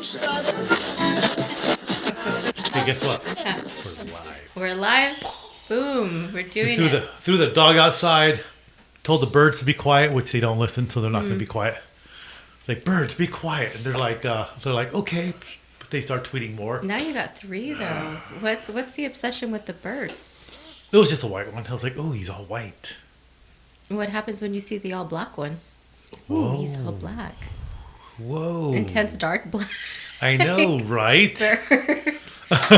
Hey, guess what? Yeah. We're live. We're live. Boom. We're doing it. Threw the dog outside. Told the birds to be quiet, which they don't listen, so they're not going to be quiet. Like, birds, be quiet, and they're like okay, but they start tweeting more. Now you got 3 though. What's the obsession with the birds? It was just a white one. I was like, oh, he's all white. What happens when you see the all black one? Ooh, Whoa. he's all black. Whoa. Intense dark black. I know, right? Bird.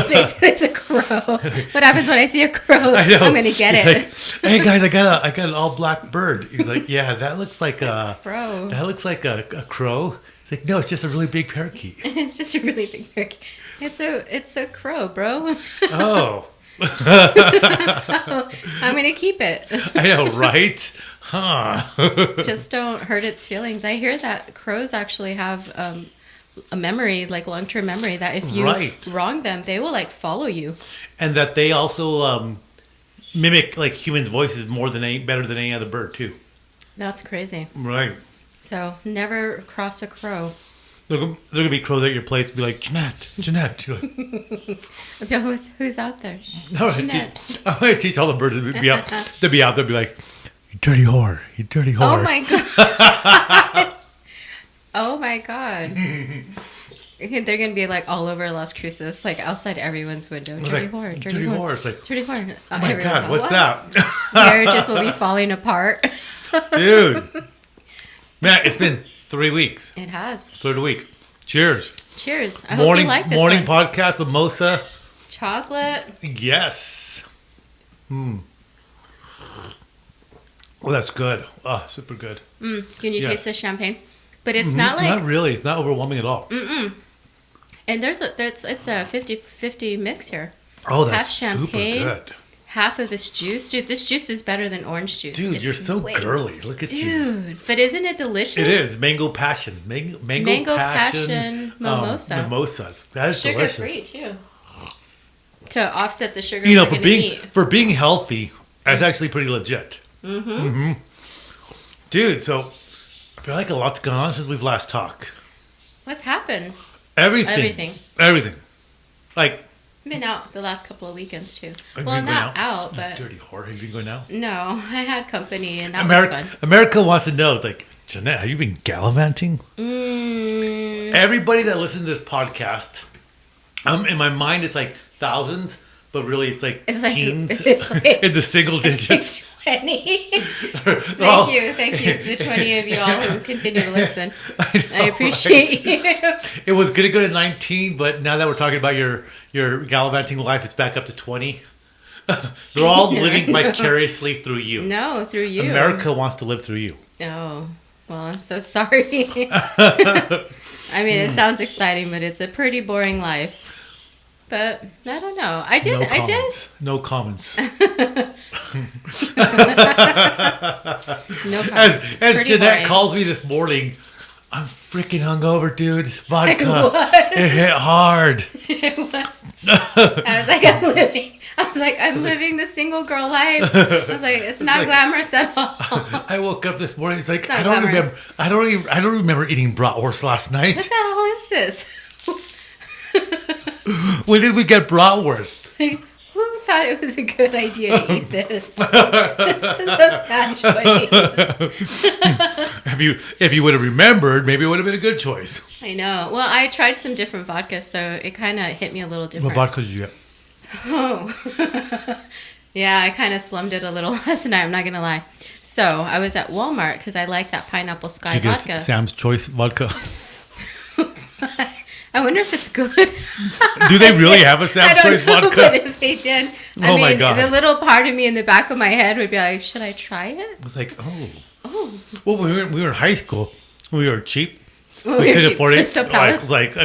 Basically, it's a crow. What happens when I see a crow? I know. I'm gonna get He's it. like, hey guys, I got an all black bird. He's like, yeah, that looks like a Crow. That looks like a crow. It's like, no, it's just a really big parakeet. It's just a really big parakeet. It's a crow, bro. Oh. I'm gonna keep it. I know, right? Huh. Just don't hurt its feelings. I hear that crows actually have a memory, like long-term memory, that if you wrong them, they will like follow you. And that they also mimic like humans' voices better than any other bird too. That's crazy. Right. So never cross a crow. They're gonna be crows at your place and be like, Jeanette. You're like, Who's out there? I'm gonna teach all the birds to be out. To be out there, be like, you dirty whore. Oh my god. Oh my god. They're gonna be like all over Las Cruces, like outside everyone's window. Dirty whore. It's like, dirty whore. oh my god, what's that? Marriages will be falling apart. Dude. Man, it's been 3 weeks. It has. Third week. Cheers. Cheers. I hope you like this morning one. podcast mimosa. Chocolate. Yes. Oh, that's good. Oh, super good. Can you taste the champagne? But it's not like... Not really. It's not overwhelming at all. And it's a 50-50 mix here. Oh, that's half champagne, super good. Half of this juice. Dude, this juice is better than orange juice. Dude, It's you're so girly. Look at you. Dude, but isn't it delicious? It is. Mango passion. Mango passion mimosa. Mimosas. That is delicious. Sugar-free, too. To offset the sugar You know, we're for being healthy, that's actually pretty legit. Dude, so I feel like a lot's gone on since we've last talked. What's happened? Everything. Like, I've been out the last couple of weekends, too. Have Well, you been not out, but... Dirty whore. Have you been going out? No, I had company, and that was fun. America wants to know. It's like, Jeanette, have you been gallivanting? Everybody that listens to this podcast, in my mind, it's like thousands, but really it's like teens in the single digits. Like 20. Thank you, the 20 of you all who continue to listen. I appreciate you. It was going to go to 19, but now that we're talking about your gallivanting life, it's back up to 20. They're all living vicariously through you. No, through you. America wants to live through you. Oh, well, I'm so sorry. I mean, it sounds exciting, but it's a pretty boring life. But I don't know. I did. No comments. No comments. As Jeanette calls me this morning, I'm freaking hungover, dude. Vodka. It hit hard. It was. I was like, I'm living the single girl life. I was like, it's not glamorous at all. I woke up this morning. It's like I don't remember eating bratwurst last night. What the hell is this? When did we get bratwurst? Like, who thought it was a good idea to eat this? This is a bad choice. If you would have remembered, maybe it would have been a good choice. I know. Well, I tried some different vodka, so it kind of hit me a little different. What vodka did you get? Oh. Yeah, I kind of slummed it a little last night, I'm not going to lie. So, I was at Walmart because I like that Pineapple Sky vodka. Sam's Choice vodka. I wonder if it's good. Do they really have a Sam's Choice vodka? But if they did, my God. The little part of me in the back of my head would be like, should I try it? It was like, Well, we were in high school. We were cheap. We could afford it. Like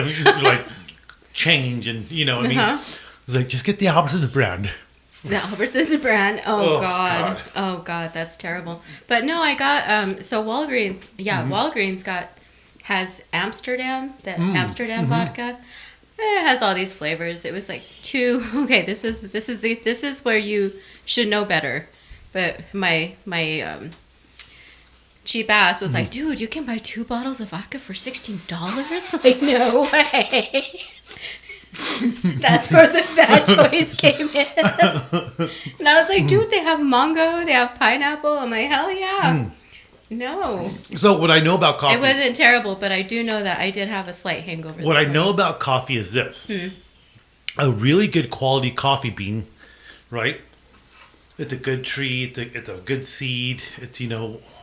change and It was like, just get the Albertsons brand. The Albertsons brand. Oh God. Oh God, that's terrible. But no, I got so Walgreens. Yeah, Walgreens has Amsterdam, Amsterdam vodka. It has all these flavors. It was like okay, this is where you should know better. But my cheap ass was like, dude, you can buy 2 bottles of vodka for $16? Like, no way. That's where the bad choice came in. And I was like, dude, they have mango, they have pineapple. I'm like, hell yeah. No. So what I know about coffee... It wasn't terrible, but I do know that I did have a slight hangover. What I know about coffee is this. A really good quality coffee bean, right? It's a good tree. It's a good seed. It's,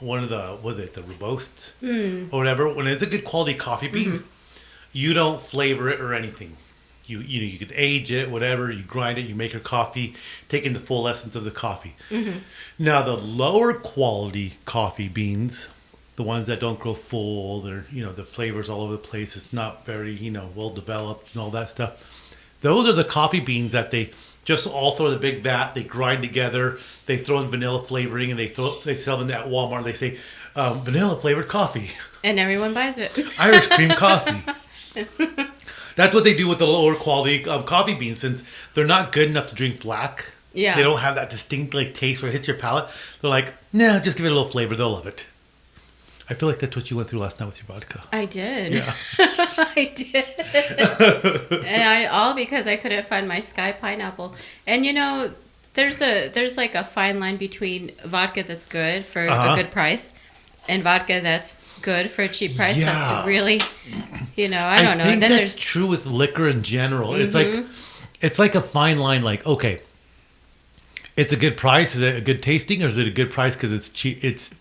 one of the, the robusts or whatever. When it's a good quality coffee bean, you don't flavor it or anything. You could age it, whatever. You grind it. You make your coffee, taking the full essence of the coffee. Now, the lower quality coffee beans, the ones that don't grow full, they're, the flavors all over the place. It's not very, well developed and all that stuff. Those are the coffee beans that they just all throw in a big vat. They grind together. They throw in vanilla flavoring, and they sell them at Walmart. They say vanilla flavored coffee, and everyone buys it. Irish cream coffee. That's what they do with the lower quality coffee beans, since they're not good enough to drink black. Yeah, they don't have that distinct taste where it hits your palate. They're like, nah, just give it a little flavor. They'll love it. I feel like that's what you went through last night with your vodka. I did. Yeah. I did. And all because I couldn't find my sky pineapple. And there's like a fine line between vodka that's good for a good price and vodka that's good for a cheap price. Yeah. That's really, I don't know. I think and then that's true with liquor in general. It's like a fine line. Like, okay, it's a good price. Is it a good tasting, or is it a good price because it's cheap? It's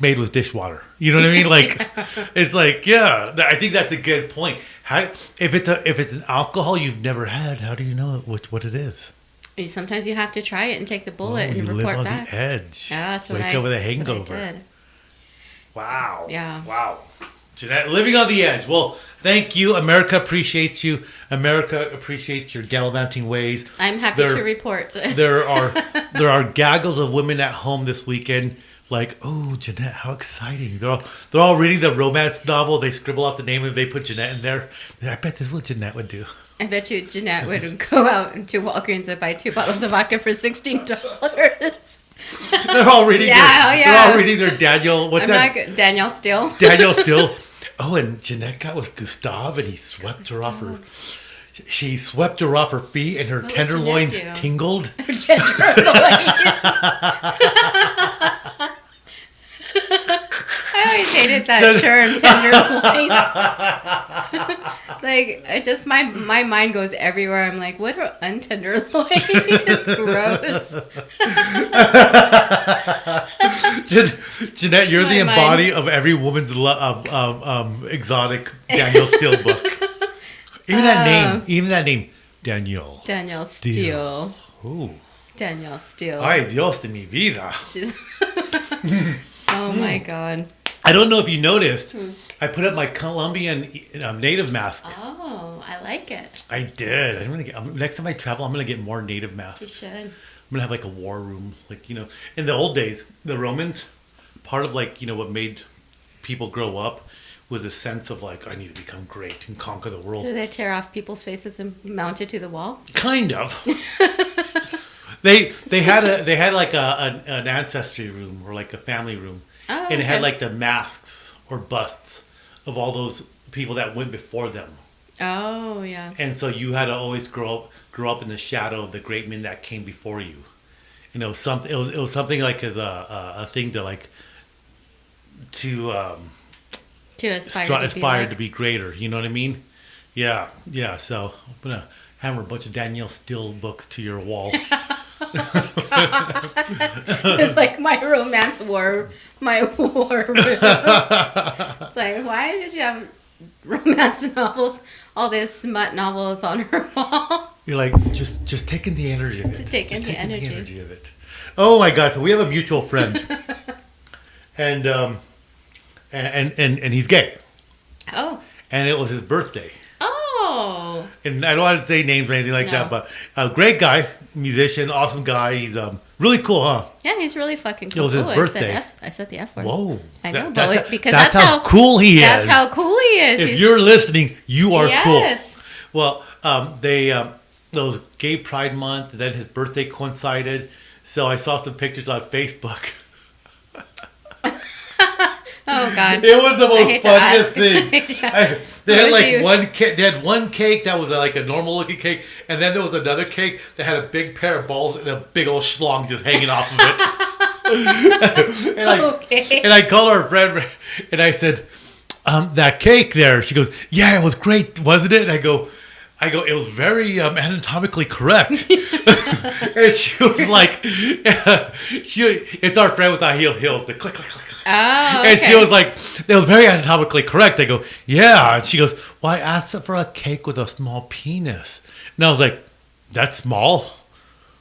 made with dishwater. You know what I mean? Like, it's like, yeah. I think that's a good point. If it's an alcohol you've never had, how do you know what it is? Sometimes you have to try it and take the bullet and report live on back. The edge. Yeah, that's Wake up with a hangover. Wow. Yeah. Wow. Jeanette, living on the edge. Well, thank you. America appreciates you. America appreciates your gallivanting ways. I'm happy to report. there are gaggles of women at home this weekend. Like, oh, Jeanette, how exciting! They're all reading the romance novel. They scribble out the name and they put Jeanette in there. I bet this is what Jeanette would do. I bet you Jeanette would go out to Walgreens and buy 2 bottles of vodka for $16. They're all reading. They're all reading their Daniel. What's that? Daniel Steele. Daniel Steele. Oh, and Jeanette got with Gustav, and he swept her off her. She swept her off her feet, and her tenderloins tingled. Her tenderloins. I always hated that term, tenderloins. Like, it just my mind goes everywhere. I'm like, what are untenderloins? It's gross. Jeanette, you're the embodiment of every woman's exotic Daniel Steele book. Even that name, Daniel. Daniel Steele. Ooh. Daniel Steele. Ay, Dios de mi vida. Oh my God. I don't know if you noticed. I put up my Colombian native mask. Oh, I like it. I did. Next time I travel, I'm gonna get more native masks. You should. I'm gonna have like a war room, in the old days, the Romans. Part of what made people grow up was a sense of I need to become great and conquer the world. So they tear off people's faces and mount it to the wall. Kind of. They had an ancestry room or a family room, and it had the masks or busts of all those people that went before them. Oh yeah. And so you had to always grow up in the shadow of the great men that came before you. It was something like as a thing to aspire to be greater. You know what I mean? Yeah. So I'm gonna hammer a bunch of Danielle Steele books to your wall. It's like my romance war. It's like, why did you have romance novels, all these smut novels on her wall? You're like, just taking the energy of it. Just taking the energy of it. Oh my God! So we have a mutual friend, and he's gay. Oh. And it was his birthday. Oh. And I don't want to say names or anything like that, but a great guy, musician, awesome guy. He's really cool, huh? Yeah, he's really fucking cool. It was his birthday. I said the F word. Whoa. I know, because that's how cool he is. That's how cool he is. If you're listening, you are yes. cool. Well, it was Gay Pride Month, and then his birthday coincided. So I saw some pictures on Facebook. Oh God. It was the I hate most to funniest ask. thing. Yeah. They What had was like you- one cake. They had one cake that was like a normal looking cake, and then there was another cake that had a big pair of balls and a big old schlong just hanging off of it. Okay. And I called our friend and I said, that cake there. She goes, yeah, it was great, wasn't it? And I go, it was very anatomically correct. And she was like, it's our friend with our heels, the click, click, click. Oh, okay. And she was like, it was very anatomically correct. I go, yeah. And she goes, well, I asked for a cake with a small penis. And I was like, that's small?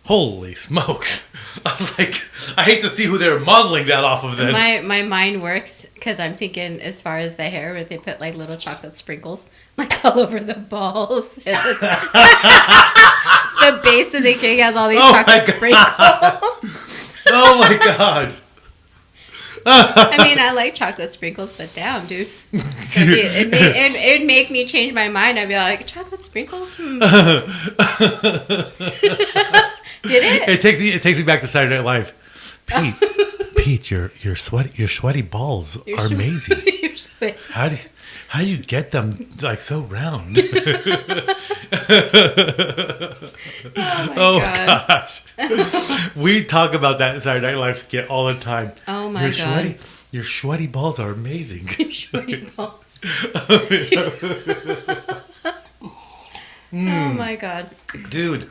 Holy smokes. I was like, I hate to see who they're modeling that off of then. My mind works because I'm thinking as far as the hair, where they put like little chocolate sprinkles like all over the balls. The base of the cake has all these chocolate sprinkles. Oh my God. I mean, I like chocolate sprinkles, but damn, dude. It'd make me change my mind. I'd be like, chocolate sprinkles? Did it? It takes me back to Saturday Night Live. Pete, your sweaty balls are amazing. You're sweaty. How do you get them like so round? Oh my God. Gosh. We talk about that Saturday Night Live skit all the time. Oh my God. Your sweaty balls are amazing. Your sweaty balls. Oh my God. Dude,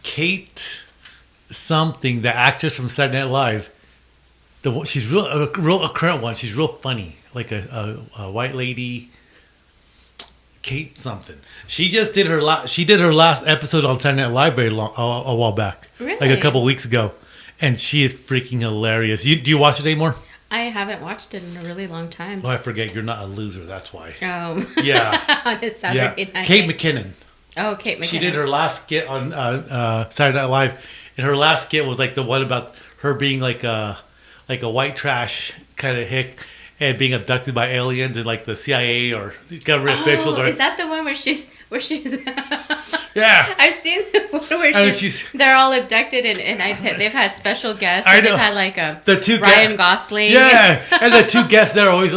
Kate something, the actress from Saturday Night Live, she's a current one. She's real funny, like a white lady. Kate something. She just did her last episode on Tunein Alexa a while back, Really? like a couple weeks ago, and she is freaking hilarious. Do you watch it anymore? I haven't watched it in a really long time. Oh, I forget. You're not a loser. That's why. Yeah. On a Saturday night. Kate McKinnon. Oh, Kate McKinnon. She did her last skit on Saturday Night Live, and her last skit was like the one about her being like a white trash kind of hick and being abducted by aliens and like the CIA or government officials. Is that the one where she's? Yeah. I've seen the one where they're all abducted and they've had special guests. I know. They've had like the two Ryan Gosling. Yeah, and the two guests they're always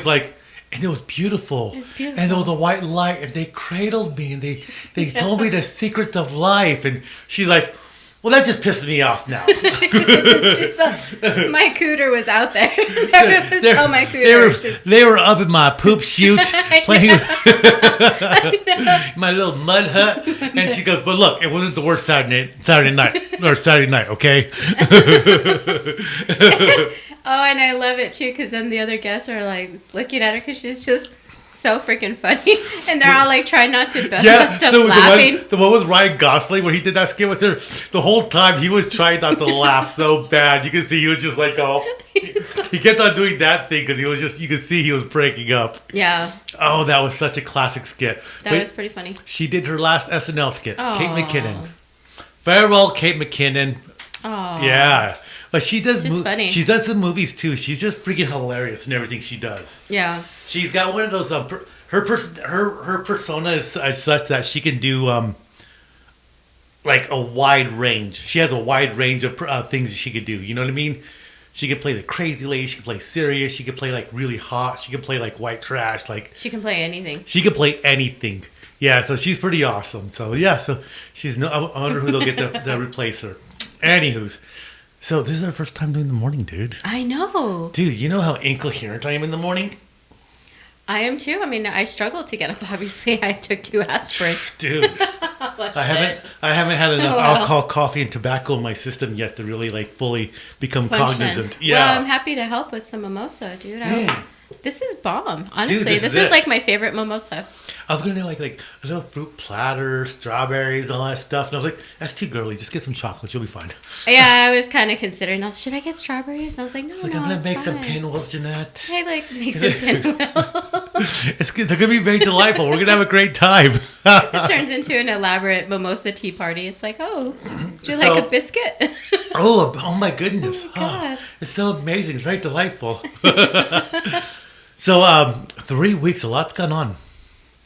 like. And it was beautiful. It's beautiful. And there was a white light, and they cradled me, and they told me the secrets of life. And she's like, well, that just pissed me off now. She's like, my cooter was out there. My cooter. They were up in my poop chute, playing my little mud hut. And she goes, but look, it wasn't the worst Saturday night, okay? Oh, and I love it too because then the other guests are like looking at her because she's just so freaking funny, and they're all like trying not to bust up laughing. The one with Ryan Gosling where he did that skit with her. The whole time he was trying not to laugh so bad. You can see he was just like, oh, he kept on doing that thing because you could see he was breaking up. Yeah. Oh, that was such a classic skit. That was pretty funny. She did her last SNL skit. Aww. Kate McKinnon. Farewell, Kate McKinnon. Oh. Yeah. But she does. funny. She's done some movies too. She's just freaking hilarious in everything she does. Yeah. She's got one of those. Her persona is such that she can do like a wide range. She has a wide range of things she could do. You know what I mean? She could play the crazy lady. She could play serious. She could play like really hot. She could play like white trash. Like she can play anything. She could play anything. Yeah. So she's pretty awesome. So yeah. So she's no. I wonder who they'll get to replace her. Anywho's. So this is our first time doing the morning, dude. I know. Dude, you know how incoherent I am in the morning? I am too. I mean, I struggled to get up. Obviously, I took 2 aspirin. Dude, I haven't had enough alcohol, coffee, and tobacco in my system yet to really like fully become cognizant. Yeah. Well, I'm happy to help with some mimosa, dude. This is bomb. Honestly, dude, this is like my favorite mimosa. I was gonna do like a little fruit platter, strawberries, all that stuff, and I was like, "That's too girly. Just get some chocolate. You'll be fine." Yeah, I was kind of considering. Should I get strawberries? And I was like, no, I'm gonna make some pinwheels, Jeanette. I make some pinwheels. They're gonna be very delightful. We're gonna have a great time. It turns into an elaborate mimosa tea party. It's like, oh, do you like a biscuit? oh my goodness! Oh, God. It's so amazing. It's very delightful. So, 3 weeks, a lot's gone on.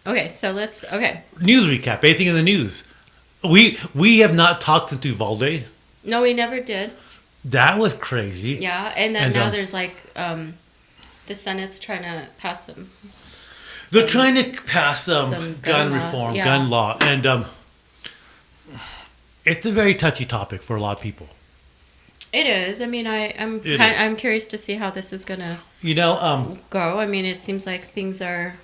Okay, so News recap. Anything in the news? We have not talked since Uvalde. No, we never did. That was crazy. Yeah, and then And, now there's like the Senate's trying to pass them. They're trying to pass some gun gun reform, laws, yeah. gun law, and it's a very touchy topic for a lot of people. It is. I mean, I'm curious to see how this is gonna go. I mean, it seems like things are.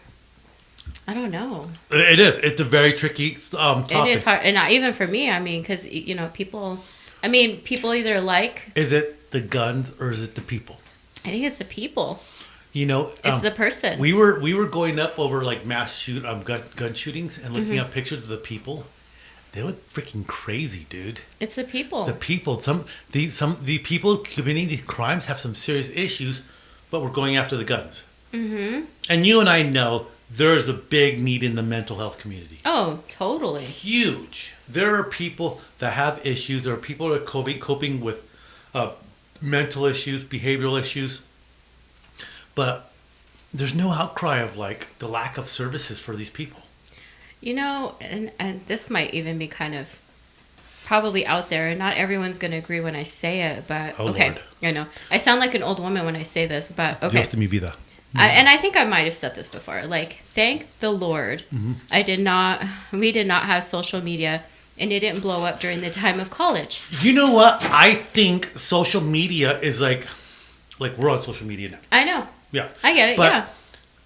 I don't know. It is. It's a very tricky topic. It is hard, and not even for me. I mean, because people. I mean, people either like. Is it the guns or is it the people? I think it's the people. It's the person. We were going up over like mass gun shootings and looking up pictures of the people. They look freaking crazy, dude. It's the people. The people. The people committing these crimes have some serious issues, but we're going after the guns. Mm-hmm. And you and I know there is a big need in the mental health community. Oh, totally. Huge. There are people that have issues. There are people that are coping with mental issues, behavioral issues. But there's no outcry of like the lack of services for these people. And this might even be kind of probably out there, and not everyone's going to agree when I say it, but okay. Lord. I know. I sound like an old woman when I say this, but okay. Dios de mi vida. And I think I might have said this before. Like, thank the Lord, we did not have social media, and it didn't blow up during the time of college. You know what? I think social media is like we're on social media now. I know. Yeah. I get it, but yeah.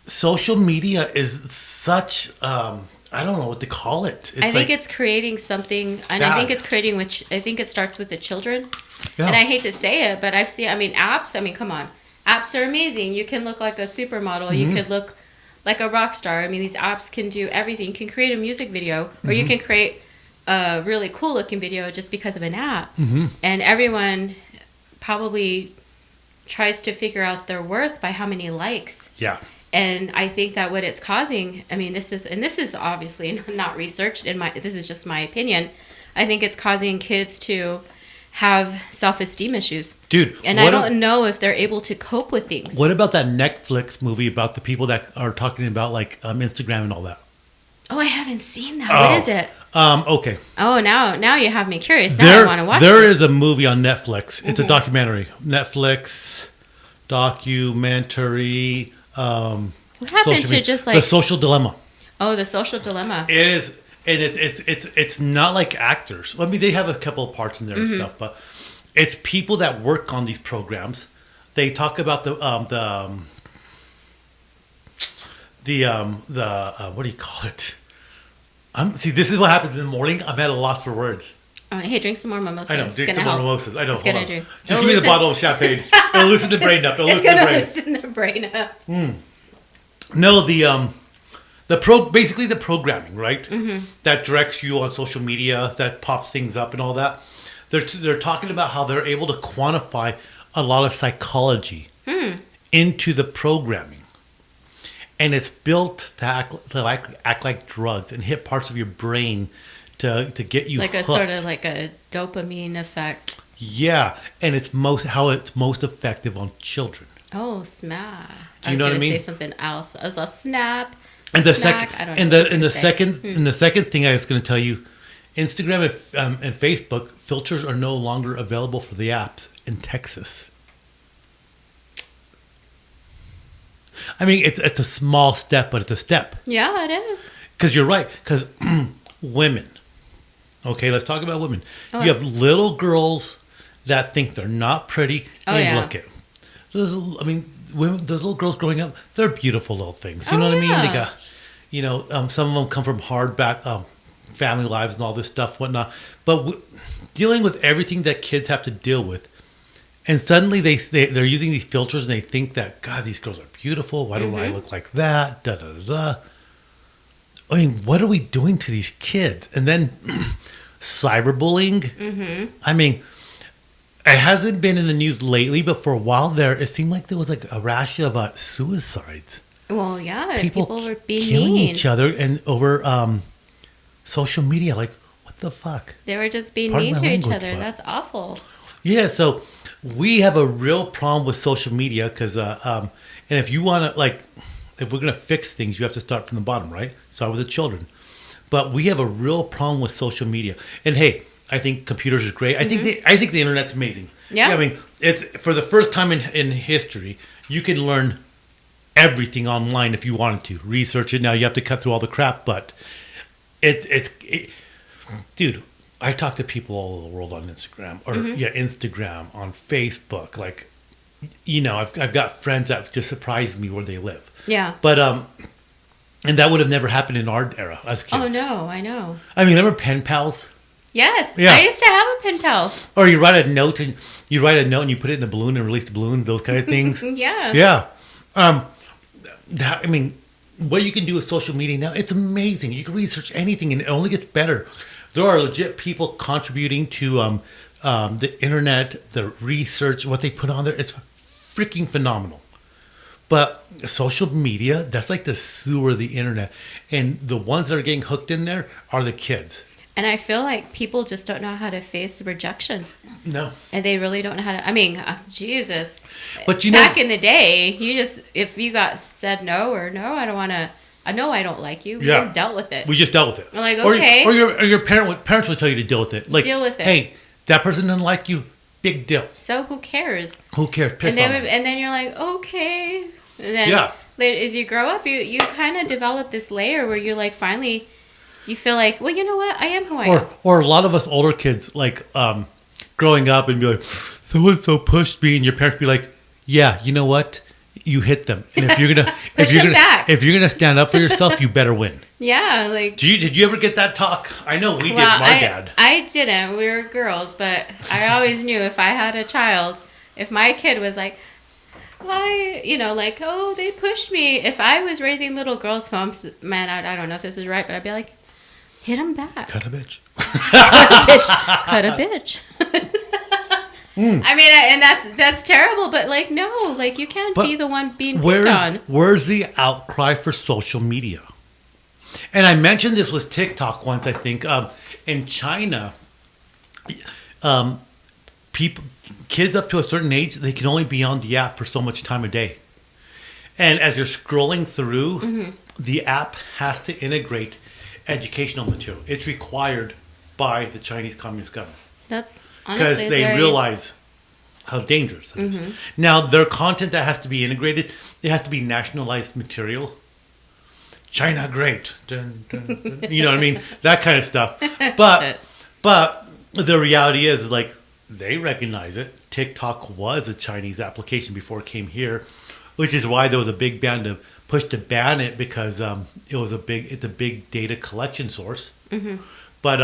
Social media is such, I don't know what to call it. I think it's creating something, and bad. I think it's creating, I think it starts with the children. Yeah. And I hate to say it, but apps, come on. Apps are amazing. You can look like a supermodel. You could look like a rock star. I mean, these apps can do everything. You can create a music video, or you can create a really cool looking video just because of an app. And everyone probably tries to figure out their worth by how many likes. Yeah. And I think that what it's causing, I mean, this is obviously not researched, this is just my opinion. I think it's causing kids to have self-esteem issues. Dude. And I don't know if they're able to cope with things. What about that Netflix movie about the people that are talking about like Instagram and all that? Oh, I haven't seen that. What is it? Okay. Oh, now you have me curious. Now I want to watch There this. is a movie on Netflix. It's a documentary. Netflix documentary. What happened to just like The Social Dilemma? Oh, The Social Dilemma. It is, and it's not like actors. I mean, they have a couple of parts in there and stuff, but it's people that work on these programs. They talk about the what do you call it? See, this is what happens in the morning. I'm at a loss for words. Hey, drink some more mimosas. I know, drink some more mimosas. I know. It's Hold on. do. Just give me the bottle of champagne. It'll loosen the brain up. It's going to loosen the brain up. No, basically the programming, right? That directs you on social media, that pops things up and all that. They're talking about how they're able to quantify a lot of psychology into the programming. And it's built to act like drugs and hit parts of your brain to get you like hooked. A sort of like a dopamine effect. Yeah, and it's most effective on children. Oh, smack! Do you know what I mean? Say something else. As a snap. And the smack, second, I don't know and the second thing I was going to tell you, Instagram and Facebook filters are no longer available for the apps in Texas. I mean, it's a small step, but it's a step. Yeah, it is. Because you're right. Because women. Okay, let's talk about women. Oh, you have little girls that think they're not pretty, and look at them. Those little girls growing up, they're beautiful little things. You know what I mean? They got, some of them come from hard family lives and all this stuff, whatnot. But dealing with everything that kids have to deal with, and suddenly they're using these filters and they think that, God, these girls are beautiful. Why do I look like that? Da da da. I mean, what are we doing to these kids? And then cyberbullying. I mean, it hasn't been in the news lately, but for a while there, it seemed like there was like a rash of suicides. Well, yeah, people were being killing mean. each other and over social media. Like, what the fuck? They were just being Pardon mean my to each language, other. but- That's awful. Yeah, so we have a real problem with social media because, and if you want to, like, if we're going to fix things, you have to start from the bottom, right? Start with the children. But we have a real problem with social media. And hey, I think computers are great. I think the internet's amazing. Yeah. I mean, it's for the first time in history, you can learn everything online if you wanted to. Research it. Now you have to cut through all the crap, but dude, I talk to people all over the world on Instagram or Instagram, on Facebook. Like, you know, I've got friends that just surprise me where they live. Yeah. But and that would have never happened in our era as kids. Oh no, I know. I mean, remember pen pals? Yes. Yeah. I used to have a pen pal. Or you write a note and you put it in the balloon and release the balloon. Those kind of things. Yeah. Yeah. I mean, what you can do with social media now, it's amazing. You can research anything and it only gets better. There are legit people contributing to the internet, the research, what they put on there. It's freaking phenomenal. But social media, that's like the sewer of the internet. And the ones that are getting hooked in there are the kids. And I feel like people just don't know how to face rejection. No. And they really don't know how to. I mean, Jesus. But you know, back in the day, if you got said no or no, I don't want to. I know I don't like you. We just dealt with it. We just dealt with it. We're like, okay. Or your parents would tell you to deal with it. Like, deal with it. Hey, that person doesn't like you. Big deal. So who cares? Who cares? Piss on them. And then you're like, okay. And then as you grow up, you kind of develop this layer where you're like, finally, you feel like, well, you know what? I am who I am. Or a lot of us older kids, like growing up and be like, so-and-so pushed me. And your parents be like, yeah, you know what? You hit them. And if you're gonna if you're gonna stand up for yourself, you better win. Yeah, like. Did you ever get that talk? I know we did. My dad. I didn't. We were girls, but I always knew if I had a child, if my kid was like, like, oh, they pushed me. If I was raising little girls, moms, man, I don't know if this is right, but I'd be like, hit them back. Cut a bitch. Cut a bitch. I mean, and that's terrible, but like, no, like you can't be the one being picked on. Where's the outcry for social media? And I mentioned this with TikTok once, I think. In China, kids up to a certain age, they can only be on the app for so much time a day. And as you're scrolling through, the app has to integrate educational material. It's required by the Chinese Communist government. That's honestly because they realize how dangerous it is. Now, their content that has to be integrated, it has to be nationalized material. China great. Dun, dun, dun. You know what I mean? That kind of stuff. But the reality is, like, they recognize it. TikTok was a Chinese application before it came here, which is why there was a big push to ban it, because it's a big data collection source. But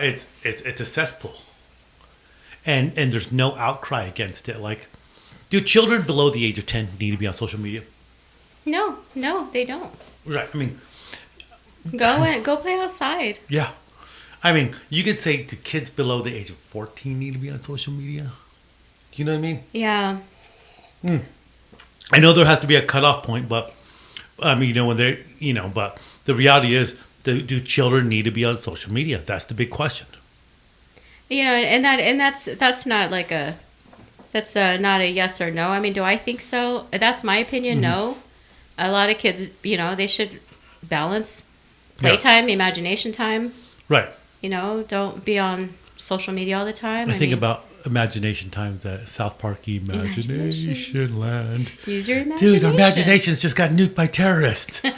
it's a cesspool, and there's no outcry against it. Like, do children below the age of 10 need to be on social media? No, they don't. Right. I mean, go play outside. Yeah. I mean, you could say to kids below the age of 14 need to be on social media. Do you know what I mean? Yeah. I know there has to be a cutoff point, but I mean, when they're, but the reality is, do children need to be on social media? That's the big question. And that's not like that's not a yes or no. I mean, do I think so? That's my opinion. No. A lot of kids, they should balance playtime, imagination time. Right. Don't be on social media all the time. I think about imagination time, the South Park Imagination Land. Use your imagination. Dude, our imaginations just got nuked by terrorists. Well,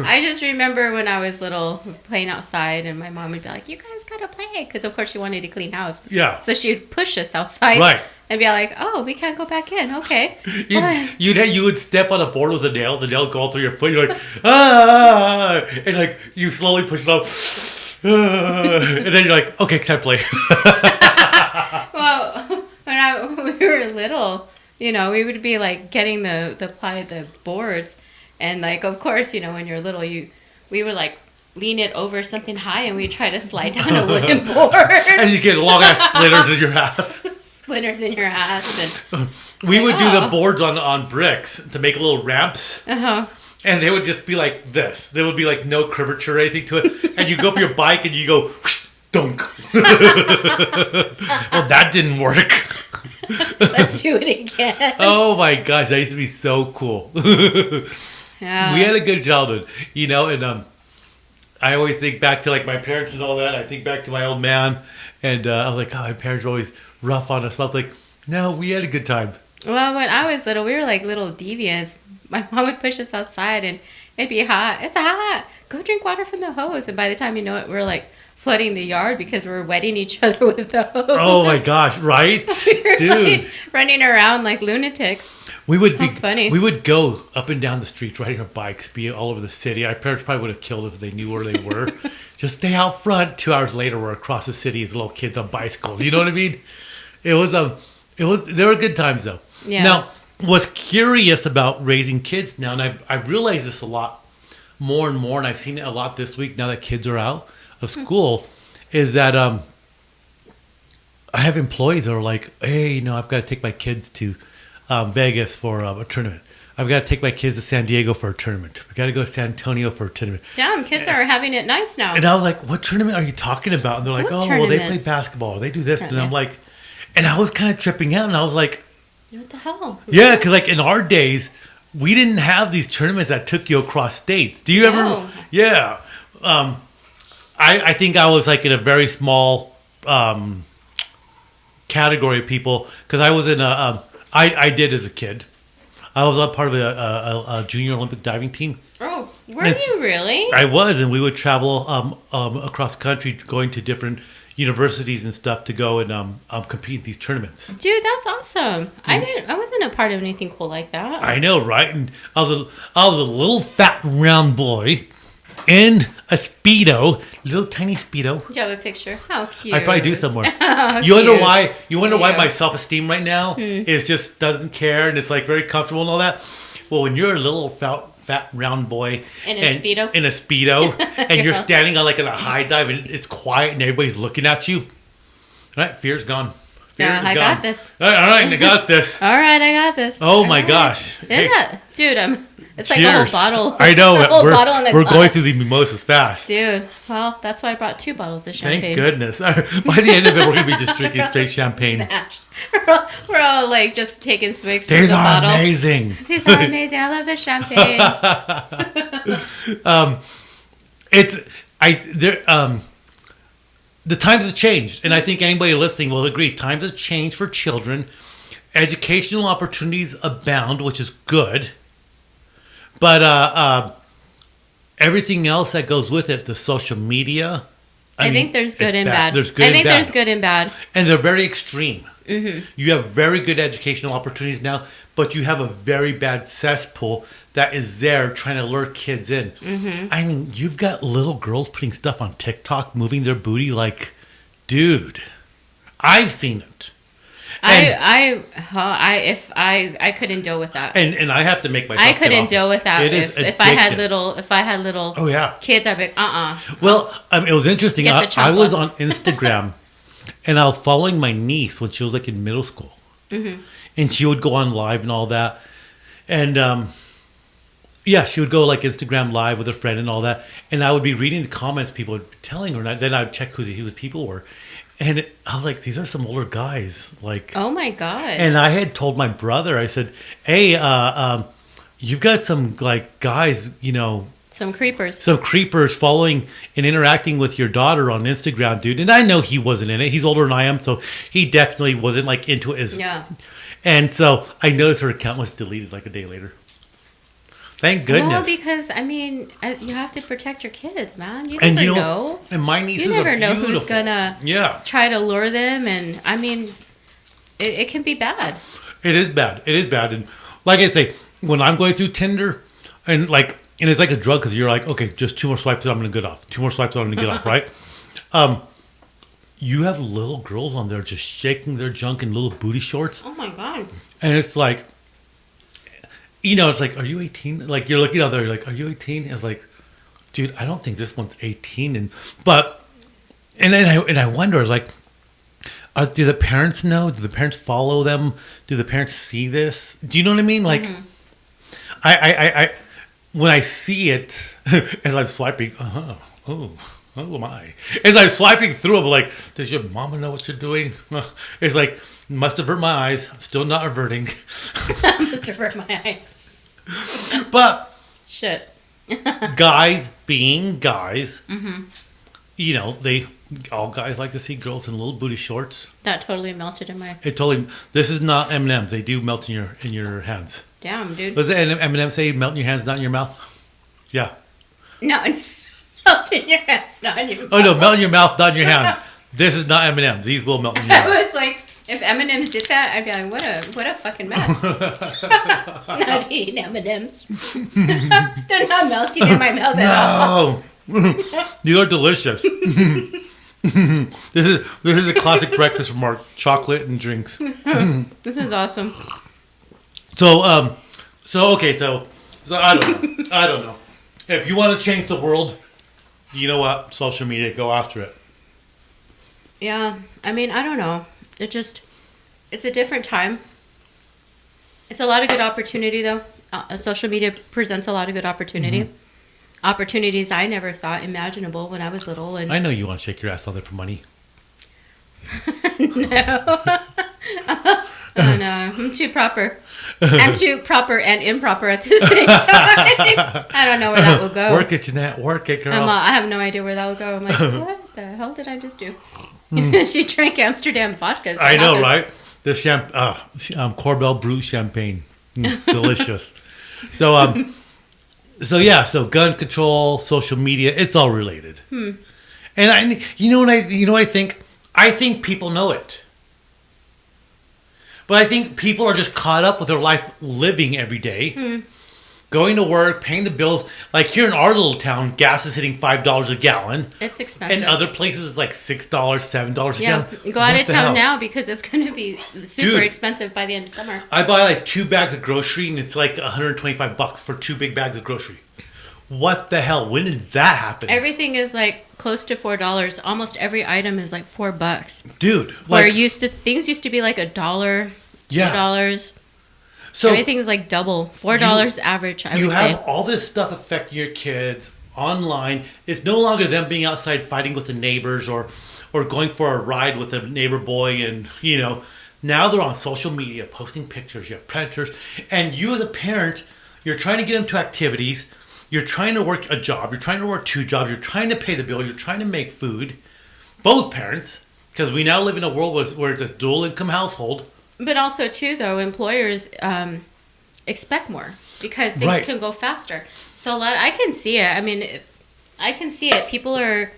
I just remember when I was little playing outside, and my mom would be like, you guys gotta play, because of course she wanted a clean house. Yeah. So she'd push us outside. Right. And be like, oh, we can't go back in. Okay. You would step on a board with a nail. The nail would go all through your foot. You're like, ah, and like you slowly push it up, and then you're like, okay, can I play? Well, when we were little, we would be like getting the boards, and like, of course, when you're little, we would like lean it over something high, and we'd try to slide down a wooden board, and you get long ass splinters in your ass. Splinters in your ass. And we would do the boards on bricks to make little ramps. And they would just be like this. There would be like no curvature or anything to it. And you go up your bike and you go, whoosh, dunk. Well, that didn't work. Let's do it again. Oh my gosh, that used to be so cool. Yeah. We had a good childhood, and I always think back to like my parents and all that. I think back to my old man, and I was like, oh, my parents were always rough on us. But I was like, no, we had a good time. Well, when I was little, we were like little deviants. My mom would push us outside, and it'd be hot. It's hot. Go drink water from the hose. And by the time you know it, we're like flooding the yard because we're wetting each other with the hose. Oh my gosh! Right, dude, like running around like lunatics. We would How funny. We would go up and down the streets riding our bikes, be all over the city. Our parents probably would have killed if they knew where they were. Just stay out front. 2 hours later, we're across the city as little kids on bicycles. You know what I mean? It was there were good times though. Yeah. Now, what's curious about raising kids now, and I've realized this a lot more and more, and I've seen it a lot this week now that kids are out of school, is that I have employees that are like, hey, I've got to take my kids to Vegas for a tournament. I've got to take my kids to San Diego for a tournament. We got to go to San Antonio for a tournament. Damn, kids are having it nice now. And I was like, what tournament are you talking about? And they're like, What well, they play tournaments? basketball. Or they do this. And I'm like, and I was kind of tripping out. And I was like, What the hell? yeah, because like in our days, we didn't have these tournaments that took you across states. Do you ever? No. Yeah. I think I was like in a very small category of people because I was in I did as a kid. I was a part of a junior Olympic diving team. Oh, were you really? I was, and we would travel across the country, going to different universities and stuff to go and compete in these tournaments. Dude, that's awesome. I wasn't a part of anything cool like that. I know, right? And I was a little fat round boy in a Speedo, little tiny Speedo. Do you have a picture? How cute. I probably do somewhere. How You wonder cute. why? You wonder why Cute. my self-esteem right now is just doesn't care and it's like very comfortable and all that. Well, when you're a little fat round boy In a Speedo? and you're standing on like in a high dive and it's quiet and everybody's looking at you, all right? Fear's gone. Yeah, I got this. All right, I got this. All right, I got this. Oh All my right. gosh! Isn't Hey, that, dude? It's like cheers. a whole bottle. I know. A whole bottle in the We're glass. going through the mimosas fast. Dude, well, that's why I brought 2 bottles of champagne. Thank goodness. By the end of it, we're gonna be just drinking straight champagne. We're all like just taking swigs from These the are bottle. amazing. These are amazing. I love the champagne. The times have changed, and I think anybody listening will agree. Times have changed for children. Educational opportunities abound, which is good. But everything else that goes with it, the social media. I think there's good and bad. There's good I think and bad. there's good and bad. And they're very extreme. Mm-hmm. You have very good educational opportunities now, but you have a very bad cesspool that is there trying to lure kids in. Mm-hmm. I mean, you've got little girls putting stuff on TikTok, moving their booty like, dude, I've seen it. And, I couldn't deal with that. and I have to make myself. I couldn't deal with that. It is If I had addictive. little Oh yeah. kids, I'd be like, Well, it was interesting. Get the I was chocolate. on Instagram, and I was following my niece when she was like in middle school, and she would go on live and all that, and yeah, she would go like Instagram live with a friend and all that, and I would be reading the comments people would be telling her, and then I'd check who these people were, and I was like, these are some older guys, like. oh my god. And I had told my brother, I said, hey, you've got some like guys, Some creepers. some creepers following and interacting with your daughter on Instagram, dude. And I know he wasn't in it. He's older than I am, so he definitely wasn't like into it. Yeah. And so I noticed her account was deleted like a day later. Thank goodness. Well, because I mean, you have to protect your kids, man. You and never know. And my nieces You never are know beautiful. who's gonna try to lure them, and I mean, it can be bad. It is bad. It is bad. And like I say, when I'm going through Tinder, and it's like a drug because you're like, okay, just 2 more swipes and I'm going to get off. 2 more swipes and I'm going to get off, right? You have little girls on there just shaking their junk in little booty shorts. Oh my god. And it's like, it's like, are you 18? Like, you're looking out there, you're like, are you 18? I was like, dude, I don't think this one's 18. And I wonder, I was like, do the parents know? Do the parents follow them? Do the parents see this? Do you know what I mean? Like, I when I see it as I'm swiping, oh my! As I'm swiping through, I'm like, does your mama know what you're doing? It's like, must avert my eyes. Still not averting. Must avert my eyes. But Shit. Guys being guys, you know, all guys like to see girls in little booty shorts. That totally melted in my. It totally. This is not M&Ms. They do melt in your hands. Damn, dude. Does the M&M say melt in your hands, not in your mouth? Yeah. No, melt in your hands, not in your mouth. Oh no, melt in your mouth, not in your hands. This is not M&M's. These will melt in your mouth. I was like, if M&M's did that, I'd be like, what a fucking mess. Not eating M&M's. They're not melting in my mouth at all. No. These are delicious. This is a classic breakfast from Mark. Chocolate and drinks. This is awesome. So okay, so I don't know. If you want to change the world, you know what? Social media, go after it. Yeah, I mean, I don't know. It's a different time. It's a lot of good opportunity, though. Social media presents a lot of good opportunity. Opportunities I never thought imaginable when I was little. And I know you want to shake your ass on there for money. No. Oh, no, I'm too proper. I'm too proper and improper at the same time. I don't know where that will go. Work it, Jeanette. Work it, girl. I have no idea where that will go. I'm like, what the hell did I just do? She drank Amsterdam vodka. I know, right? The Corbel Brut champagne. Delicious. So gun control, social media, it's all related. And I think? I think people know it. But I think people are just caught up with their life living every day. Going to work, paying the bills. Like here in our little town, gas is hitting $5 a gallon. It's expensive. And other places it's like $6, $7 a gallon. Go out of town now because it's going to be super expensive by the end of summer. I buy like 2 bags of grocery and it's like $125 for 2 big bags of grocery. What the hell? When did that happen? Everything is like close to $4. Almost every item is like $4. Dude. Where things used to be like $1, $2. So everything is like double. $4 average, I would say. You have all this stuff affecting your kids online. It's no longer them being outside fighting with the neighbors or going for a ride with a neighbor boy and, now they're on social media posting pictures. You have predators. And you as a parent, you're trying to get them to activities. You're trying to work a job. You're trying to work 2 jobs. You're trying to pay the bill. You're trying to make food. Both parents. Because we now live in a world where it's a dual income household. But also, too, though, employers expect more because things can go faster. So I can see it. I mean, I can see it. People are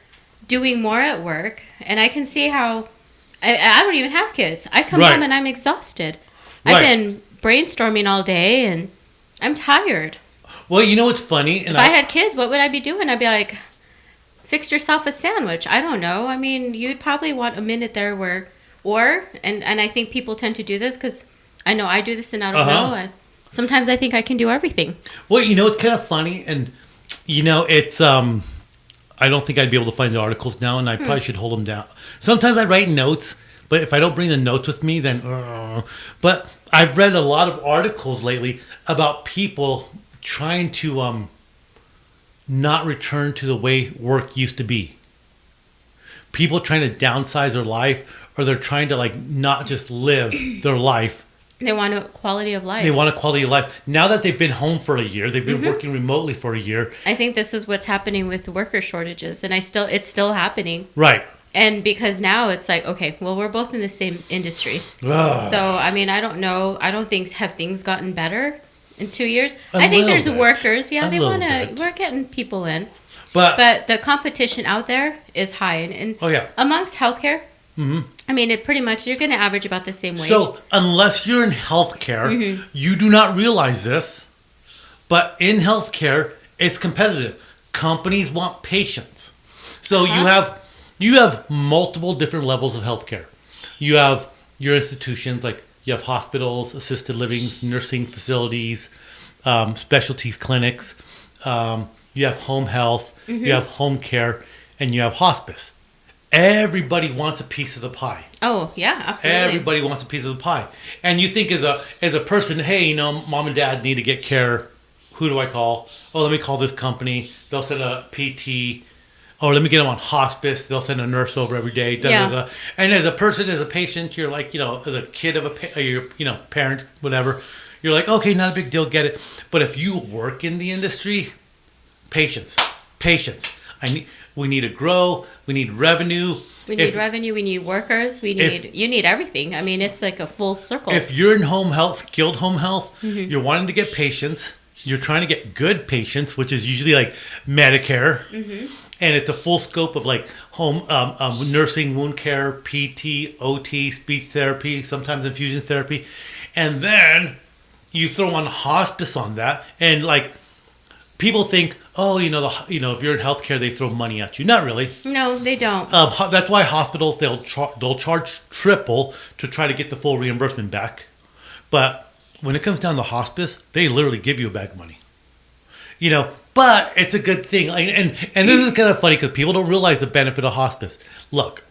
doing more at work. And I can see how... I don't even have kids. I come home and I'm exhausted. I've been brainstorming all day and I'm tired. Well, you know what's funny? If I had kids, what would I be doing? I'd be like, fix yourself a sandwich. I don't know. I mean, you'd probably want a minute there and I think people tend to do this because I know I do this and I don't know. Sometimes I think I can do everything. Well, it's kind of funny and, it's, I don't think I'd be able to find the articles now and I probably should hold them down. Sometimes I write notes, but if I don't bring the notes with me, then, but I've read a lot of articles lately about people trying to not return to the way work used to be. People trying to downsize their life, or they're trying to not just live their life. They want a quality of life. They want a quality of life. Now that they've been home for a year, they've been working remotely for a year. I think this is what's happening with worker shortages, and it's still happening. Right. And because now it's like, okay, well, we're both in the same industry. So, I mean, I don't know. I don't think have things gotten better in 2 years. I think there's workers. Yeah, they want to. We're getting people in. But the competition out there is high. And amongst healthcare, I mean, it pretty much, you're going to average about the same wage. So unless you're in healthcare, you do not realize this. But in healthcare, it's competitive. Companies want patients. So you have multiple different levels of healthcare. You have your institutions, like you have hospitals, assisted livings, nursing facilities, specialty clinics. You have home health, you have home care, and you have hospice. Everybody wants a piece of the pie. Oh, yeah, absolutely. Everybody wants a piece of the pie. And you think as a person, hey, mom and dad need to get care. Who do I call? Oh, let me call this company. They'll send a PT. Oh, let me get them on hospice. They'll send a nurse over every day. And as a person, as a patient, you're like, as a kid of a parent, whatever. You're like, okay, not a big deal, get it. But if you work in the industry, patience. We need to grow. We need revenue. We need revenue. We need workers. You need everything. I mean, it's like a full circle. If you're in home health, skilled home health, you're wanting to get patients. You're trying to get good patients, which is usually like Medicare. And it's a full scope of like home nursing, wound care, PT, OT, speech therapy, sometimes infusion therapy. And then you throw on hospice on that. And like people think, oh, if you're in healthcare, they throw money at you. Not really. No, they don't. That's why hospitals, they'll charge triple to try to get the full reimbursement back. But when it comes down to hospice, they literally give you back money. But it's a good thing. And this is kind of funny because people don't realize the benefit of hospice. Look,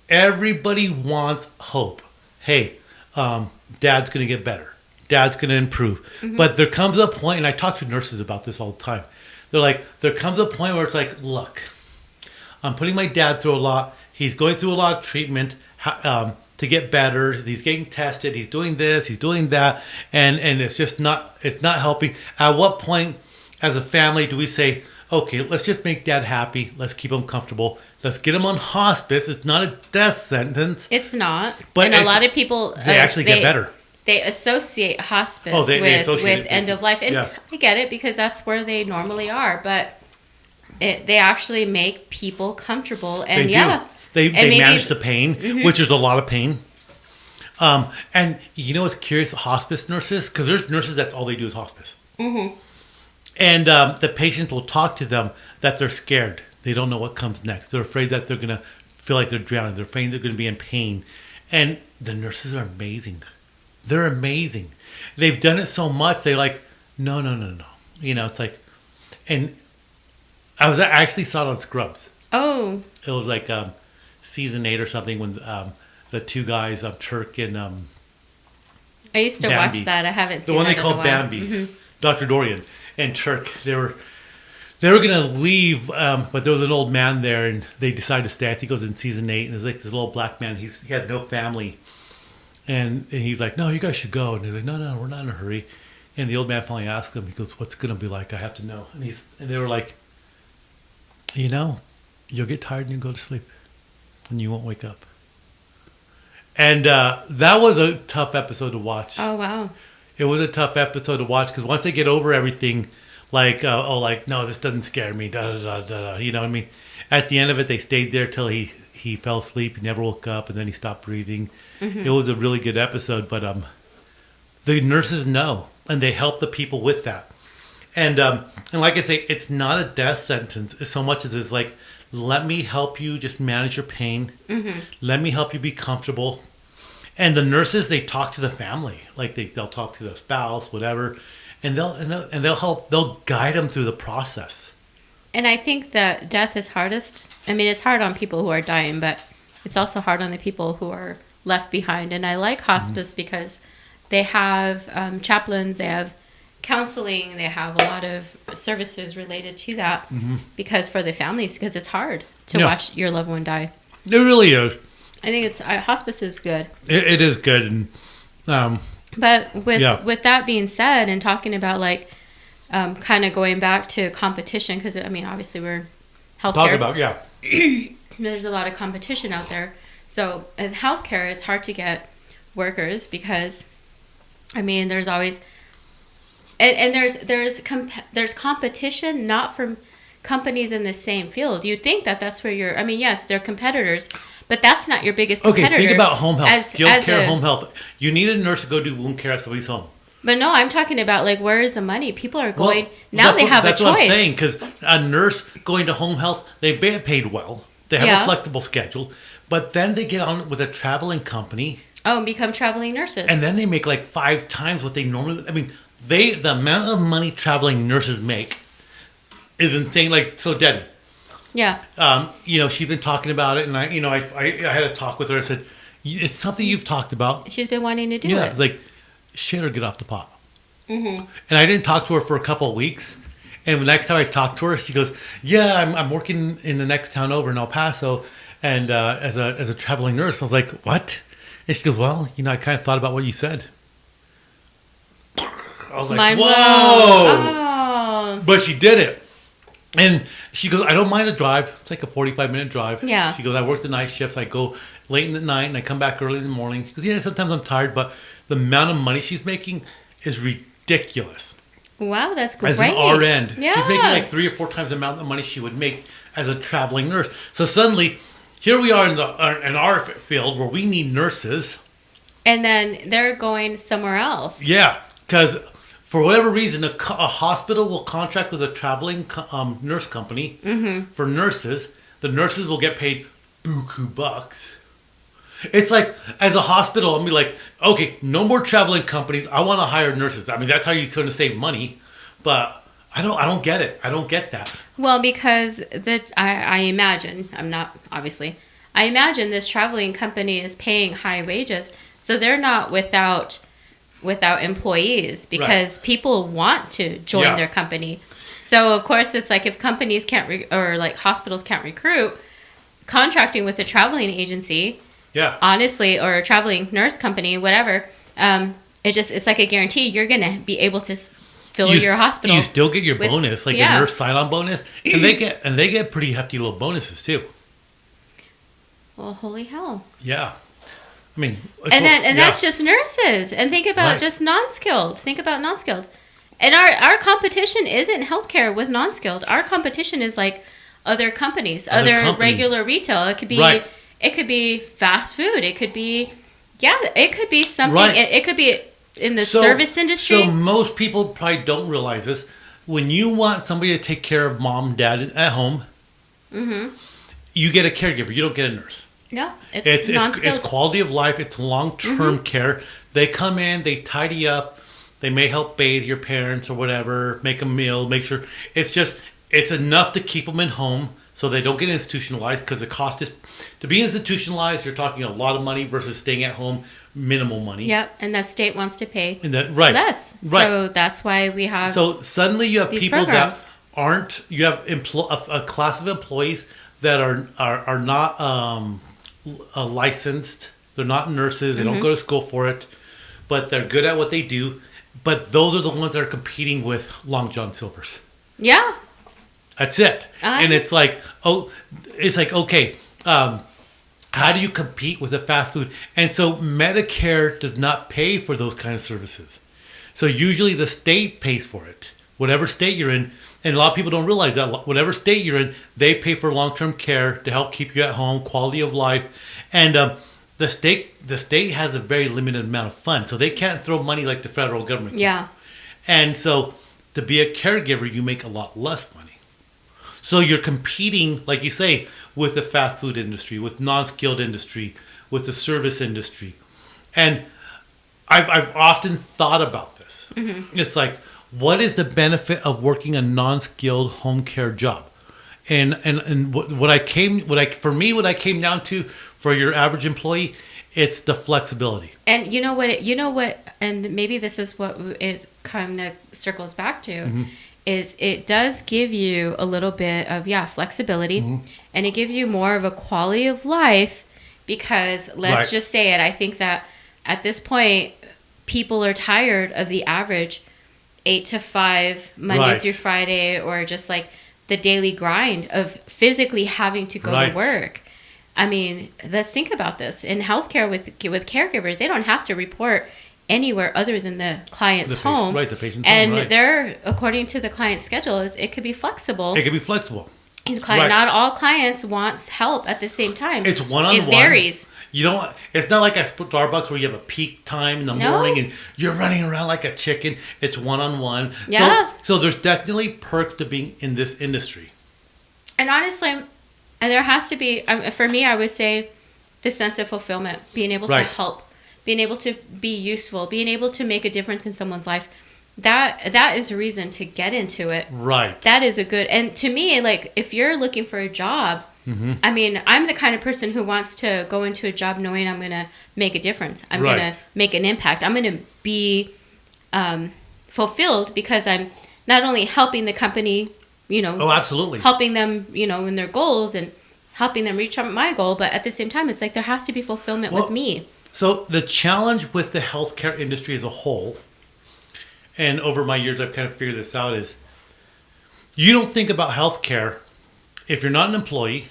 everybody wants hope. Hey, Dad's going to get better. Dad's going to improve. But there comes a point, and I talk to nurses about this all the time. They're like, there comes a point where it's like, look, I'm putting my dad through a lot. He's going through a lot of treatment to get better. He's getting tested. He's doing this. He's doing that. And it's just not helping. At what point as a family do we say, okay, let's just make Dad happy. Let's keep him comfortable. Let's get him on hospice. It's not a death sentence. It's not. But a lot of people... They actually get better. They associate hospice with end of life. And I get it because that's where they normally are. But they actually make people comfortable. And They manage the pain, which is a lot of pain. And what's curious? Hospice nurses, because there's nurses that all they do is hospice. And the patients will talk to them that they're scared. They don't know what comes next. They're afraid that they're going to feel like they're drowning. They're afraid they're going to be in pain. And the nurses are amazing. They're amazing. They've done it so much. They're like, no. It's like, and I actually saw it on Scrubs. Oh. It was like season 8 or something when the two guys, Turk and I used to Bambi. watch that. I haven't seen the one that they called Bambi, Dr. Dorian and Turk. They were gonna leave, but there was an old man there, and they decided to stay. I think it was in season 8, and there's like this little black man. He had no family, and he's like, "No, you guys should go." And they're like, "No, we're not in a hurry." And the old man finally asked him, he goes, "What's it gonna be like? I have to know." And they were like, "You'll get tired and you go to sleep, and you won't wake up." And that was a tough episode to watch. Oh, wow. It was a tough episode to watch because once they get over everything, no, this doesn't scare me, you know what I mean? At the end of it, they stayed there till he fell asleep. He never woke up, and then he stopped breathing. It was a really good episode, but the nurses know, and they help the people with that. And like I say, it's not a death sentence so much as it's like, let me help you just manage your pain. Let me help you be comfortable. And the nurses, they talk to the family, like they'll talk to the spouse, whatever, and they'll help. They'll guide them through the process. And I think that death is hardest. I mean, it's hard on people who are dying, but it's also hard on the people who are left behind. And I like hospice because they have chaplains, they have counseling, they have a lot of services related to that because for the families, because it's hard to watch your loved one die. It really is. I think hospice is good. It is good. And, but with that being said, and talking about like kind of going back to competition, because I mean, obviously we're healthcare. Talk about, There's a lot of competition out there. So in healthcare, it's hard to get workers because, I mean, there's always, and there's competition not from companies in the same field. You'd think that that's where I mean, yes, they're competitors, but that's not your biggest competitor. Okay, think about home health, skilled care, home health. You need a nurse to go do wound care at somebody's home. But no, I'm talking about like, where is the money? People are going, now they have a choice. That's what I'm saying, because a nurse going to home health, they get paid well. They have a flexible schedule, but then they get on with a traveling company. Oh, and become traveling nurses. And then they make like 5 times what they normally, I mean, the amount of money traveling nurses make is insane. Like, so Debbie. Yeah. She's been talking about it, and I had a talk with her. I said, it's something you've talked about. She's been wanting to do it. Yeah, it's like, shit or get off the pot. And I didn't talk to her for a couple of weeks. And the next time I talked to her, she goes, yeah, I'm working in the next town over in El Paso, and as a traveling nurse. I was like, what? And she goes, well, I kind of thought about what you said. I was like, whoa. but she did it. And she goes, I don't mind the drive. It's like a 45-minute drive. Yeah. She goes, I work the night shifts. I go late in the night and I come back early in the morning. She goes, yeah, sometimes I'm tired, but the amount of money she's making is ridiculous. Wow, that's great. As an RN. Yeah. She's making like 3 or 4 times the amount of money she would make as a traveling nurse. So suddenly, here we are in our field where we need nurses. And then they're going somewhere else. Yeah, because for whatever reason, a hospital will contract with a traveling nurse company for nurses. The nurses will get paid buku bucks. It's like, as a hospital, I'll be like, okay, no more traveling companies. I want to hire nurses. I mean, that's how you're going to save money. But I don't get it. I don't get that. Well, because I imagine, I'm not, obviously, I imagine this traveling company is paying high wages. So they're not without employees because people want to join their company. So, of course, it's like if companies can't, or like hospitals can't recruit, contracting with a traveling agency... Yeah. Honestly, or a traveling nurse company, whatever. It's like a guarantee you're gonna be able to fill your hospital. You still get your bonus, like a nurse sign-on bonus, and they get pretty hefty little bonuses too. Well, holy hell! Yeah, I mean, that's just nurses. And think about just non-skilled. Think about non-skilled. And our competition isn't healthcare with non-skilled. Our competition is like other companies, other regular retail. It could be. Right. It could be fast food. It could be, it could be something. Right. It could be in the service industry. So most people probably don't realize this. When you want somebody to take care of mom and dad at home, you get a caregiver. You don't get a nurse. No, it's non-skilled. It's quality of life. It's long-term care. They come in, they tidy up. They may help bathe your parents or whatever, make a meal, make sure. It's enough to keep them in home. So they don't get institutionalized because the cost is to be institutionalized. You're talking a lot of money versus staying at home, minimal money. Yep, and the state wants to pay less. Right. So that's why we have. So suddenly you have people programs. that aren't. You have a class of employees that are not licensed. They're not nurses. They don't go to school for it, but they're good at what they do. But those are the ones that are competing with Long John Silver's. Yeah. That's it. And it's like, okay, how do you compete with a fast food? And so Medicare does not pay for those kind of services. So usually the state pays for it, whatever state you're in. And a lot of people don't realize that whatever state you're in, they pay for long-term care to help keep you at home, quality of life. And the state has a very limited amount of funds. So they can't throw money like the federal government can. Yeah. And so to be a caregiver, you make a lot less money. So you're competing, like you say, with the fast food industry, with non-skilled industry, with the service industry. And I've often thought about this. It's like, what is the benefit of working a non-skilled home care job? And what I came down to for your average employee, it's the flexibility. And you know what, and maybe this is what it kind of circles back to. Is it does give you a little bit of flexibility, and it gives you more of a quality of life because let's just say it. I think that at this point, people are tired of the average 8 to 5 Monday through Friday, or just like the daily grind of physically having to go to work. I mean, let's think about this in healthcare with caregivers. They don't have to report anywhere other than the client's home. The patient's home. And they're, according to the client's schedule, it could be flexible. It could be flexible. Not all clients want help at the same time. It's one-on-one. It varies. It's not like at Starbucks where you have a peak time in the morning and you're running around like a chicken. It's one-on-one. Yeah. So there's definitely perks to being in this industry. And honestly, there has to be, for me, I would say the sense of fulfillment, being able to help. Being able to be useful, being able to make a difference in someone's life, that is a reason to get into it. Right. That is a good, and to me, like if you're looking for a job, I mean, I'm the kind of person who wants to go into a job knowing I'm going to make a difference. I'm going to make an impact. I'm going to be fulfilled because I'm not only helping the company, absolutely, helping them, in their goals and helping them reach my goal, but at the same time, it's like there has to be fulfillment with me. So the challenge with the healthcare industry as a whole, and over my years I've kind of figured this out, is you don't think about healthcare if you're not an employee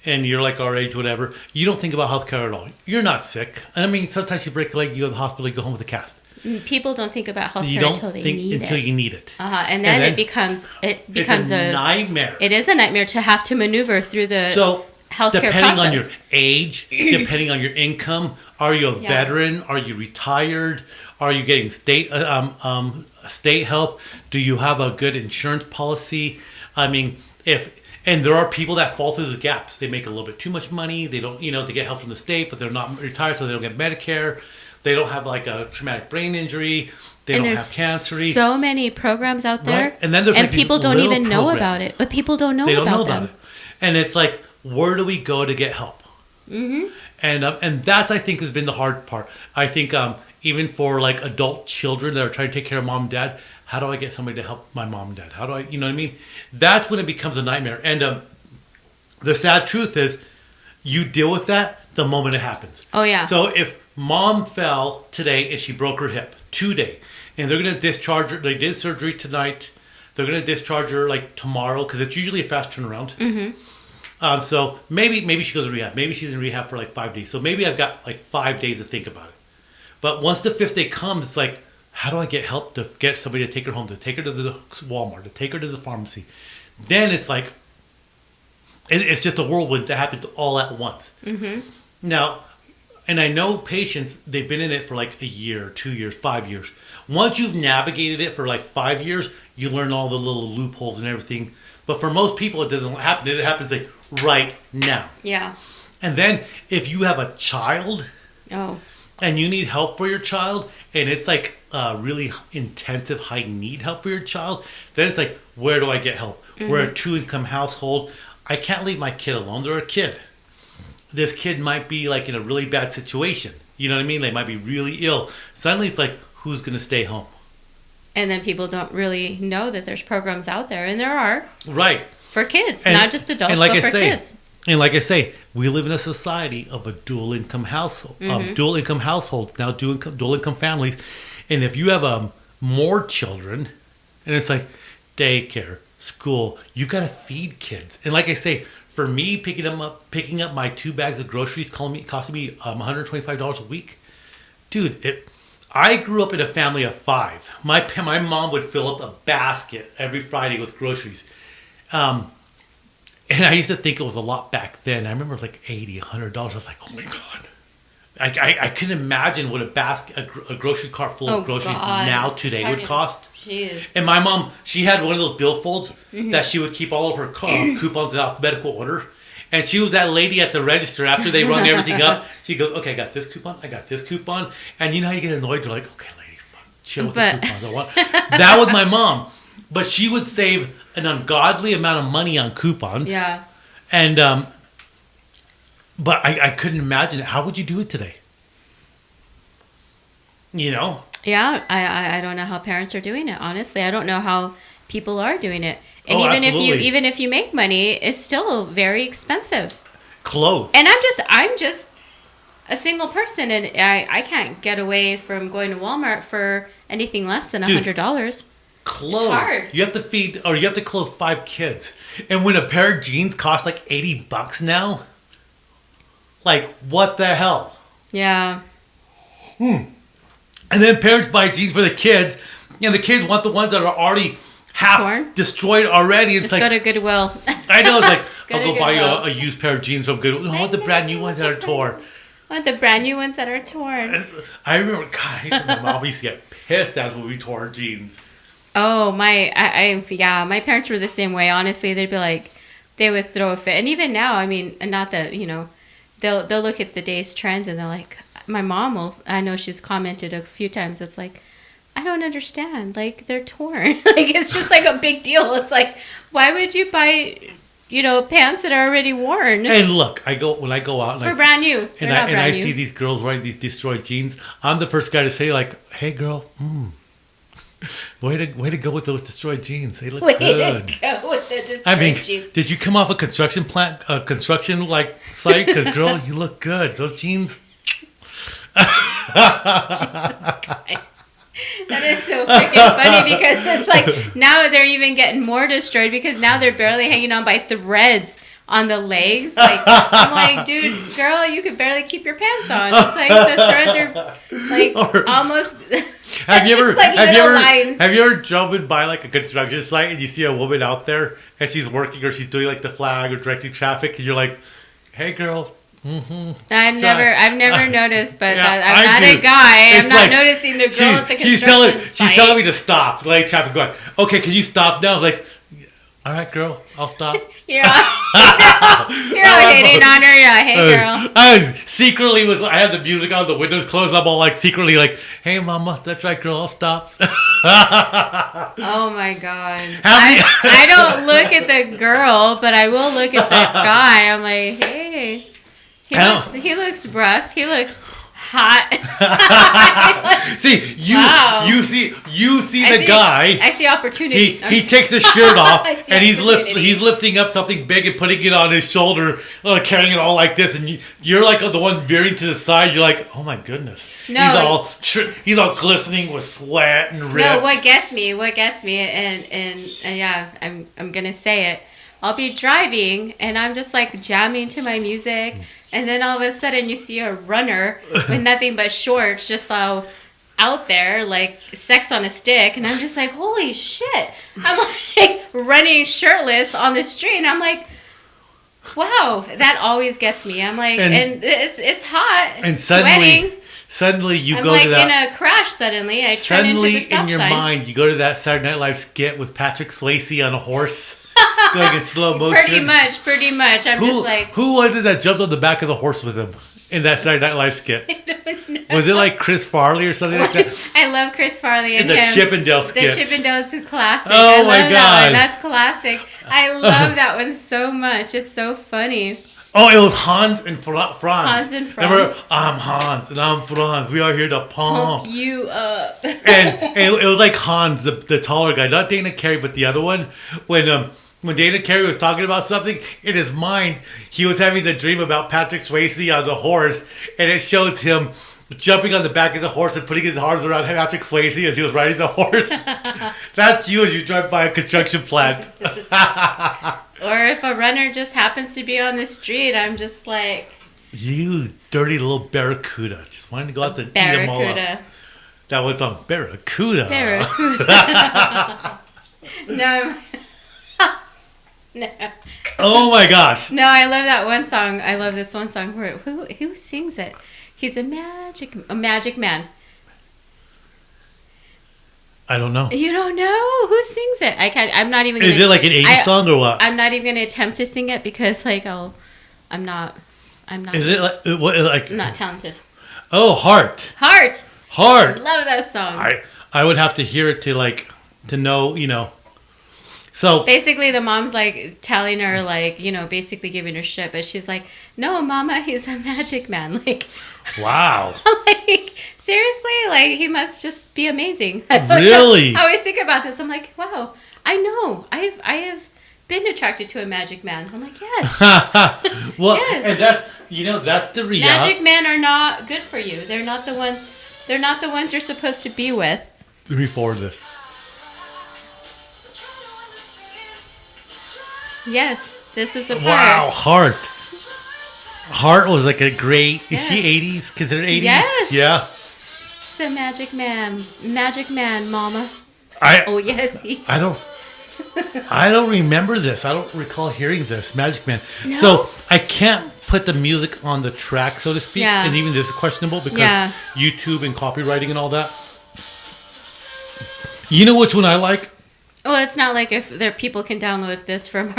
and you're like our age, whatever. You don't think about healthcare at all. You're not sick. And I mean, sometimes you break a leg, you go to the hospital, you go home with a cast. People don't think about healthcare You don't until they think need until it. you need it. And then it becomes it's a nightmare. It is a nightmare to have to maneuver through the healthcare depending process. on your age, depending on your income, are you a veteran? Are you retired? Are you getting state help? Do you have a good insurance policy? I mean, and there are people that fall through the gaps. They make a little bit too much money. They don't, they get help from the state, but they're not retired, so they don't get Medicare. They don't have like a traumatic brain injury. They don't have cancer. So many programs out there, right? And then there's people don't even know about it. But people don't know about it. And it's like, where do we go to get help? Mm-hmm. And that, I think, has been the hard part. I think even for like adult children that are trying to take care of mom and dad, how do I get somebody to help my mom and dad? How do I, you know what I mean? That's when it becomes a nightmare. And the sad truth is, you deal with that the moment it happens. Oh, yeah. So if mom fell today and she broke her hip today, and they're going to discharge her, they did surgery tonight, they're going to discharge her like tomorrow, because it's usually a fast turnaround. Mm-hmm. So maybe she goes to rehab. Maybe she's in rehab for like 5 days. So maybe I've got like 5 days to think about it. But once the 5th day comes, it's like, how do I get help to get somebody to take her home, to take her to the Walmart, to take her to the pharmacy? Then it's like, it's just a whirlwind that happens all at once. Mm-hmm. Now, and I know patients, they've been in it for like a year, 2 years, 5 years. Once you've navigated it for like 5 years, you learn all the little loopholes and everything. But for most people, it doesn't happen. It happens like right now. Yeah. And then if you have a child and you need help for your child, and it's like really intensive, high need help for your child, then it's like, where do I get help? Mm-hmm. We're a 2-income household. I can't leave my kid alone. They're a kid. This kid might be like in a really bad situation. You know what I mean? They might be really ill. Suddenly it's like, who's going to stay home? And then people don't really know that there's programs out there. And there are. Right. For kids, not just adults, but for kids. And like I say, we live in a society of a dual income household, dual income households, now dual income families. And if you have more children, and it's like daycare, school, you've got to feed kids. And like I say, for me, picking up my 2 bags of groceries costing me $125 a week. Dude, I grew up in a family of 5. My mom would fill up a basket every Friday with groceries. And I used to think it was a lot back then. I remember it was like $80, $100. I was like, oh my God. I couldn't imagine what a grocery cart full of groceries now today would cost. Jeez. And my mom, she had one of those billfolds that she would keep all of her coupons in alphabetical order. And she was that lady at the register after they rung everything up. She goes, okay, I got this coupon. I got this coupon. And you know how you get annoyed? You're like, okay, lady, chill with the coupons. That was my mom. But she would save an ungodly amount of money on coupons. Yeah. And, but I couldn't imagine it. How would you do it today? You know? Yeah, I don't know how parents are doing it, honestly. I don't know how people are doing it. And even if you make money, it's still very expensive. Clothes. And I'm just a single person, and I can't get away from going to Walmart for anything less than $100. Clothes. It's hard. You have to feed, or you have to clothe 5 kids. And when a pair of jeans costs like $80 now, like, what the hell? Yeah. And then parents buy jeans for the kids, and the kids want the ones that are already half destroyed already. It's just like, go to Goodwill. I know, it's like, I'll go buy you a used pair of jeans from Goodwill. I want the brand new ones that are torn. I want the brand new ones that are torn. I remember, God, my mom used to get pissed at us when we tore our jeans. Oh, my parents were the same way. Honestly, they'd be like, they would throw a fit. And even now, I mean, not that, they'll look at the day's trends and they're like, my mom will, I know she's commented a few times, it's like, I don't understand. Like, they're torn. Like, it's just like a big deal. It's like, why would you buy, pants that are already worn? And look, when I go out and brand new. And I see these girls wearing these destroyed jeans, I'm the first guy to say, like, hey girl, way to go with those destroyed jeans. They look good. Way to go with the destroyed jeans. Did you come off a construction site? Because girl, you look good. Those jeans. Jesus Christ. That is so freaking funny because it's like now they're even getting more destroyed because now they're barely hanging on by threads on the legs. Like I'm like, dude, girl, you could barely keep your pants on. It's like the threads are like almost. Have you ever like have you ever driven by like a construction site and you see a woman out there and she's working or she's doing like the flag or directing traffic and you're like, hey girl. Mm-hmm. I've never noticed, but yeah, I'm not a guy. I'm not noticing the girl at the construction site. She's telling me to stop. Like traffic going, okay, can you stop now? I was like, all right, girl, I'll stop. you're all hitting on her. Yeah, hey, girl. I was secretly I had the music on, the windows closed. I'm all like secretly like, hey, mama, that's right, girl, I'll stop. Oh my god. I don't look at the girl, but I will look at the guy. I'm like, hey. He looks rough. He looks hot. See, you see the guy. I see opportunity. He takes his shirt off and he's lifting up something big and putting it on his shoulder, carrying it all like this, and you're like the one veering to the side. You're like, oh my goodness. No, he's all glistening with sweat and ripped. No, what gets me, and yeah, I'm gonna say it. I'll be driving and I'm just like jamming to my music. And then all of a sudden you see a runner with nothing but shorts just so out there, like sex on a stick. And I'm just like, holy shit. I'm like running shirtless on the street. And I'm like, wow, that always gets me. I'm like, and it's hot. And suddenly you I'm go like to that. In a crash suddenly. I turn into the stop sign. In your mind, you go to that Saturday Night Live skit with Patrick Swayze on a horse. Going in slow motion. Pretty much. Just like... Who was it that jumped on the back of the horse with him in that Saturday Night Live skit? I don't know. Was it like Chris Farley or something like that? I love Chris Farley and in the Chippendale skit. The Chippendales is classic. Oh my God. That one. That's classic. I love that one so much. It's so funny. Oh, it was Hans and Franz. Hans and Franz. Remember, I'm Hans and I'm Franz. We are here to pump you up. and it was like Hans, the taller guy, not Dana Carey, but the other one. When Dana Carey was talking about something, in his mind, he was having the dream about Patrick Swayze on the horse, and it shows him jumping on the back of the horse and putting his arms around Patrick Swayze as he was riding the horse. That's you as you drive by a construction plant. Or if a runner just happens to be on the street, I'm just like... You dirty little barracuda. Just wanted to go out there and eat them all up. That was on Barracuda. No. No. Oh my gosh. No, I love that one song. I love this one song. Who sings it? He's a magic man. I don't know. You don't know who sings it? I'm not even. Is it like an 80s song or what? I'm not even going to attempt to sing it because I'm not. Is it like? I'm not talented. Oh, Heart. I love that song. I would have to hear it to know. So basically, the mom's like telling her, basically giving her shit, but she's like, "No, Mama, he's a magic man." Like, wow. Like, seriously, like he must just be amazing. Really? I always think about this. I'm like, wow, I know. I have been attracted to a magic man. I'm like, yes. Well, yes. And that's the reality. Magic men are not good for you. They're not the ones. They're not the ones you're supposed to be with. Let me forward this. Yes, this is a part. Wow, Heart was like a great... Is she 80s? Considered 80s? Yes. Yeah. It's a magic man. Magic man, Mama. Oh, yes. I don't remember this. I don't recall hearing this. Magic Man. No? So I can't put the music on the track, so to speak. Yeah. And even this is questionable because YouTube and copywriting and all that. You know which one I like? Well, it's not like if there people can download this from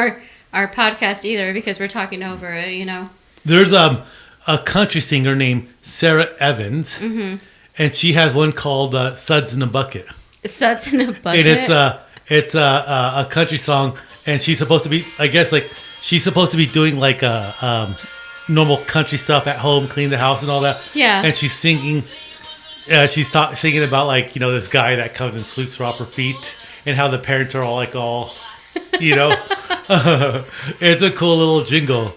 our podcast either because we're talking over it, There's a country singer named Sarah Evans, and she has one called "Suds in a Bucket." Suds in a Bucket. And it's a country song, and she's supposed to be, I guess, she's supposed to be doing normal country stuff at home, clean the house and all that. Yeah. And she's singing. Singing about this guy that comes and sweeps her off her feet. And how the parents are all it's a cool little jingle.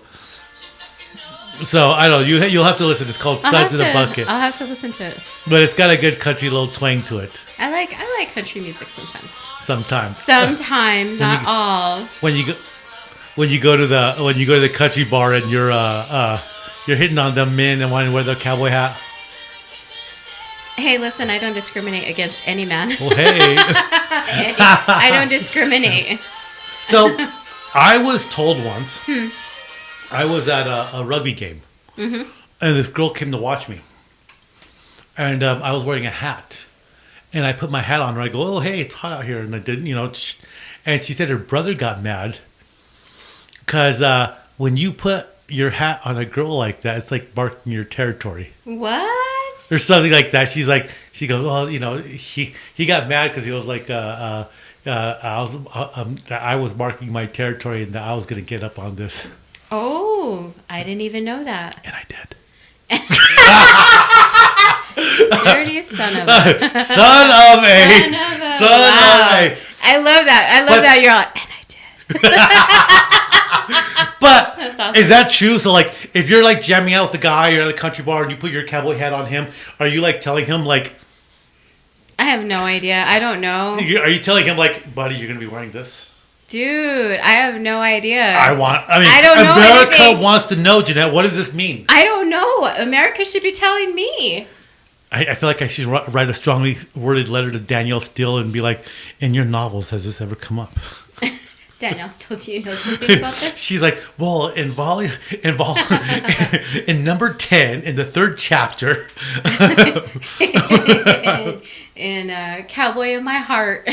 So I don't know. You'll have to listen. It's called Suds in a Bucket. I'll have to listen to it. But it's got a good country little twang to it. I like country music sometimes. Sometimes, not all. When you go to the country bar and you're hitting on them men and wanting to wear their cowboy hat. Hey, listen, I don't discriminate against any man. Well, hey. I don't discriminate. So, I was told once, I was at a rugby game, and this girl came to watch me. And I was wearing a hat. And I put my hat on, and I go, oh, hey, it's hot out here. And I didn't, and she said her brother got mad. Because when you put your hat on a girl like that, it's like barking your territory. What? Or something like that. She goes, well, he got mad because he was like, I was marking my territory and that I was going to get up on this. Oh, I didn't even know that. And I did. Dirty son of a. Son of a. I love that. I love that. You're like, and I did. But that's awesome. Is that true? So, like, if you're like jamming out with a guy, you're at a country bar, and you put your cowboy hat on him, are you like telling him like? I have no idea. I don't know. Are you telling him like, buddy, you're gonna be wearing this? Dude, I have no idea. I don't know. America wants to know, Jeanette. What does this mean? I don't know. America should be telling me. I feel like I should write a strongly worded letter to Danielle Steele and be like, in your novels, has this ever come up? Danielle Steele, do you know something about this? She's like, well, in number 10, in the third chapter. in Cowboy of My Heart.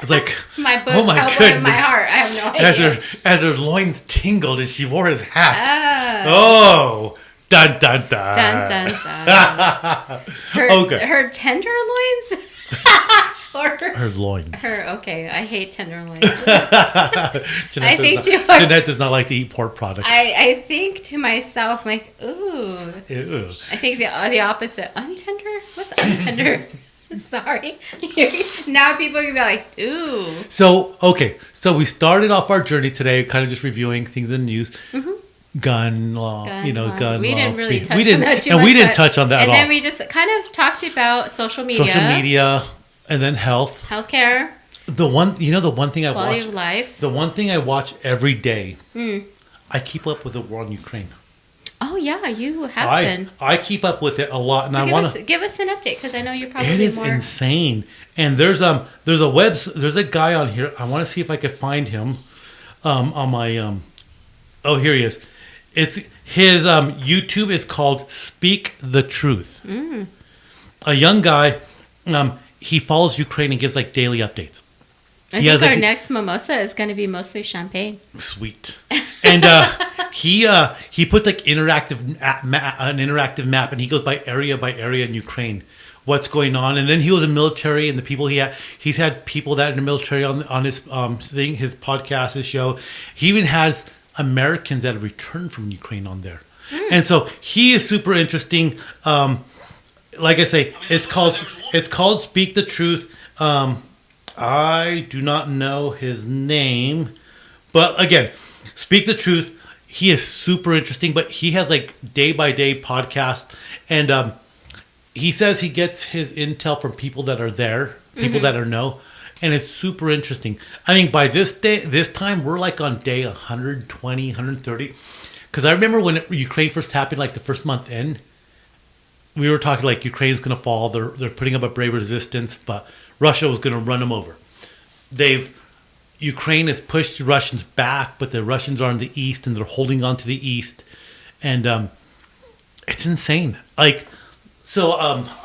It's like, my book, oh my Cowboy goodness. of My Heart. I have no idea. As her loins tingled and she wore his hat. Oh. Dun, dun, dun. Dun, dun, dun. Her tenderloins? Or her loins. Okay, I hate tenderloins. Jeanette does not like to eat pork products. I think to myself, like, ooh. Ew. I think the opposite. Untender? What's untender? Sorry. Now people are going to be like, ooh. So we started off our journey today, kind of just reviewing things in the news. Mm-hmm. Gun law. We didn't really touch on that too much. And we didn't touch on that at all. And then we just kind of talked about social media. And then healthcare. The one thing I watch. Quality of life. The one thing I watch every day. I keep up with the war in Ukraine. Oh yeah, you have been. I keep up with it a lot, and so I want to give us an update because I know you're probably It is insane. And there's a guy on here. I want to see if I could find him on my Oh, here he is. It's his YouTube is called Speak the Truth. A young guy. He follows Ukraine and gives like daily updates. I think our next mimosa is going to be mostly champagne. Sweet. And he put like an interactive map, and he goes by area in Ukraine, what's going on. And then he was in the military, and the people he's had people that are in the military on his thing, his podcast, his show. He even has Americans that have returned from Ukraine on there, and so he is super interesting. Like I say, it's called Speak the Truth. I do not know his name, but again, Speak the Truth. He is super interesting, but he has like day by day podcast, and he says he gets his intel from people that are there, people that know, and it's super interesting. I mean, by this time, we're like on day 120, 130, because I remember when Ukraine first happened, like the first month in. We were talking like Ukraine's going to fall. They're putting up a brave resistance, but Russia was going to run them over. Ukraine has pushed the Russians back, but the Russians are in the east and they're holding on to the east, and it's insane. Like, so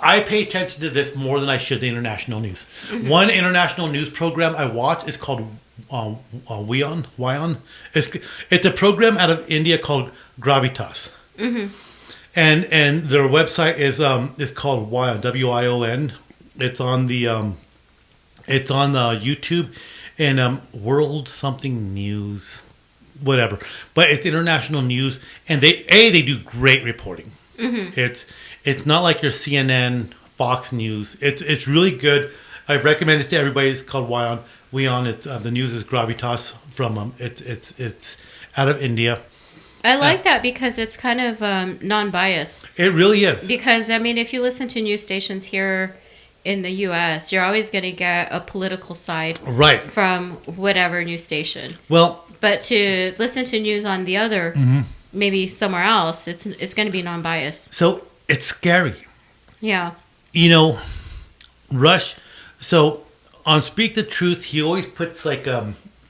I pay attention to this more than I should the international news. One international news program I watch is called Wion. It's a program out of India called Gravitas. And their website is called Wion, WION. It's on the YouTube and World something news, whatever. But it's international news, and they do great reporting. It's not like your CNN, Fox News. It's really good. I recommend it to everybody. It's called Wion. It's the news is Gravitas from it's out of India. I like that because it's kind of non-biased. It really is. Because, I mean, if you listen to news stations here in the U.S., you're always going to get a political side Right. from whatever news station. Well, But to listen to news on the other, maybe somewhere else, it's going to be non-biased. so it's scary. Yeah. You know, Rush. So on Speak the Truth, he always puts like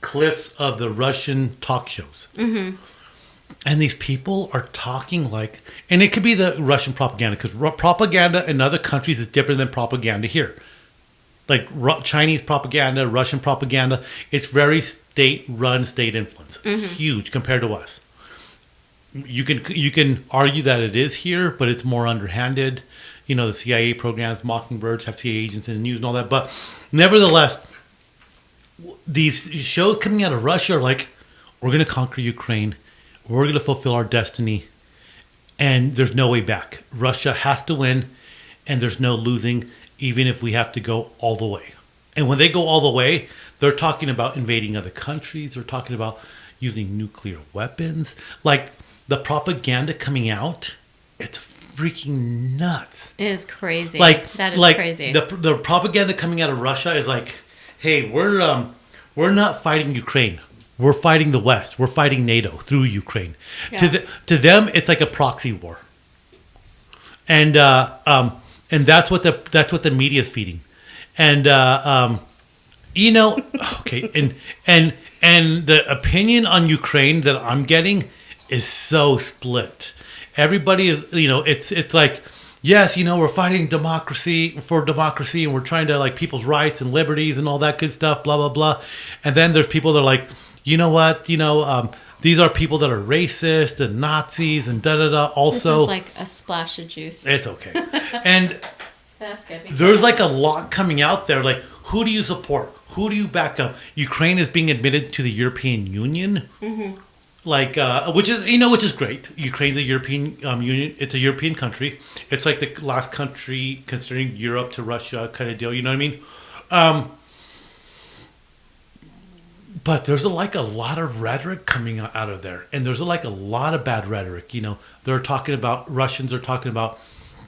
clips of the Russian talk shows. Mm-hmm. And these people are talking like, and it could be the Russian propaganda, because propaganda in other countries is different than propaganda here. Like Chinese propaganda, Russian propaganda, it's very state-run, state influence, huge compared to us. You can argue that it is here, but it's more underhanded. You know, the CIA programs, Mockingbirds, have CIA agents in the news and all that. But nevertheless, these shows coming out of Russia are like, we're going to conquer Ukraine. We're going to fulfill our destiny. And there's no way back. Russia has to win, and there's no losing, even if we have to go all the way. And when they go all the way, they're talking about invading other countries. They're talking about using nuclear weapons. Like, the propaganda coming out, it's freaking nuts. It is crazy. That is like crazy. The propaganda coming out of Russia is like, hey, we're not fighting Ukraine. We're fighting the West. We're fighting NATO through Ukraine. Yeah. To them, it's like a proxy war. And that's what the media is feeding. And you know, okay, and the opinion on Ukraine that I'm getting is so split. Everybody is, you know, it's like, yes, you know, we're fighting for democracy, and we're trying to, like, people's rights and liberties and all that good stuff, blah blah blah. And then there's people that are like, you know what, you know, these are people that are racist and Nazis and da da da. Also, this is like a splash of juice. it's okay. And That's good. there's like a lot coming out there. Like, who do you support? Who do you back up? Ukraine is being admitted to the European Union. Mm-hmm. Like, which is great. Ukraine's a European Union. It's a European country. It's like the last country considering Europe to Russia kind of deal. You know what I mean? But there's a lot of rhetoric coming out of there, and there's a lot of bad rhetoric. You know, Russians are talking about,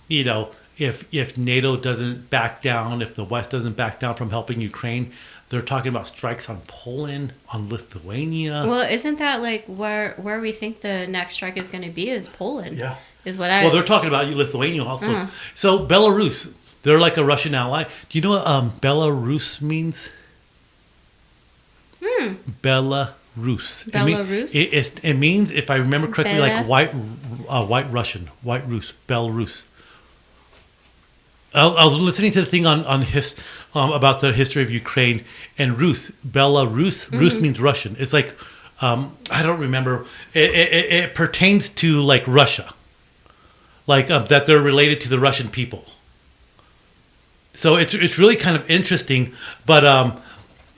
you know, if NATO doesn't back down, if the West doesn't back down from helping Ukraine. They're talking about strikes on Poland, on Lithuania. Well, isn't that like where we think the next strike is going to be? Is Poland? Yeah. Is what I. Well, they're talking about Lithuania also. So Belarus, they're like a Russian ally. Do you know what Hmm. Belarus means? Belarus. Belarus? It means, if I remember correctly, like white Russian, white Rus, Belarus. I was listening to the thing on about the history of Ukraine, and Belarus. Rus means Russian. It's like, I don't remember. It pertains to like Russia, like that they're related to the Russian people. So it's really kind of interesting, but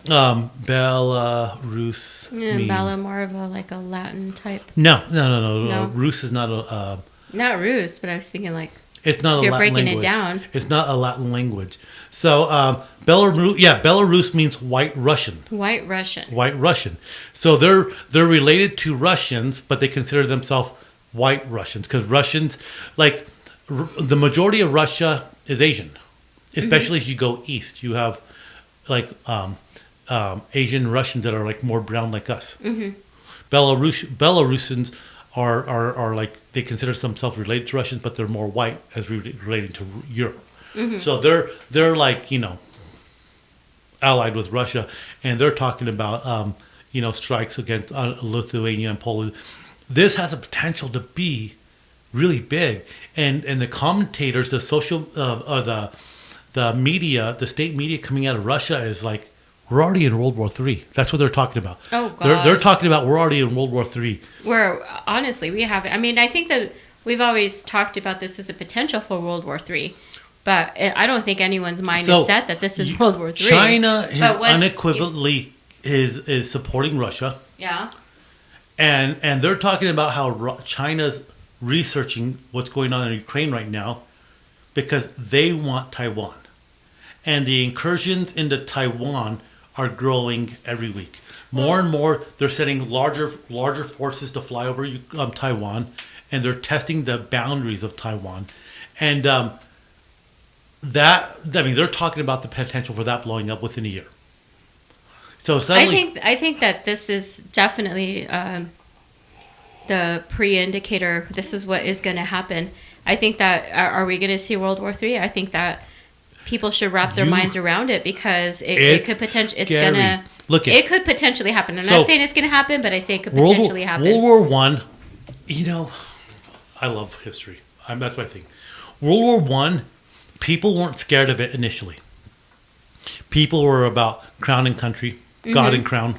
Belarus. Yeah, Bella more of a like a Latin type. No. No? Rus is not a. Not Rus, but I was thinking like. It's not If a you're Latin breaking language. it down. It's not a Latin language. So Belarus means white Russian. White Russian. White Russian. So they're related to Russians, but they consider themselves white Russians, because Russians, like the majority of Russia is Asian, especially as you go east. You have like Asian Russians that are like more brown like us. Mm-hmm. Belarusians are like, they consider themselves related to Russians, but they're more white as relating to Europe. Mm-hmm. So they're like, you know, allied with Russia, and they're talking about you know, strikes against Lithuania and Poland. This has a potential to be really big, and the commentators, the social the media, the state media coming out of Russia is like, we're already in World War III. That's what they're talking about. Oh, God. They're talking about we're already in World War III. Where, honestly, we haven't. I mean, I think that we've always talked about this as a potential for World War III. But I don't think anyone's mind is set that this is World War III. China unequivocally is supporting Russia. Yeah. And they're talking about how China's researching what's going on in Ukraine right now because they want Taiwan. And the incursions into Taiwan are growing every week. More and more, they're sending larger forces to fly over Taiwan, and they're testing the boundaries of Taiwan. And they're talking about the potential for that blowing up within a year. So suddenly, I think that this is definitely the pre-indicator. This is what is going to happen. I think that are we going to see World War III? I think that people should wrap their minds around it because it could potentially it could potentially happen. I'm not saying it's going to happen, but I say it could potentially happen. World War One, I love history. That's my thing. World War One, people weren't scared of it initially. People were about crown and country, God and crown.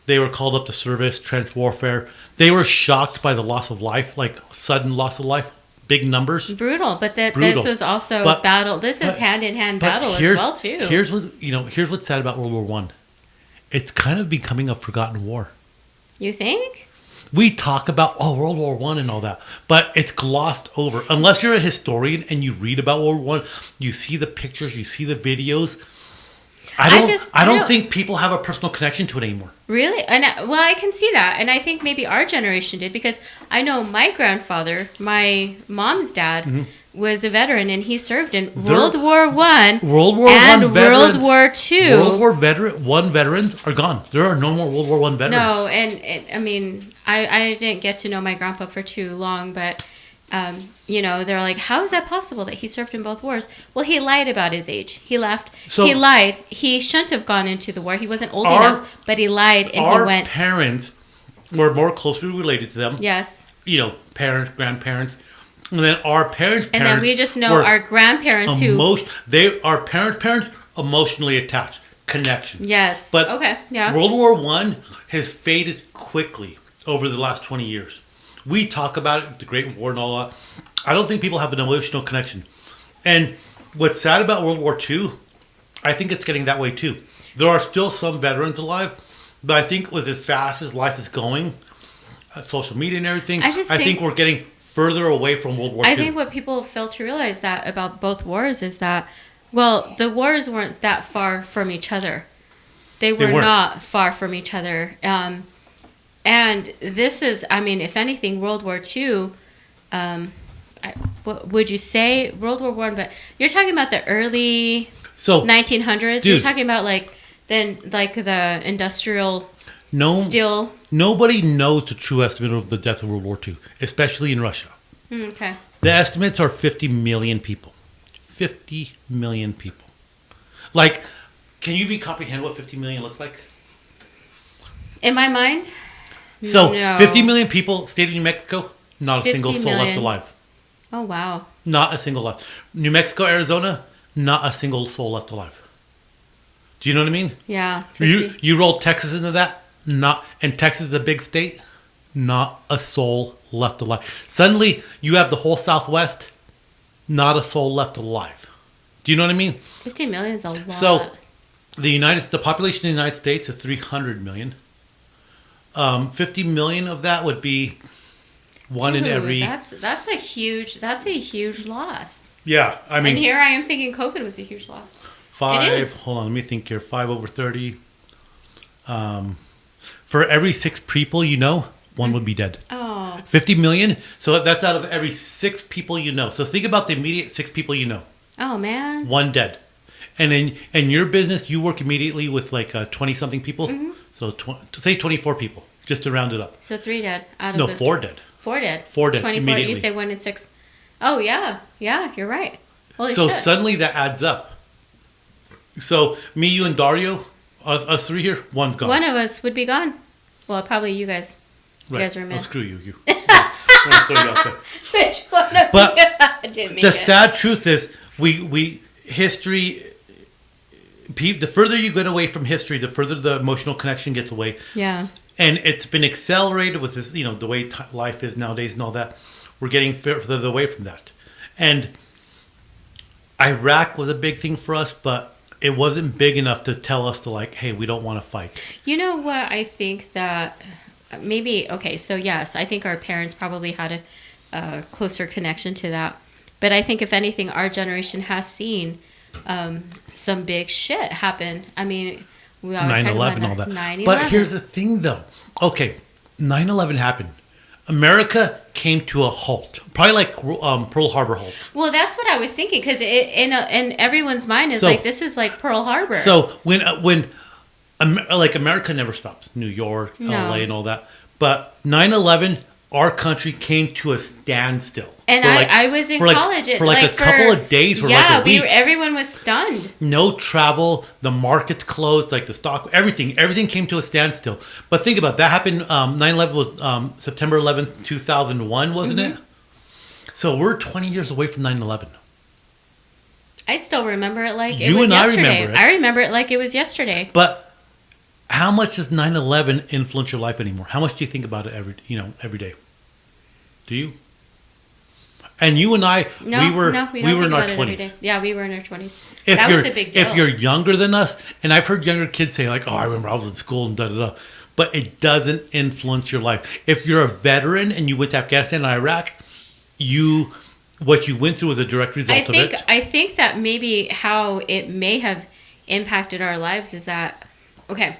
They were called up to service, trench warfare. They were shocked by the loss of life, like sudden loss of life, big numbers. Brutal, but this was also battle. This is hand-in-hand battle as well, too. Here's what's sad about World War One. It's kind of becoming a forgotten war. You think? We talk about World War One and all that, but it's glossed over. Unless you're a historian and you read about World War One, you see the pictures, you see the videos. I don't think people have a personal connection to it anymore. Really? I can see that. And I think maybe our generation did because I know my grandfather, my mom's dad, was a veteran and he served in World War One, World War One veterans, World War Two. World War One veterans are gone. There are no more World War One veterans. No, I mean, I didn't get to know my grandpa for too long, but they're like, how is that possible that he served in both wars? Well, he lied about his age. He left. He lied. He shouldn't have gone into the war. He wasn't old enough, but he lied and he went. Our parents were more closely related to them. Yes. Parents, grandparents. And then our parents' and then we just know our grandparents our parents emotionally attached. Connection. Yes. But okay. Yeah. World War One has faded quickly over the last 20 years. We talk about it, the Great War and all that. I don't think people have an emotional connection. And what's sad about World War II, I think it's getting that way too. There are still some veterans alive, but I think with as fast as life is going, social media and everything, I think we're getting further away from World War II. I think what people fail to realize that about both wars is that, the wars weren't that far from each other. They were not far from each other. And this is, if anything, World War II, would you say World War I? But you're talking about the early 1900s. You're talking about the industrial steel. Nobody knows the true estimate of the death of World War II, especially in Russia. Okay. The estimates are 50 million people. 50 million people. Can you even comprehend what 50 million looks like? In my mind? So, 50 million people, state of New Mexico, not a single soul left alive. Oh, wow. Not a single left. New Mexico, Arizona, not a single soul left alive. Do you know what I mean? Yeah. You roll Texas into that, and Texas is a big state, not a soul left alive. Suddenly, you have the whole Southwest, not a soul left alive. Do you know what I mean? 50 million is a lot. So, the population of the United States is 300 million. 50 million of that would be one in every. That's a huge loss. Yeah, and here I am thinking COVID was a huge loss. 5. Hold on, let me think here. 5 over 30. For every 6 people one would be dead. Oh. 50 million. So that's out of every 6 people you know. So think about the immediate 6 people you know. Oh man. 1 dead. And in your business, you work immediately with 20 something people. Mm-hmm. So say 24 people, just to round it up. So 3 dead out of 4 dead. 4 dead. 4 dead 24. immediately. You say 1 in 6. Oh yeah, you're right. Holy so shit. Suddenly that adds up. So me, you, and Dario, us 3 here, 1's gone. One of us would be gone. Well, probably you guys. Right. You guys were mad. Oh, screw you. Throw you out there. Bitch, one of but you didn't make the sad truth is, history. The further you get away from history, the further the emotional connection gets away. Yeah. And it's been accelerated with this, the way life is nowadays and all that. We're getting further away from that. And Iraq was a big thing for us, but it wasn't big enough to tell us to hey, we don't want to fight. You know what? I think that maybe, okay, so yes, I think our parents probably had a closer connection to that. But I think if anything, our generation has seen some big shit happen. I mean, we always 9/11 talk all about that. 9/11. But here's the thing, though. Okay, 9/11 happened. America came to a halt, probably like Pearl Harbor halt. Well, that's what I was thinking, because in everyone's mind is like, this is like Pearl Harbor. So when like America never stops, New York, LA, and all that, but 9/11, our country came to a standstill. And I was in college for a couple of days or like a week. Everyone was stunned. No travel, the markets closed, like the stock, everything came to a standstill. But think about it, that happened. 9/11 was September 11th, 2001, wasn't it? So we're 20 years away from 9/11. I still remember it like You it was and I yesterday. remember it. I remember it like it was yesterday. But how much does 9/11 influence your life anymore? How much do you think about it every day? Do you? And you and I, we were in our 20s. Yeah, we were in our 20s. That was a big deal. If you're younger than us, and I've heard younger kids say like, "Oh, I remember I was in school and da da da," but it doesn't influence your life. If you're a veteran and you went to Afghanistan and Iraq, what you went through was a direct result of it. I think that maybe how it may have impacted our lives is that, okay,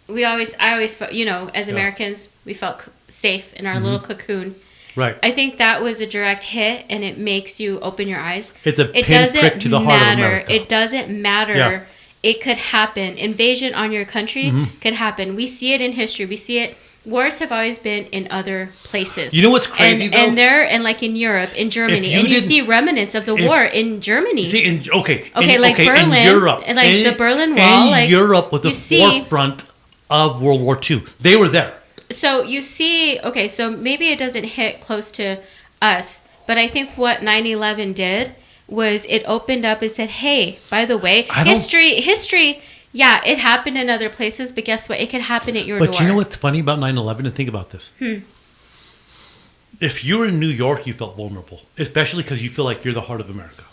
I always felt, as Americans, we felt safe in our little cocoon. Right. I think that was a direct hit, and it makes you open your eyes. It's a pinprick to the heart of America. It doesn't matter. Yeah. It could happen. Invasion on your country could happen. We see it in history. We see it. Wars have always been in other places. You know what's crazy, though? And like in Europe, in Germany, and you see remnants of the war in Germany. See, Berlin, in Europe, and like the Berlin Wall, and Europe was the forefront of World War II. They were there. So you see, so maybe it doesn't hit close to us, but I think what 9/11 did was it opened up and said, hey, by the way, history, yeah, it happened in other places, but guess what? It could happen at your door. But you know what's funny about 9/11? And think about this. If you were in New York, you felt vulnerable, especially because you feel like you're the heart of America.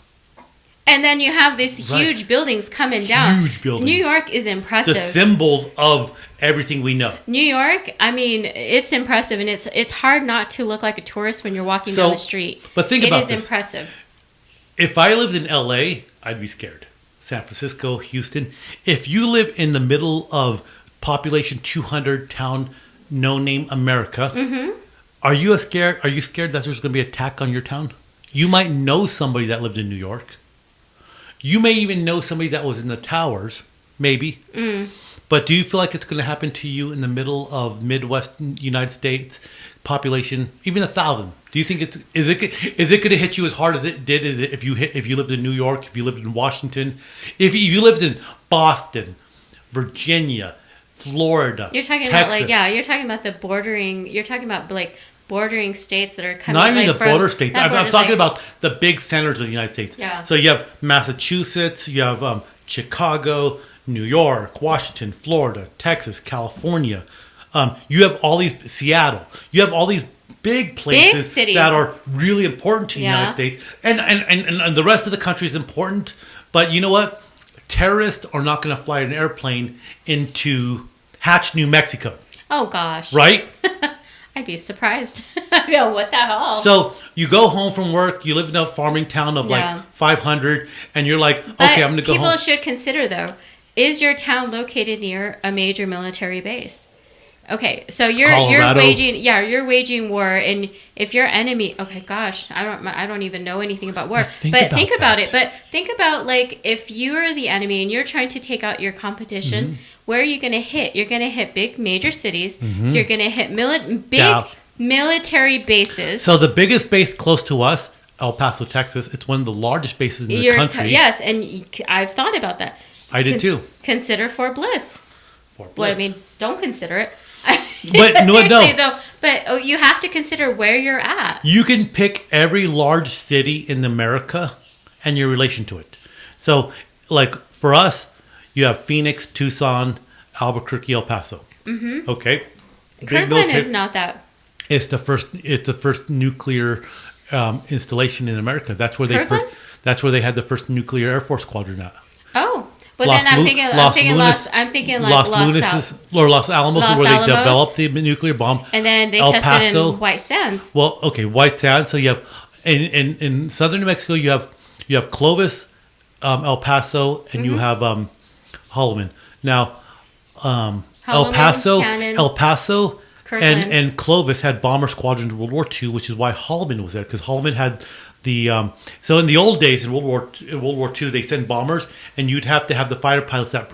And then you have these huge buildings coming down. Huge buildings. New York is impressive. The symbols of everything we know. New York, I mean, it's impressive, and it's hard not to look like a tourist when you're walking down the street. But think about this. It is impressive. If I lived in LA, I'd be scared. San Francisco, Houston. If you live in the middle of population 200 town, no name America, are you scared that there's going to be an attack on your town? You might know somebody that lived in New York. You may even know somebody that was in the towers, maybe. But do you feel like it's going to happen to you in the middle of Midwest United States population, even 1,000? Do you think is it going to hit you as hard as it did if you lived in New York, if you lived in Washington, if you lived in Boston, Virginia, Florida, you're talking Texas? You're talking about the bordering. You're talking about bordering states that are coming. Not even the border states. I'm talking about the big centers of the United States. Yeah. So you have Massachusetts, you have Chicago, New York, Washington, Florida, Texas, California. You have all these Seattle. You have all these big places that are really important to the United States, and the rest of the country is important. But you know what? Terrorists are not going to fly an airplane into Hatch, New Mexico. Oh gosh! Right? I'd be surprised. I know, what the hell? So you go home from work, you live in a farming town of like 500, and you're like, okay, I'm going to go home. People should consider, though, is your town located near a major military base? Okay, so you're waging war, and if your enemy, I don't even know anything about war, think about it. But think about, like, if you're the enemy and you're trying to take out your competition, where are you going to hit? You're going to hit big major cities. You're going to hit military bases. So the biggest base close to us, El Paso, Texas, it's one of the largest bases in the country. Yes, and I've thought about that. I did too. Consider Fort Bliss. Well, I mean, don't consider it. But no. But you have to consider where you're at. You can pick every large city in America and your relation to it. So, like for us, you have Phoenix, Tucson, Albuquerque, El Paso. Okay. Kirkland is not that. It's the first nuclear installation in America. That's where they had the first nuclear Air Force squadron at. Oh. But I'm thinking Los Alamos is where they developed the nuclear bomb. And then they tested in White Sands. Well, okay, White Sands. So you have in southern New Mexico, you have Clovis, El Paso, and you have Holloman. Now, El Holloman, Paso, Cannon, El Paso, Kirkland. and Clovis had bomber squadrons in World War II, which is why Holloman was there, because Holloman had the. So in the old days in World War II, they sent bombers, and you'd have to have the fighter pilots that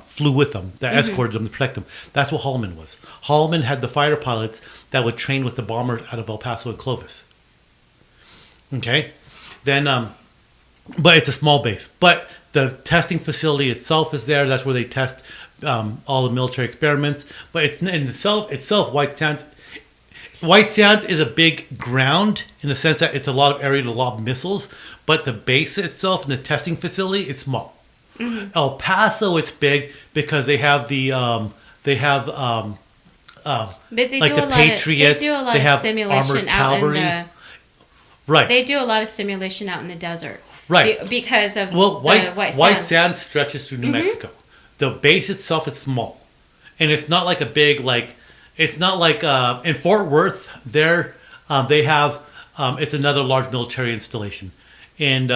flew with them, that escorted them to protect them. That's what Holloman was. Holloman had the fighter pilots that would train with the bombers out of El Paso and Clovis. Okay, then. But it's a small base. But the testing facility itself is there. That's where they test all the military experiments. But it's in itself, White Sands is a big ground in the sense that it's a lot of area to lob missiles. But the base itself and the testing facility, it's small. Mm-hmm. El Paso, it's big because they have the But they like do the a Patriots. They do a lot they of have simulation armored out cavalry. in the. Right. They do a lot of simulation out in the desert. Right. Because of White Sands stretches through New Mm-hmm. Mexico. The base itself is small. And it's not like a big, it's not like in Fort Worth, there, they have, it's another large military installation. And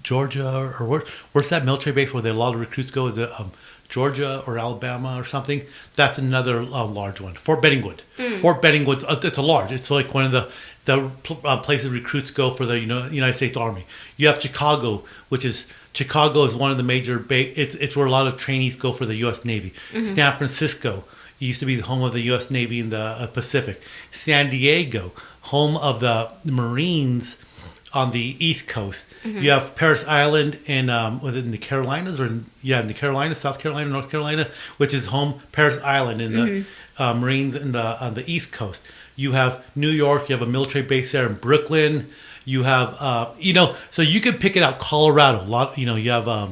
Georgia, or where's that military base where a lot of recruits go? Georgia or Alabama or something. That's another large one. Fort Benningwood. Fort Benningwood. It's a large. It's like one of the places recruits go for the United States Army. You have Chicago, Chicago is one of the major. It's where a lot of trainees go for the U.S. Navy. Mm-hmm. San Francisco used to be the home of the U.S. Navy in the Pacific. San Diego, home of the Marines on the East Coast. Mm-hmm. You have Parris Island in within the Carolinas, in the Carolinas, South Carolina, North Carolina, which is home Parris Island in the Marines on the East Coast. You have New York. You have a military base there in Brooklyn. You have so you could pick it out. Colorado, you have.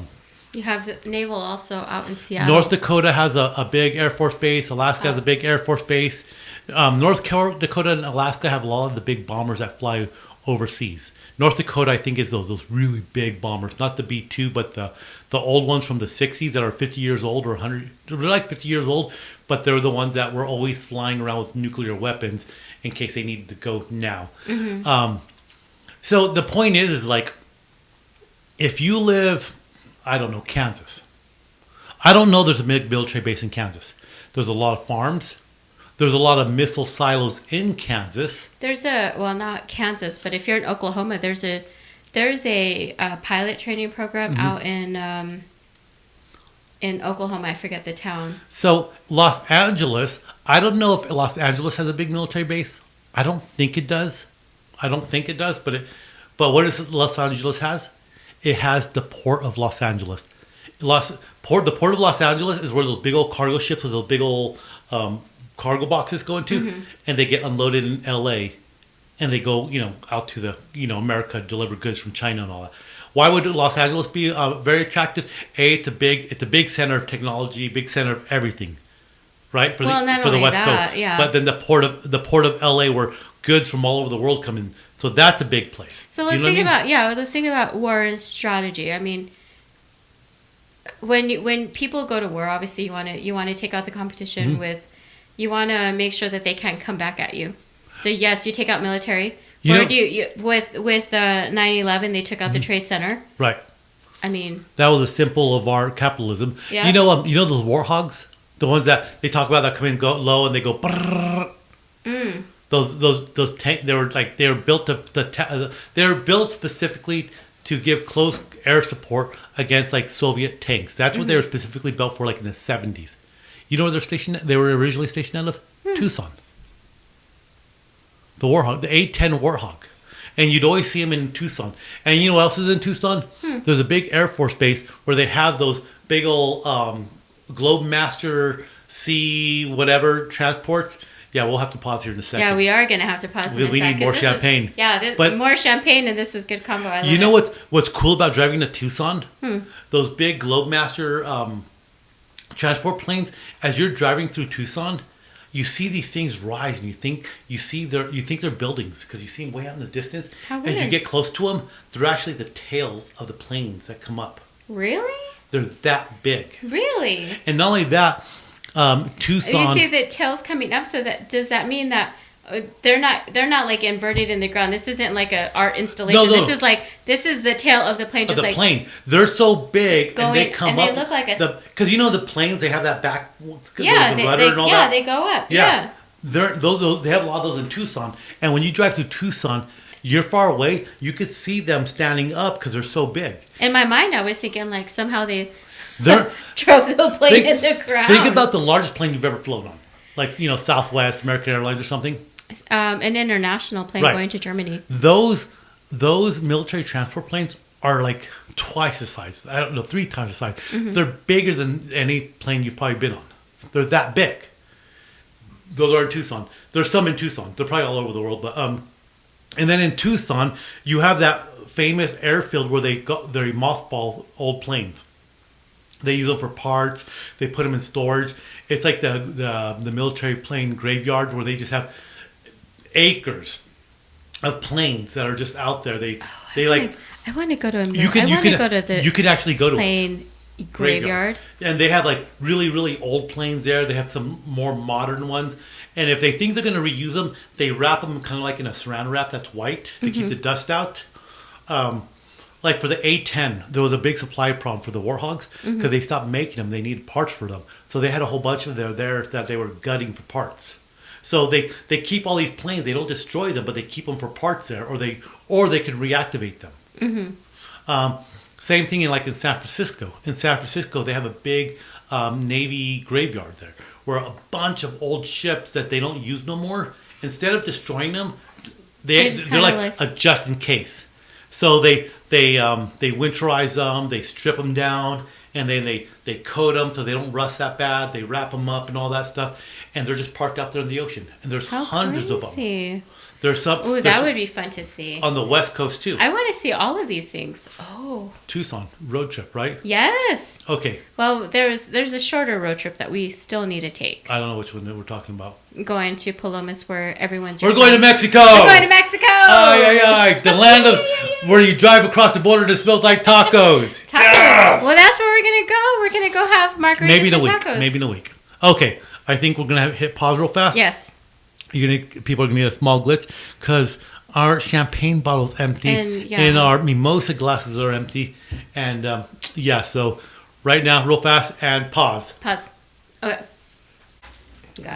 You have the naval also out in Seattle. North Dakota has a big Air Force base. Alaska has a big Air Force base. North Dakota and Alaska have a lot of the big bombers that fly overseas. North Dakota, I think, is those really big bombers, not the B-2, but the old ones from the 60s that are 50 years old or 100. They're like 50 years old, but they're the ones that were always flying around with nuclear weapons in case they needed to go now. Mm-hmm. So the point is like, if you live, I don't know, Kansas. I don't know there's a big military base in Kansas. There's a lot of farms. There's a lot of missile silos in Kansas. Not Kansas, but if you're in Oklahoma, there's a pilot training program out in Oklahoma. I forget the town. So Los Angeles, I don't know if Los Angeles has a big military base. I don't think it does. But what does Los Angeles has? It has the Port of Los Angeles. The Port of Los Angeles is where those big old cargo ships with those big old cargo boxes go into, and they get unloaded in LA, and they go, out to the, America, deliver goods from China and all that. Why would Los Angeles be very attractive? It's a big center of technology, big center of everything, right? For the West Coast. Yeah. But then the port of LA, where goods from all over the world come in, so that's a big place. So let's think about war and strategy. I mean, when people go to war, obviously you want to take out the competition with. You want to make sure that they can't come back at you. So yes, you take out military. With 9/11, they took out the Trade Center. Right. I mean, that was a symbol of our capitalism. Yeah. Those warhogs, the ones that they talk about that come in, go low, and they go. Those tanks. They were built they were built specifically to give close air support against Soviet tanks. That's what they were specifically built for, in the 70s. You know where they're stationed? They were originally stationed out of Tucson. The Warhawk, the A-10 Warhawk. And you'd always see them in Tucson. And you know what else is in Tucson? There's a big Air Force base where they have those big old Globemaster C whatever transports. Yeah, we'll have to pause here in a second. Yeah, we are going to have to pause in a second. We need more champagne. More champagne, and this is good combo. You know what's cool about driving to Tucson? Those big Globemaster transport planes, as you're driving through Tucson, you see these things rise, and you think they're buildings because you see them way out in the distance. How weird. As you get close to them, they're actually the tails of the planes that come up. Really? They're that big. Really? And not only that, Tucson. You see the tails coming up. So does that mean that They're not like inverted in the ground. This isn't like a art installation. No. This is the tail of the plane. Of the plane. They're so big going, and they come up. They look like because the planes, they have that back. Yeah, the rudder and all that. they go up. Yeah. They have a lot of those in Tucson, and when you drive through Tucson, you're far away. You could see them standing up because they're so big. In my mind, I was thinking like somehow they drove the plane in the ground. Think about the largest plane you've ever flown on, like Southwest, American Airlines, or something. An international plane going to Germany. Those military transport planes are like twice the size. I don't know, 3 times the size. Mm-hmm. They're bigger than any plane you've probably been on. They're that big. Those are in Tucson. There's some in Tucson. They're probably all over the world. But and then in Tucson, you have that famous airfield where they mothball old planes. They use them for parts. They put them in storage. It's like the military plane graveyard where they just have acres of planes that are just out there. I want to go to you could actually go to plane graveyard. And they have like really, really old planes there. They have some more modern ones. And if they think they're going to reuse them, they wrap them kind of like in a saran wrap that's white to keep the dust out. Like for the A-10, there was a big supply problem for the Warhogs because they stopped making them. They needed parts for them. So they had a whole bunch of them there that they were gutting for parts. So they keep all these planes. They don't destroy them, but they keep them for parts there, or they can reactivate them. Mm-hmm. Same thing in San Francisco. In San Francisco, they have a big Navy graveyard there, where a bunch of old ships that they don't use no more, instead of destroying them, they're like a just in case. So they winterize them, they strip them down, and then they coat them so they don't rust that bad. They wrap them up and all that stuff, and they're just parked out there in the ocean. And there's hundreds of them. There's some. Ooh, that would be fun to see. On the West Coast too. I want to see all of these things. Oh. Tucson road trip, right? Yes. Okay. Well, there's a shorter road trip that we still need to take. I don't know which one we're talking about. Going to Palomas, where everyone's. We're going to Mexico. We're going to Mexico. Ay, ay, ay. The land of where you drive across the border that smells like tacos. Yes! Well, that's where we're gonna go. We're gonna go have margaritas Maybe in a and week. tacos. Maybe in a week. Okay. I think we're gonna hit pause real fast. Yes. People are gonna need a small glitch because our champagne bottle's empty and our mimosa glasses are empty, and so right now, real fast and pause. Pause. Okay.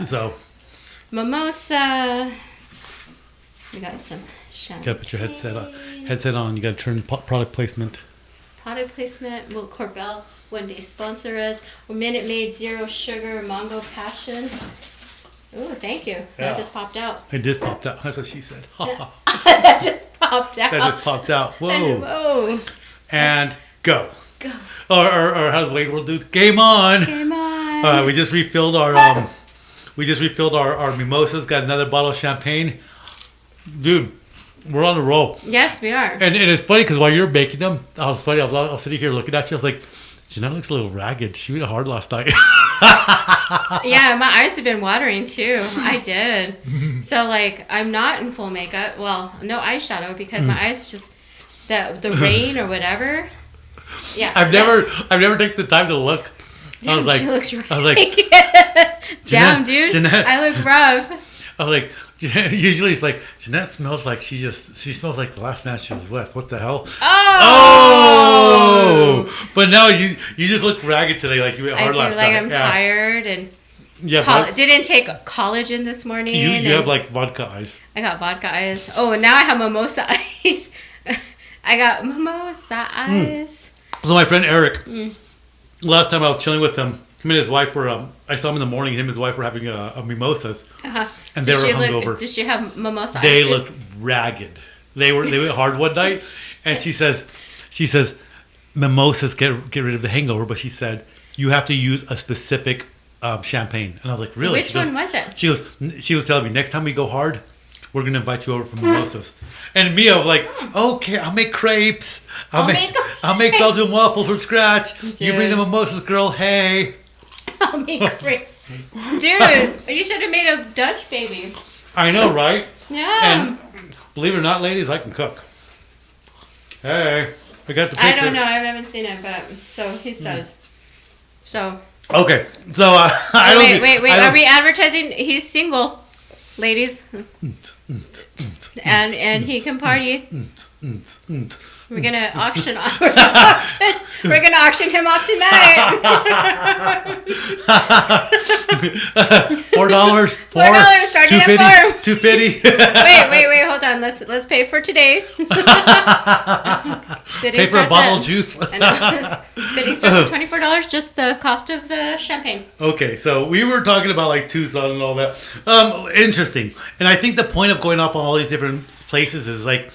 So mimosa. We got some champagne. You gotta put your headset on. You gotta turn product placement. Product placement. Will Corbel one day sponsor us? Minute Maid Zero Sugar Mango Passion. Ooh, thank you. That just popped out. It just popped out. That's what she said. That just popped out. That just popped out. Whoa. Whoa. And go. Go. Or how does Wade World do? Game on. Game on. We just refilled our mimosas. Got another bottle of champagne. Dude, we're on the roll. Yes, we are. And it's funny because while you're baking them, I was sitting here looking at you. I was like, Jeanette looks a little ragged. She went hard last night. Yeah, my eyes have been watering too. I did. So I'm not in full makeup. Well, no eyeshadow because my eyes just the rain or whatever. Yeah. I've never taken the time to look. Damn, I was like, she looks right. I was like, damn, dude, Jeanette, I look rough. I was like, usually it's like Jeanette smells like she smells like the last man she was with. What the hell? Oh! But no, you just look ragged today, like you went hard last night. I'm tired and didn't take collagen this morning. You have vodka eyes. I got vodka eyes. Oh, and now I have mimosa eyes. I got mimosa eyes. So my friend Eric, last time I was chilling with him and his wife were, I saw him in the morning, him and his wife were having a mimosas. Uh-huh. And they were hungover. Did she have mimosa eyes? They looked ragged. They went hard one night, and she says, mimosas get rid of the hangover, but she said you have to use a specific champagne. And I was like, really? Which one was it? She was telling me next time we go hard, we're gonna invite you over for mimosas. And me, I was like, okay, I'll make crepes. I'll make Belgian waffles from scratch. Dude. You bring the mimosas, girl. Hey. I'll make crepes. Dude, you should have made a Dutch baby. I know, right? Yeah. And believe it or not, ladies, I can cook. Hey, I got the picture. I don't know. I haven't seen it, but so he says. So. Okay, so I don't. Wait. Are we advertising? He's single. ladies, and he can party. We're gonna auction. We're gonna auction him off tonight. $4. $4 starting at farm. $2.50. Wait. Hold on. Let's pay for today. Pay for a bottle of juice. Bidding starts at $24. Just the cost of the champagne. Okay, so we were talking about like Tucson and all that. Interesting, and I think the point of going off on all these different places is like,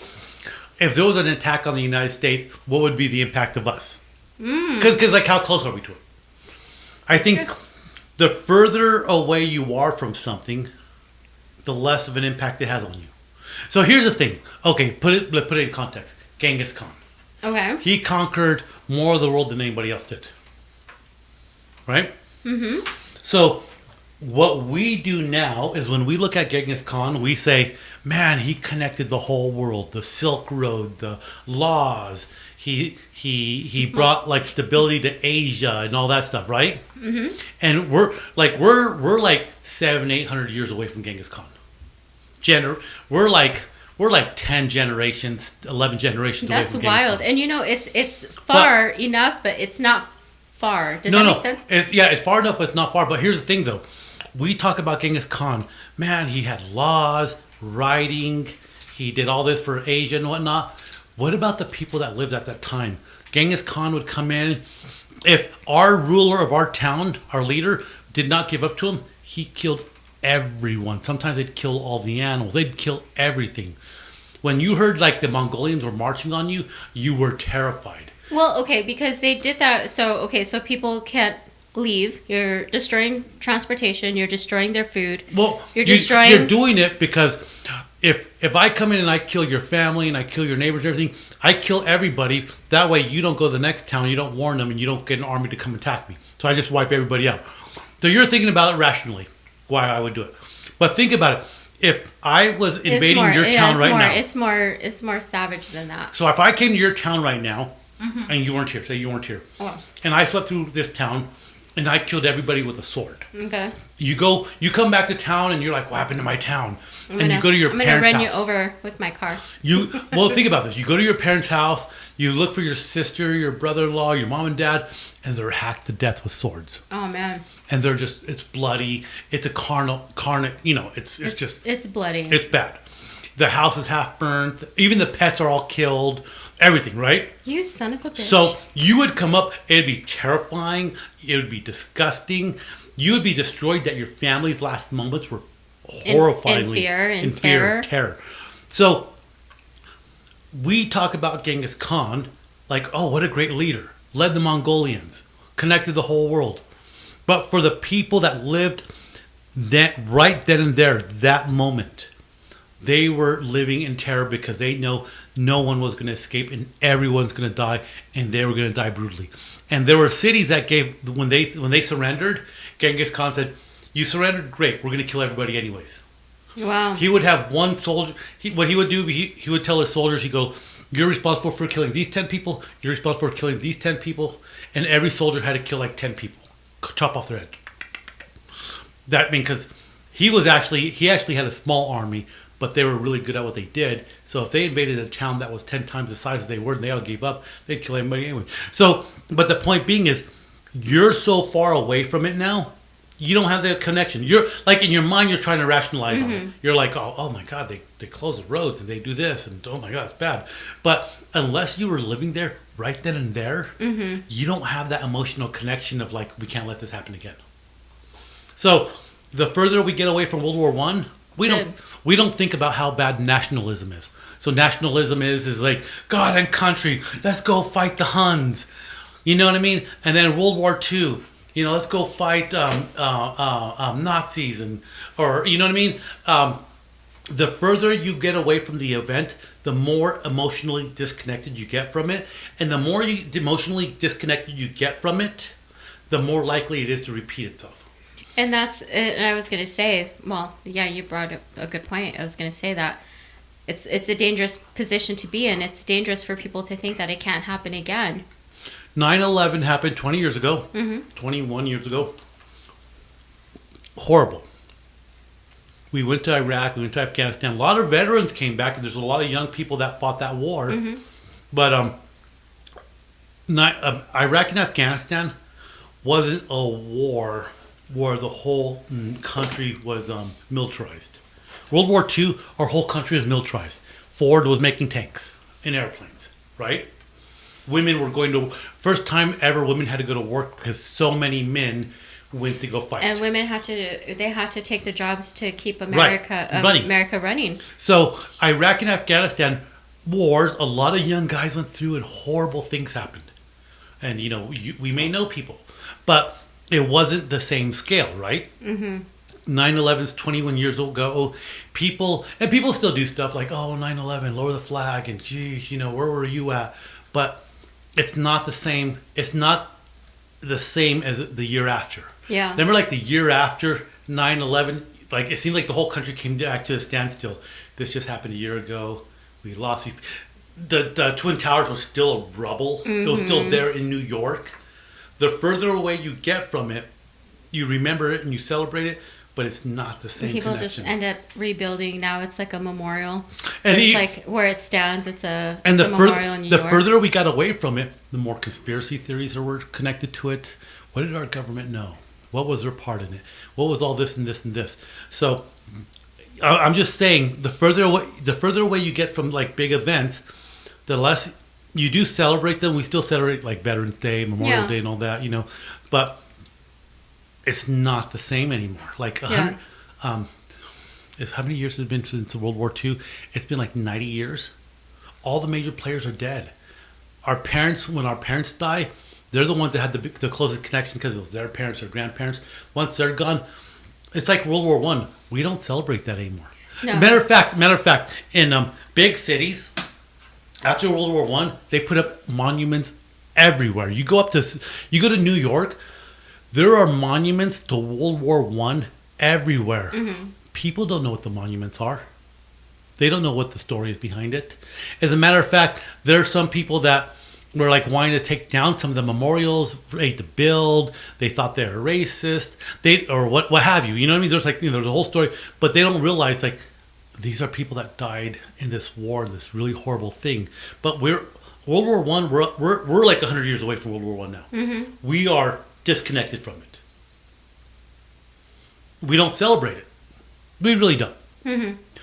if there was an attack on the United States, what would be the impact of us? Because like, how close are we to it? I think the further away you are from something, the less of an impact it has on you. So here's the thing. Okay, let's put it in context. Genghis Khan. Okay. He conquered more of the world than anybody else did. Right? Mm-hmm. So what we do now is when we look at Genghis Khan, we say, man, he connected the whole world, the Silk Road, the laws. He brought like stability to Asia and all that stuff, right? Mm-hmm. And we're like 700-800 years away from Genghis Khan. We're like 10 generations, 11 generations away from Genghis Khan. That's wild. And it's far enough, but it's not far. Does that make sense? It's far enough, but it's not far. But here's the thing, though. We talk about Genghis Khan. Man, he had laws, writing. He did all this for Asia and whatnot. What about the people that lived at that time? Genghis Khan would come in. If our ruler of our town, our leader, did not give up to him, he killed everyone. Sometimes they'd kill all the animals. They'd kill everything. When you heard like the Mongolians were marching on you, you were terrified. Well, okay, because they did that. So people can't leave. You're destroying transportation. You're destroying their food. Well, you're doing it because if I come in and I kill your family and I kill your neighbors and everything, I kill everybody. That way you don't go to the next town, you don't warn them, and you don't get an army to come attack me. So I just wipe everybody out. So you're thinking about it rationally, why I would do it. But think about it. If I was invading your town right now. It's more savage than that. So if I came to your town right now, and you weren't here, say you weren't here, and I swept through this town, and I killed everybody with a sword. Okay. You come back to town, and you're like, what happened to my town? You go to your parents' house. I'm going to run you over with my car. Well, think about this. You go to your parents' house, you look for your sister, your brother-in-law, your mom and dad, and they're hacked to death with swords. Oh, man. And they're just, it's bloody. It's a carnate, it's bloody. It's bad. The house is half burned. Even the pets are all killed. Everything, right? You son of a bitch. So you would come up, it'd be terrifying, it would be disgusting. You would be destroyed that your family's last moments were horrifyingly in fear, terror. So we talk about Genghis Khan like, oh, what a great leader. Led the Mongolians, connected the whole world. But for the people that lived right then and there, that moment, they were living in terror because they know no one was going to escape and everyone's going to die, and they were going to die brutally. And there were cities that when they surrendered, Genghis Khan said, you surrendered, great, we're going to kill everybody anyways. Wow. He would have one soldier, what he would do, he would tell his soldiers, he'd go, you're responsible for killing these 10 people, you're responsible for killing these 10 people, and every soldier had to kill like 10 people. Chop off their head. That means because he actually had a small army, but they were really good at what they did. So if they invaded a town that was 10 times the size they were and they all gave up, they'd kill everybody anyway. So, but the point being is, you're so far away from it now, you don't have the connection. You're like, in your mind, you're trying to rationalize on it. You're like, oh my God, they close the roads and they do this, and oh my God, it's bad. But unless you were living there right then and there, you don't have that emotional connection of like, we can't let this happen again. So the further we get away from World War I, we don't think about how bad nationalism is. So nationalism is like, God and country, let's go fight the Huns. You know what I mean? And then World War II, let's go fight Nazis, or you know what I mean? The further you get away from the event, the more emotionally disconnected you get from it. And the more emotionally disconnected you get from it, the more likely it is to repeat itself. And I was going to say, well, yeah, you brought up a good point. I was going to say that it's a dangerous position to be in. It's dangerous for people to think that it can't happen again. 9/11 happened 20 years ago, 21 years ago. Horrible. We went to Iraq. We went to Afghanistan. A lot of veterans came back, and there's a lot of young people that fought that war. But Iraq and Afghanistan wasn't a war where the whole country was militarized. World War II, our whole country was militarized. Ford was making tanks and airplanes, right? Women were going to, first time ever women had to go to work because so many men went to go fight. And women had to take the jobs to keep America running. So Iraq and Afghanistan wars, a lot of young guys went through and horrible things happened. And, we may know people, but it wasn't the same scale, right? 9/11's 21 years ago. People still do stuff like, 9/11, lower the flag, and geez, where were you at? But it's not the same. It's not the same as the year after. Yeah. Remember, like the year after 9/11, like it seemed like the whole country came back to a standstill. This just happened a year ago. We lost these. The Twin Towers were still rubble. It was still there in New York. The further away you get from it, you remember it and you celebrate it, but it's not the same People connection. just end up rebuilding. Now it's like a memorial. And it's like where it stands, it's a memorial in New York. The further we got away from it, the more conspiracy theories were connected to it. What did our government know? What was their part in it? What was all this and this and this? So I'm just saying, the further away you get from like big events, the less you do celebrate them. We still celebrate like Veterans Day, Memorial Day, and all that, but it's not the same anymore. Like 100, how many years has it been since World War II? It's been like 90 years. All the major players are dead. When our parents die, they're the ones that had the closest connection because it was their parents or grandparents. Once they're gone, it's like World War I. We don't celebrate that anymore. No. Matter of fact, in big cities, after World War I, they put up monuments everywhere. You go to New York, there are monuments to World War I everywhere. People don't know what the monuments are. They don't know what the story is behind it. As a matter of fact, there are some people that were like wanting to take down some of the memorials, ready to build. They thought they were racist, or what have you. You know what I mean? There's like there's a whole story, but they don't realize like these are people that died in this war, this really horrible thing. But World War I, we're like 100 years away from World War I now. We are disconnected from it. We don't celebrate it. We really don't.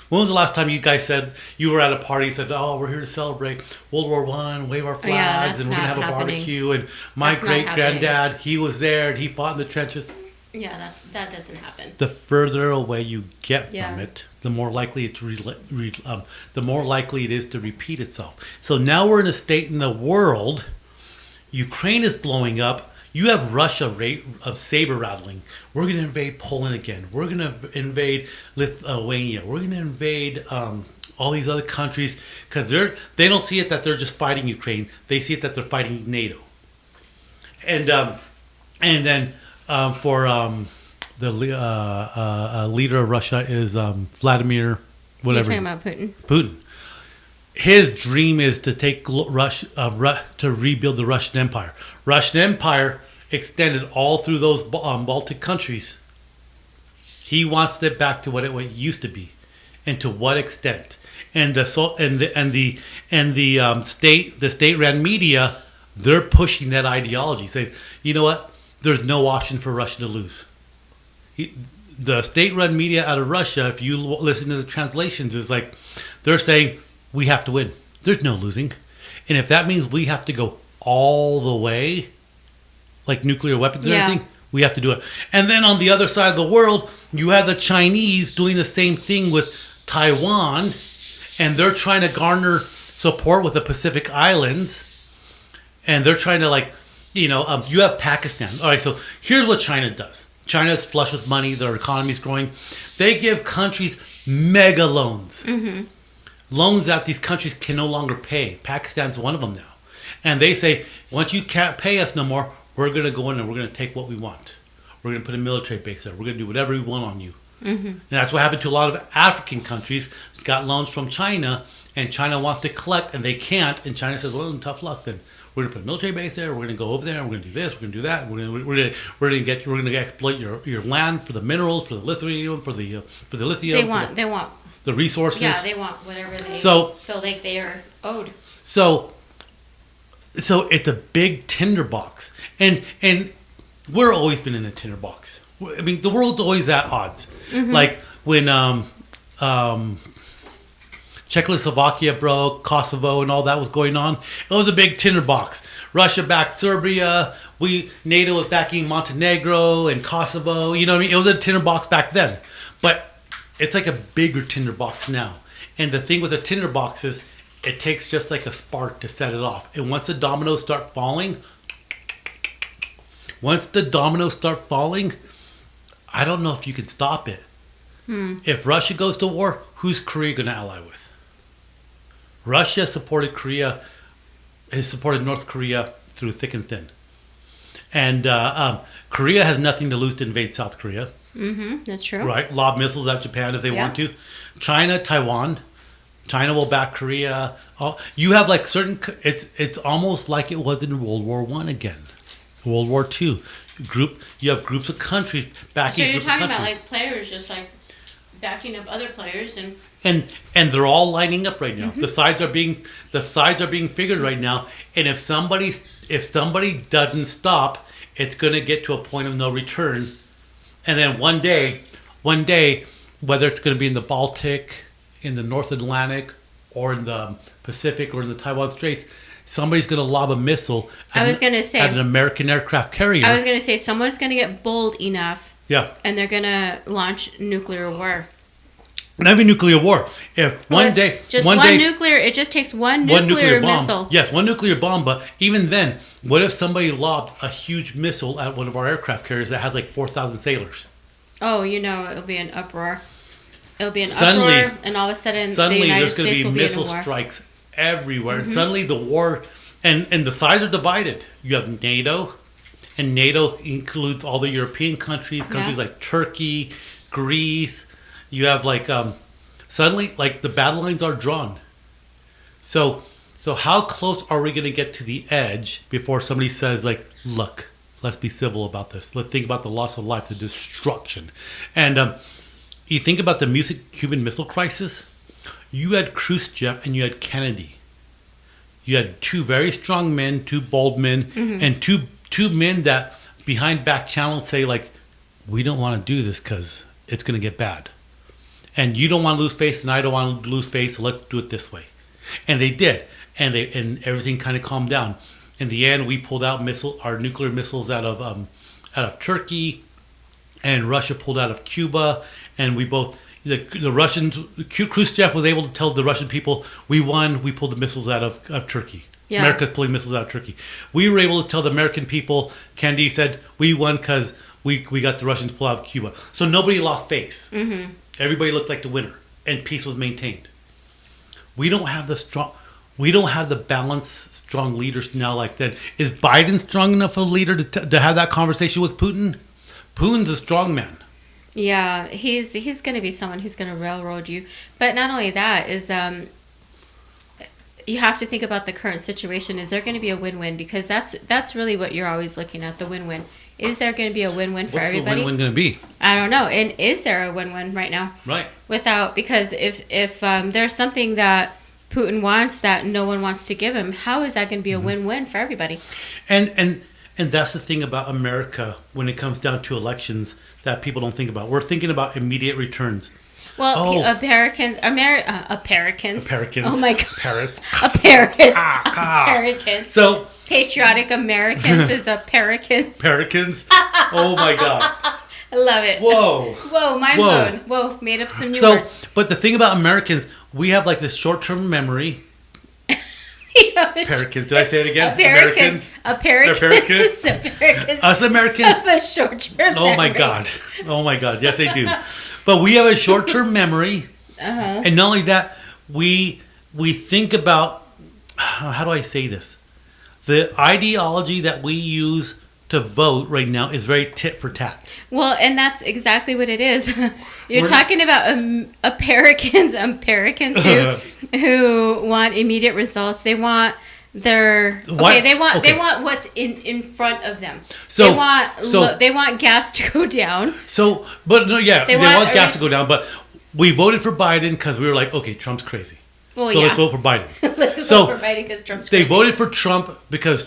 When was the last time you guys said you were at a party and said, we're here to celebrate World War I, wave our flags, and we're going to have a barbecue, and my great-granddad, he was there, and he fought in the trenches? Yeah, that doesn't happen. The further away you get from it, the more likely it is to repeat itself. So now we're in a state in the world, Ukraine is blowing up. You have Russia saber rattling. We're going to invade Poland again. We're going to invade Lithuania. We're going to invade all these other countries because they don't see it that they're just fighting Ukraine. They see it that they're fighting NATO. And then the leader of Russia is Vladimir, whatever. You're talking about Putin. Putin. His dream is to take to rebuild the Russian Empire. Russian Empire extended all through those Baltic countries. He wants it back to what it used to be, and to what extent. And the state-run media, they're pushing that ideology. Saying, you know what? There's no option for Russia to lose. The state-run media out of Russia, if you listen to the translations, is like they're saying, we have to win. There's no losing. And if that means we have to go all the way, like nuclear weapons and everything, we have to do it. And then on the other side of the world, you have the Chinese doing the same thing with Taiwan, and they're trying to garner support with the Pacific Islands, and they're trying to you have Pakistan. All right, so here's what China does. China is flush with money. Their economy is growing. They give countries mega loans. Loans that these countries can no longer pay. Pakistan's one of them now. And they say, once you can't pay us no more, we're going to go in and we're going to take what we want. We're going to put a military base there. We're going to do whatever we want on you. And that's what happened to a lot of African countries. Got loans from China, and China wants to collect, and they can't. And China says, well, tough luck then. we're gonna put a military base there. We're gonna go over there. And we're gonna do this. We're gonna do that. We're gonna exploit your land for the minerals, for the lithium, for the lithium. They want the resources. Yeah, they want whatever they feel like they are owed. So it's a big tinderbox, and we're always been in a tinderbox. I mean, the world's always at odds. Like when Czechoslovakia broke, Kosovo, and all that was going on. It was a big tinderbox. Russia backed Serbia. NATO was backing Montenegro and Kosovo. You know what I mean? It was a tinderbox back then, but it's like a bigger tinderbox now. And the thing with a tinderbox is, it takes just like a spark to set it off. And once the dominoes start falling, I don't know if you can stop it. If Russia goes to war, who's Korea going to ally with? Russia has supported North Korea through thick and thin. And Korea has nothing to lose to invade South Korea. That's true. Right? Lob missiles at Japan if they want to. China, Taiwan. China will back Korea. You have like certain... It's almost like it was in World War I again. World War II. You have groups of countries backing. So you're talking about like players just like backing up other players and they're all lining up right now. The sides are being figured right now. And if somebody doesn't stop, it's going to get to a point of no return. And then one day, whether it's going to be in the Baltic, in the North Atlantic, or in the Pacific, or in the Taiwan Straits, somebody's going to lob a missile at an American aircraft carrier. I was going to say someone's going to get bold enough. Yeah. And they're going to launch nuclear war. Not even nuclear war. If it just takes one nuclear missile. Yes, one nuclear bomb. But even then, what if somebody lobbed a huge missile at one of our aircraft carriers that has like 4,000 sailors? Oh, it'll be an uproar. It'll be an uproar, and all of a sudden the United there's going States to will be be missile in a war. strikes everywhere. And suddenly the war, and the sides are divided. You have NATO, and NATO includes all the European countries like Turkey, Greece. You have like suddenly like the battle lines are drawn. So how close are we going to get to the edge before somebody says like, look, let's be civil about this. Let's think about the loss of life, the destruction. And you think about the Cuban Missile Crisis. You had Khrushchev and you had Kennedy. You had two very strong men, two bold men, and two men that behind back channels say like, we don't want to do this because it's going to get bad. And you don't want to lose face, and I don't want to lose face, so let's do it this way. And they did, and everything kind of calmed down. In the end, we pulled out our nuclear missiles out of Turkey, and Russia pulled out of Cuba, and we both the Russians. Khrushchev was able to tell the Russian people, "We won. We pulled the missiles out of Turkey. Yeah. America's pulling missiles out of Turkey." We were able to tell the American people. Kennedy said, "We won because we got the Russians pull out of Cuba." So nobody lost face. Everybody looked like the winner, and peace was maintained. We don't have the balanced, strong leaders now like that. Is Biden strong enough a leader to have that conversation with Putin? Putin's a strong man. Yeah, he's going to be someone who's going to railroad you. But not only that is you have to think about the current situation. Is there going to be a win-win? Because that's really what you're always looking at, the win-win. Is there going to be a win-win for everybody? What's the win-win going to be? I don't know. And is there a win-win right now? Right. Because if there's something that Putin wants that no one wants to give him, how is that going to be a win-win for everybody? And that's the thing about America when it comes down to elections that people don't think about. We're thinking about immediate returns. Well, Americans. Oh my God. Parrots. Americans. So patriotic Americans is Americans. Oh my God. I love it. Whoa, mind blown. Whoa, made up some new words. But the thing about Americans, we have like this short-term memory. Americans. Did I say it again? Americans. Americans. Us Americans have a short-term memory. Oh my God. Yes, they do. But we have a short-term memory, and not only that, we think about, how do I say this? The ideology that we use to vote right now is very tit for tat. Well, and that's exactly what it is. You're talking about Americans who want immediate results. They want They're Why- okay. They want okay. what's in front of them. So- they want gas to go down. So, but no, yeah, They they want- want gas to go down. But we voted for Biden because we were like, okay, Trump's crazy. Well, So yeah. let's vote for Biden. Let's So, vote for Biden because Trump's They crazy. voted for Trump because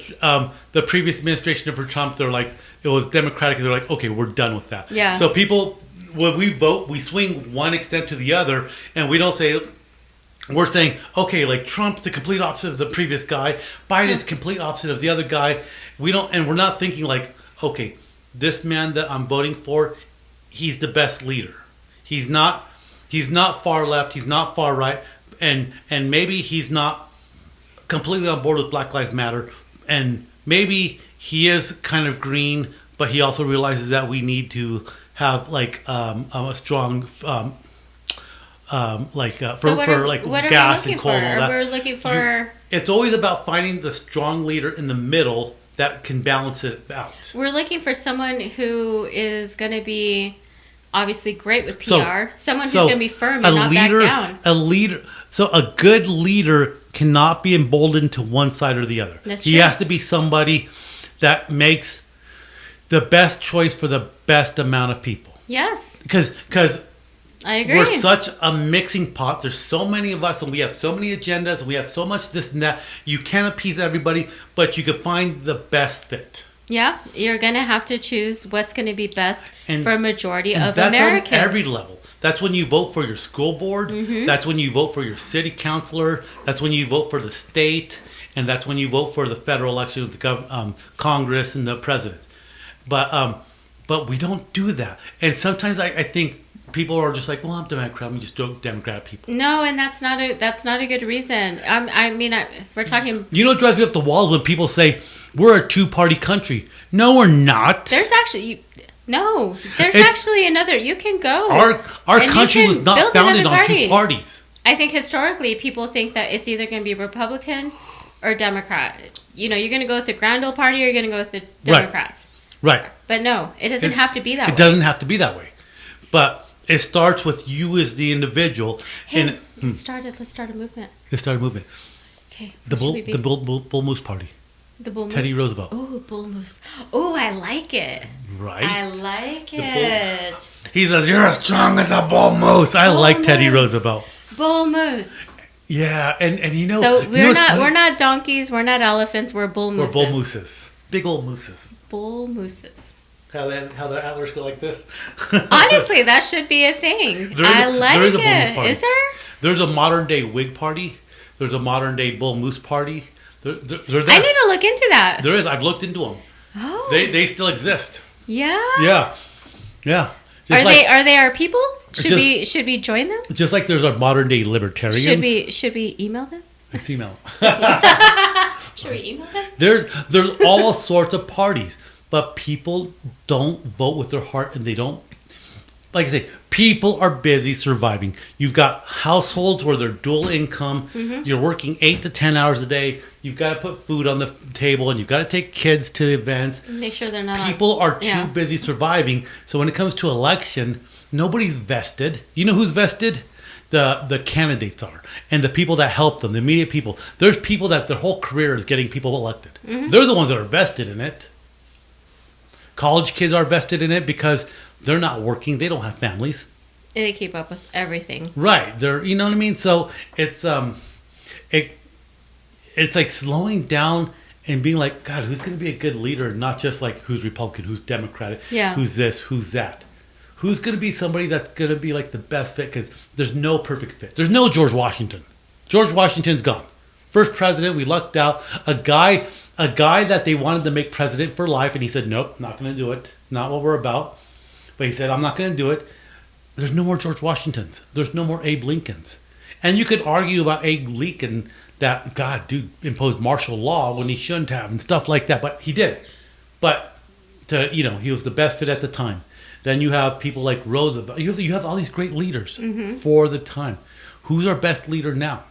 the previous administration for Trump, they're like, it was Democratic. They're like, okay, we're done with that. Yeah. So people, when we vote, we swing one extent to the other, and we don't say, we're saying, okay, like Trump's the complete opposite of the previous guy. Biden's complete opposite of the other guy. We don't, and we're not thinking like, okay, this man that I'm voting for, he's the best leader. He's not far left. He's not far right. And maybe he's not completely on board with Black Lives Matter, and maybe he is kind of green, but he also realizes that we need to have like a strong So for what are gas we and looking coal for? and all that. We're looking for. It's always about finding the strong leader in the middle that can balance it out. We're looking for someone who is going to be obviously great with PR. So- Someone who's so going to be firm and not back down. A leader. So a good leader cannot be emboldened to one side or the other. That's He true. has to be somebody that makes the best choice for the best amount of people. Yes, Because I agree. we're such a mixing pot. There's so many of us, and we have so many agendas. We have so much this and that. You can't appease everybody, but you can find the best fit. Yeah, you're going to have to choose what's going to be best And- for a majority And of that's Americans. on every level. That's when you vote for your school board. Mm-hmm. That's when you vote for your city councilor. That's when you vote for the state, and that's when you vote for the federal election with the Congress and the president. But we don't do that. And sometimes I think people are just like, well, I'm Democrat. I'm just Democrat people. No, and that's not a good reason. We're talking. You know what drives me up the walls when people say we're a two-party country? No, we're not. There's actually It's- actually another. You can go. Our and you country can was not build founded another on party. two parties. I think historically people think that it's either going to be Republican or Democrat. You know, you're going to go with the Grand Old Party or you're going to go with the Democrats. Right. But no, it doesn't have to be that way. It doesn't have to be that way. But it starts with you as the individual. Hey, And let's start a movement. it started a movement. Okay. The what should we be? Bull Moose Party. The Bull Moose. Teddy Roosevelt. Oh, Bull Moose. Oh, I like it. Right? I like The bull- it. He says, you're as strong as a bull moose. I Bull like Teddy moose. Roosevelt. Bull Moose. Yeah, and you know... So you know what's funny? we're not donkeys, we're not elephants, we're bull We're mooses. bull mooses. Big old mooses. Bull mooses. How their antlers go like this. Honestly, that should be a thing. I like there is a bull moose it. party. Is there? There's a modern day Whig party. There's a modern day bull moose party. They're there. I need to look into that. There is. I've looked into them. Oh. They still exist. Yeah. Yeah. Just Are they our people? Just- Should we join them? Just like there's a modern day libertarians. Should we email them? It's email. Should we email them? There's all sorts of parties, but people don't vote with their heart, and they don't. Like I say, people are busy surviving. You've got households where they're dual income. Mm-hmm. You're working 8 to 10 hours a day. You've got to put food on the table, and you've got to take kids to events. Make sure they're not. People are too yeah. busy surviving. So when it comes to election, nobody's vested. You know who's vested? The candidates are, and the people that help them, the immediate people. There's people that their whole career is getting people elected. Mm-hmm. They're the ones that are vested in it. College kids are vested in it because they're not working. They don't have families. They keep up with everything. Right. They're, you know what I mean? So it's like slowing down and being like, God, who's going to be a good leader? Not just like who's Republican, who's Democratic, Yeah. who's this, who's that. Who's going to be somebody that's going to be like the best fit? Because there's no perfect fit. There's no George Washington. George Washington's gone. First president, we lucked out. A guy that they wanted to make president for life, and he said, nope, not going to do it. Not what we're about. But he said, I'm not going to do it. There's no more George Washingtons. There's no more Abe Lincolns. And you could argue about Abe Lincoln that, God, dude imposed martial law when he shouldn't have and stuff like that. But he did it. But, he was the best fit at the time. Then you have people like Roosevelt. You have all these great leaders for the time. Who's our best leader now?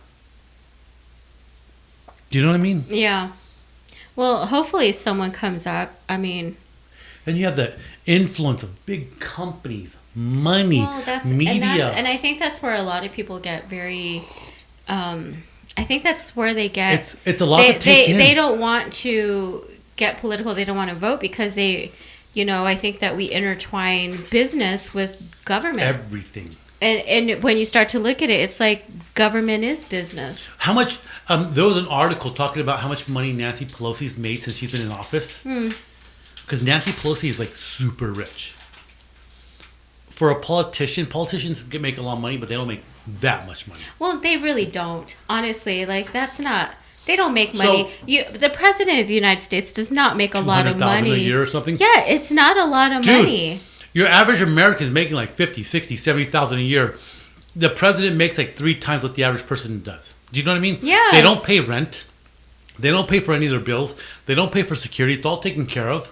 Do you know what I mean? Yeah. Well, hopefully someone comes up. I mean, Then you have the influence of big companies, money, media. and I think that's where a lot of people get very I think that's where they get. It's a lot to take in. They don't want to get political. They don't want to vote because they, I think that we intertwine business with government. Everything. And when you start to look at it, it's like government is business. How much? There was an article talking about how much money Nancy Pelosi's made since she's been in office. Because Nancy Pelosi is like super rich. For a politician, politicians can make a lot of money, but they don't make that much money. Well, they really don't. Honestly, like that's not. They don't make money. The president of the United States does not make a lot of money a year or something. Yeah, it's not a lot of money. Your average American is making like 50, 60, 70,000 a year. The president makes like 3 times what the average person does. Do you know what I mean? Yeah. They don't pay rent. They don't pay for any of their bills. They don't pay for security. It's all taken care of.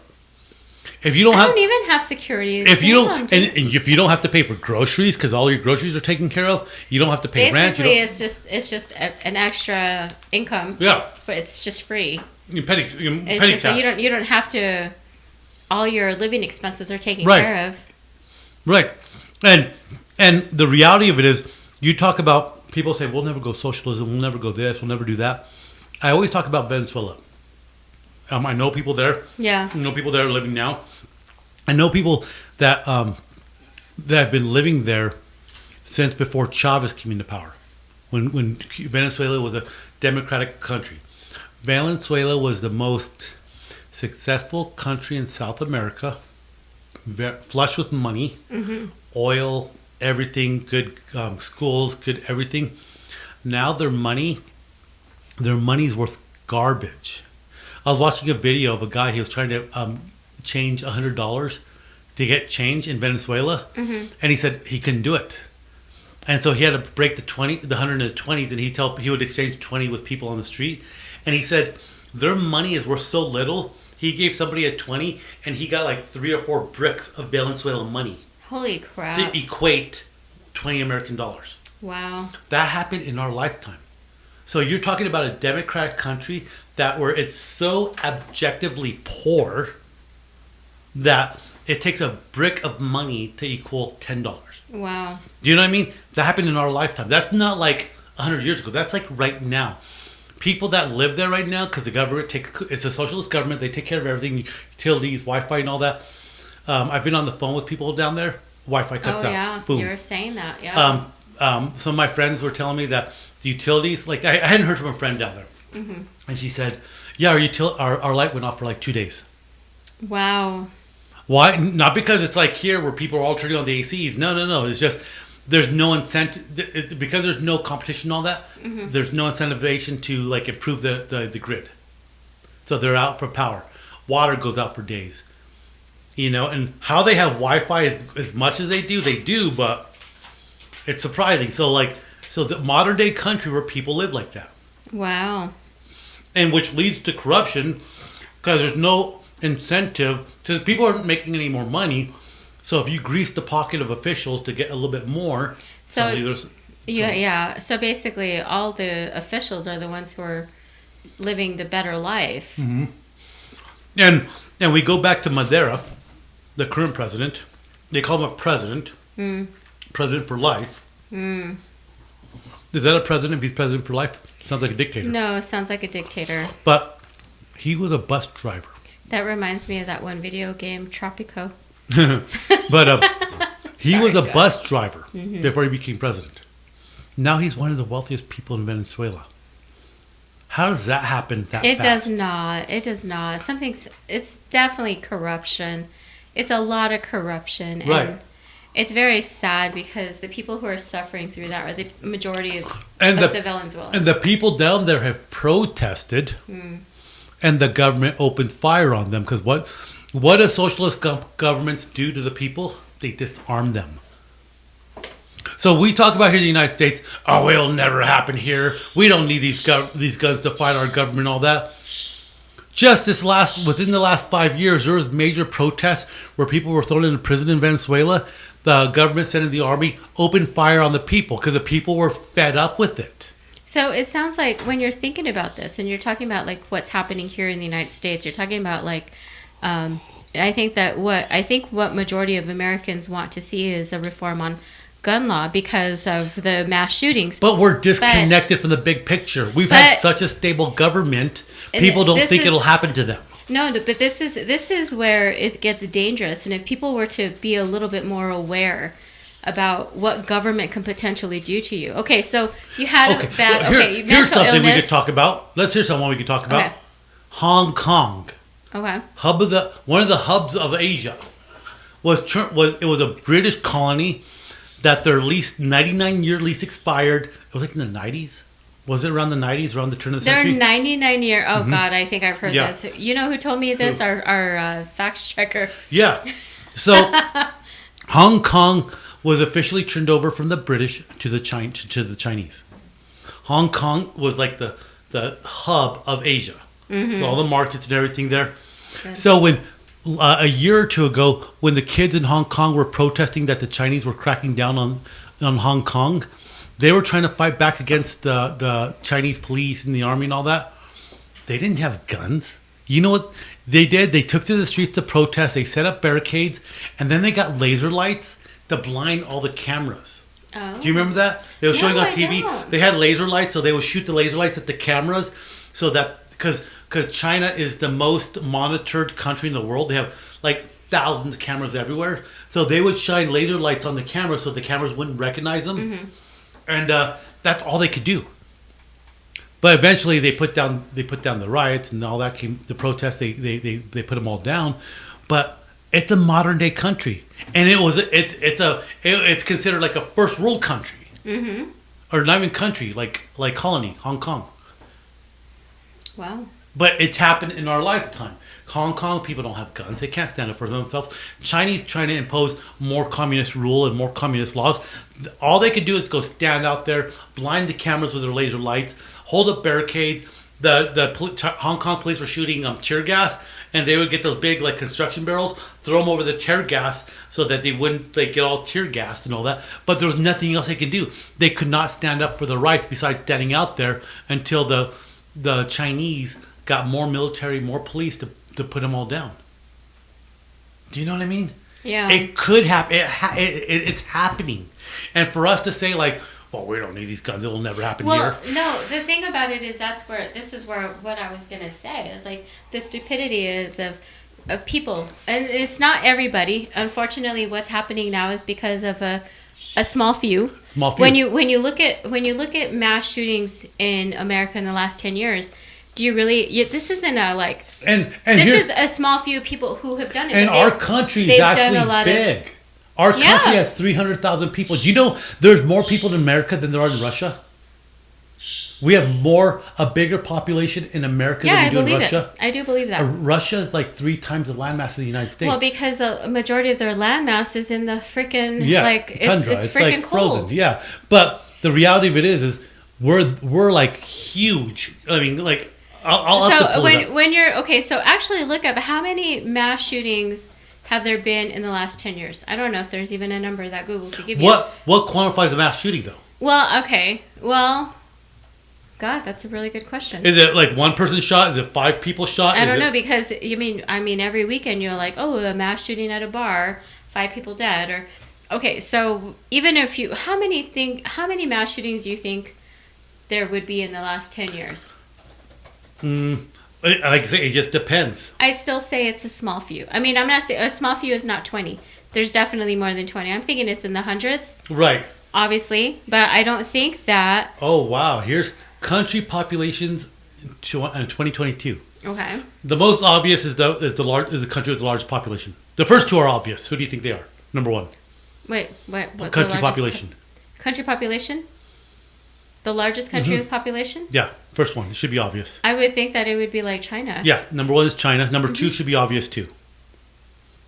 If you don't I don't even have security. If you don't, and if you don't have to pay for groceries because all your groceries are taken care of, you don't have to pay rent. Basically, it's just an extra income. Yeah. But it's just free. Petty just so you don't have to. All your living expenses are taken care of. Right. And the reality of it is, you talk about, people say, we'll never go socialism, we'll never go this, we'll never do that. I always talk about Venezuela. I know people there. Yeah. I know people there living now. I know people that that have been living there since before Chavez came into power. When Venezuela was a democratic country. Venezuela was the most successful country in South America, flush with money, oil, everything, good schools, good everything. Now their money's worth garbage. I was watching a video of a guy, he was trying to change $100 to get change in Venezuela, and he said he couldn't do it. And so he had to break the 100 into 20s, and he would exchange 20 with people on the street. And he said their money is worth so little. He gave somebody a 20, and he got like 3 or 4 bricks of Venezuelan money. Holy crap! To equate 20 American dollars. Wow. That happened in our lifetime. So you're talking about a democratic country where it's so objectively poor that it takes a brick of money to equal $10. Wow. Do you know what I mean? That happened in our lifetime. That's not like 100 years ago. That's like right now. People that live there right now, because the government it's a socialist government. They take care of everything, utilities, Wi-Fi, and all that. I've been on the phone with people down there. Wi-Fi cuts out. Oh yeah, Boom. you were saying that. Yeah. Some of my friends were telling me that the utilities, like I hadn't heard from a friend down there, and she said, "Yeah, our light went off for like 2 days." Wow. Why? Not because it's like here where people are all turning on the ACs. No. It's just there's no incentive because there's no competition and all that. There's no incentivization to like improve the grid. So they're out for power. Water goes out for days. And how they have Wi-Fi as much as they do, but it's surprising. So the modern day country where people live like that. Wow. And which leads to corruption because there's no incentive to people aren't making any more money. So if you grease the pocket of officials to get a little bit more, so basically all the officials are the ones who are living the better life. And we go back to Madera, the current president. They call him a president, president for life. Is that a president if he's president for life? Sounds like a dictator. No, it sounds like a dictator. But he was a bus driver. That reminds me of that one video game, Tropico. But he was a bus driver before he became president. Now he's one of the wealthiest people in Venezuela. How does that happen that fast? It does not. It's definitely corruption. It's a lot of corruption. Right. And it's very sad because the people who are suffering through that are the majority of the Venezuelans. And the people down there have protested, and the government opened fire on them. Because what do socialist governments do to the people? They disarm them. So we talk about here in the United States, oh, it'll never happen here. We don't need these guns to fight our government and all that. Just within the last 5 years, there was major protests where people were thrown into prison in Venezuela. The government sent in the army, opened fire on the people because the people were fed up with it. So it sounds like when you're thinking about this and you're talking about like what's happening here in the United States, you're talking about like, I think what majority of Americans want to see is a reform on gun law because of the mass shootings. But we're disconnected from the big picture. We've had such a stable government. People don't think it'll happen to them. No, but this is where it gets dangerous. And if people were to be a little bit more aware about what government can potentially do to you. Okay, so you had a bad... Here's something we could talk about. Let's hear something we could talk about. Okay. Hong Kong. Okay. One of the hubs of Asia was a British colony that their 99-year lease expired. It was like in the 90s. Was it around the 90s, around the turn of the century? They're 99-year... Oh, God, I think I've heard this. You know who told me this? Our fact checker. Yeah. So, Hong Kong was officially turned over from the British to the Chinese. Hong Kong was like the hub of Asia. Mm-hmm. All the markets and everything there. Good. So when a year or two ago, when the kids in Hong Kong were protesting that the Chinese were cracking down on Hong Kong, they were trying to fight back against the Chinese police and the army and all that. They didn't have guns. You know what they did? They took to the streets to protest. They set up barricades, and then they got laser lights to blind all the cameras. Oh. Do you remember that? They were showing on TV. They had laser lights, so they would shoot the laser lights at the cameras, so that because China is the most monitored country in the world. They have like thousands of cameras everywhere, so they would shine laser lights on the cameras so the cameras wouldn't recognize them, mm-hmm. and that's all they could do. But eventually, they put down the riots and all that came the protests. They put them all down, but it's a modern day country, and it's considered like a first world country, mm-hmm. or not even country, like colony, Hong Kong. Wow! But it's happened in our lifetime. Hong Kong people don't have guns; they can't stand up for themselves. Chinese trying to impose more communist rule and more communist laws. All they could do is go stand out there, blind the cameras with their laser lights, hold up barricades. The Hong Kong police were shooting tear gas. And they would get those big like construction barrels, throw them over the tear gas so that they wouldn't get all tear gassed and all that. But there was nothing else they could do. They could not stand up for their rights besides standing out there until the Chinese got more military, more police to put them all down. Do you know what I mean? Yeah. It could happen. It's happening. And for us to say like, well, we don't need these guns. It will never happen here. Well, no. The thing about it is this is where what I was going to say is like the stupidity is of people, and it's not everybody. Unfortunately, what's happening now is because of a small few. Small few. When you look at mass shootings in America in the last 10 years, do you really? This isn't a like. And this is a small few people who have done it. And our country is actually big. Our country has 300,000 people. Do you know there's more people in America than there are in Russia? We have a bigger population in America than we do in Russia. I do believe that. Russia is like 3 times the landmass of the United States. Well, because a majority of their landmass is in the freaking tundra. It's freaking like cold. Frozen. Yeah, but the reality of it is we're like huge. I mean, like I'll have to pull it up. When you're okay, so actually look up how many mass shootings have there been in the last 10 years? I don't know if there's even a number that Google could give you. What quantifies a mass shooting, though? Well, okay. Well, God, that's a really good question. Is it like one person shot? Is it 5 people shot? I don't know, because I mean, every weekend you're like, oh, a mass shooting at a bar, 5 people dead, or okay. So even if how many mass shootings do you think there would be in the last 10 years? Like I say, it just depends. I still say it's a small few. I mean, I'm not saying a small few is not 20. There's definitely more than 20. I'm thinking it's in the hundreds. Right. Obviously, but I don't think that. Oh wow! Here's country populations in 2022. Okay. The most obvious is the country with the largest population. The first 2 are obvious. Who do you think they are? Number 1. Wait. Country population. Country population. The largest country with population? Yeah, first one. It should be obvious. I would think that it would be like China. Yeah, number 1 is China. Number 2 should be obvious too.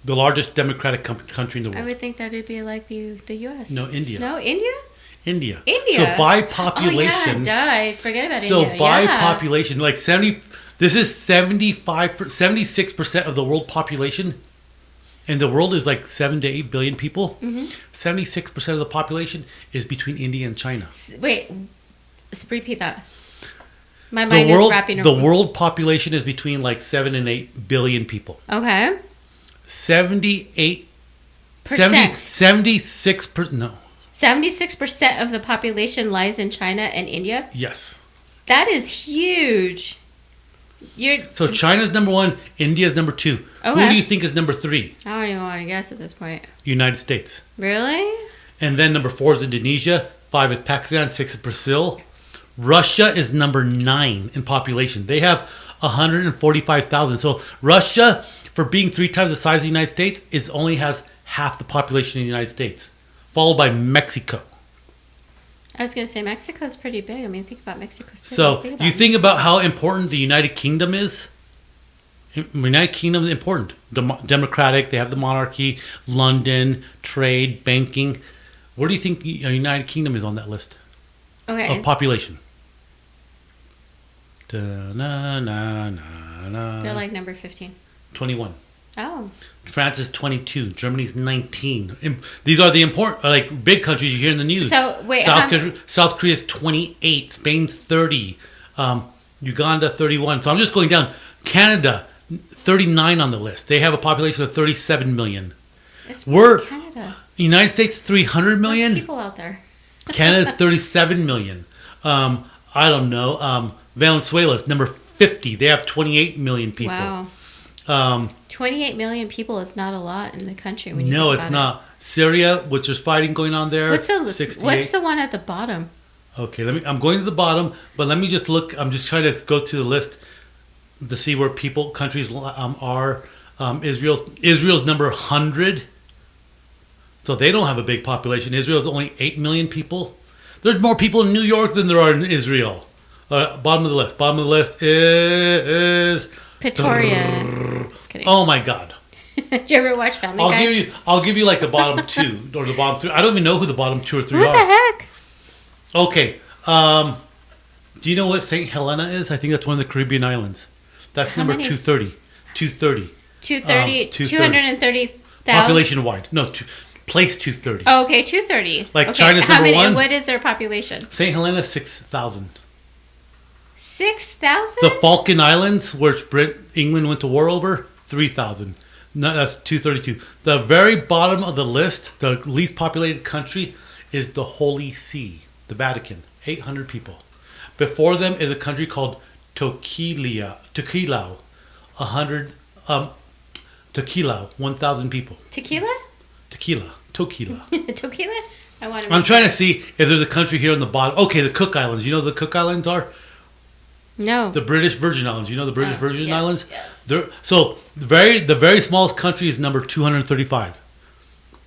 The largest democratic country in the world. I would think that it would be like the U.S. No, India. No, India? India. India. So by population. Oh, yeah, duh. I forget about India. India. So by population, like 70, this is 76% of the world population. And the world is like 7 to 8 billion people. 76% of the population is between India and China. Wait. Repeat that. My mind is wrapping around. The world population is between like 7 and 8 billion people. Okay. 76%. No. 76% of the population lies in China and India. Yes. That is huge. So China's number 1, India's number 2. Okay. Who do you think is number 3? I don't even want to guess at this point. United States. Really? And then number 4 is Indonesia. 5 is Pakistan. 6 is Brazil. Russia is number 9 in population. They have 145,000. So Russia, for being 3 times the size of the United States, only has half the population of the United States, followed by Mexico. I was going to say Mexico's pretty big. I mean, think about Mexico City. So you think about how important the United Kingdom is? The United Kingdom is important. Democratic, they have the monarchy, London, trade, banking. Where do you think the United Kingdom is on that list of population? They're like number 15. 21. Oh. France is 22. Germany's 19. These are the important, big countries you hear in the news. So, wait. South Korea is 28. Spain's 30. Uganda, 31. So I'm just going down. Canada, 39 on the list. They have a population of 37 million. We're Canada. United States, 300 million. There's people out there. Canada's 37 million. I don't know. Venezuela's number 50. They have 28 million people. Wow. 28 million people is not a lot in the country. When you no, think it's about not. Syria, which there's fighting going on there. What's the one at the bottom? Okay, I'm going to the bottom, but let me just look. I'm just trying to go through the list to see where countries are. Israel's number 100. So they don't have a big population. Israel's only 8 million people. There's more people in New York than there are in Israel. Bottom of the list. Bottom of the list is Pretoria. Just kidding. Oh my God. Did you ever watch Family Guy? I'll give you like the bottom 2 or the bottom 3. I don't even know who the bottom 2 or 3 are. What the heck? Okay. Do you know what St. Helena is? I think that's one of the Caribbean islands. That's number 230. 230. 230,000 population wide. No, place 230. Oh, okay, 230. Like okay. China's number 1. And what is their population? St. Helena 6,000. 6,000? The Falkland Islands, where England went to war over, 3,000. No, that's 232. The very bottom of the list, the least populated country, is the Holy See, the Vatican, 800 people. Before them is a country called Tokelau, 1,000 people. Tequila? Tokelau. Tequila? I'm trying to see if there's a country here on the bottom. Okay, the Cook Islands. You know what the Cook Islands are? No. The British Virgin Islands. You know the British Virgin Islands? Yes. So the very smallest country is number 235.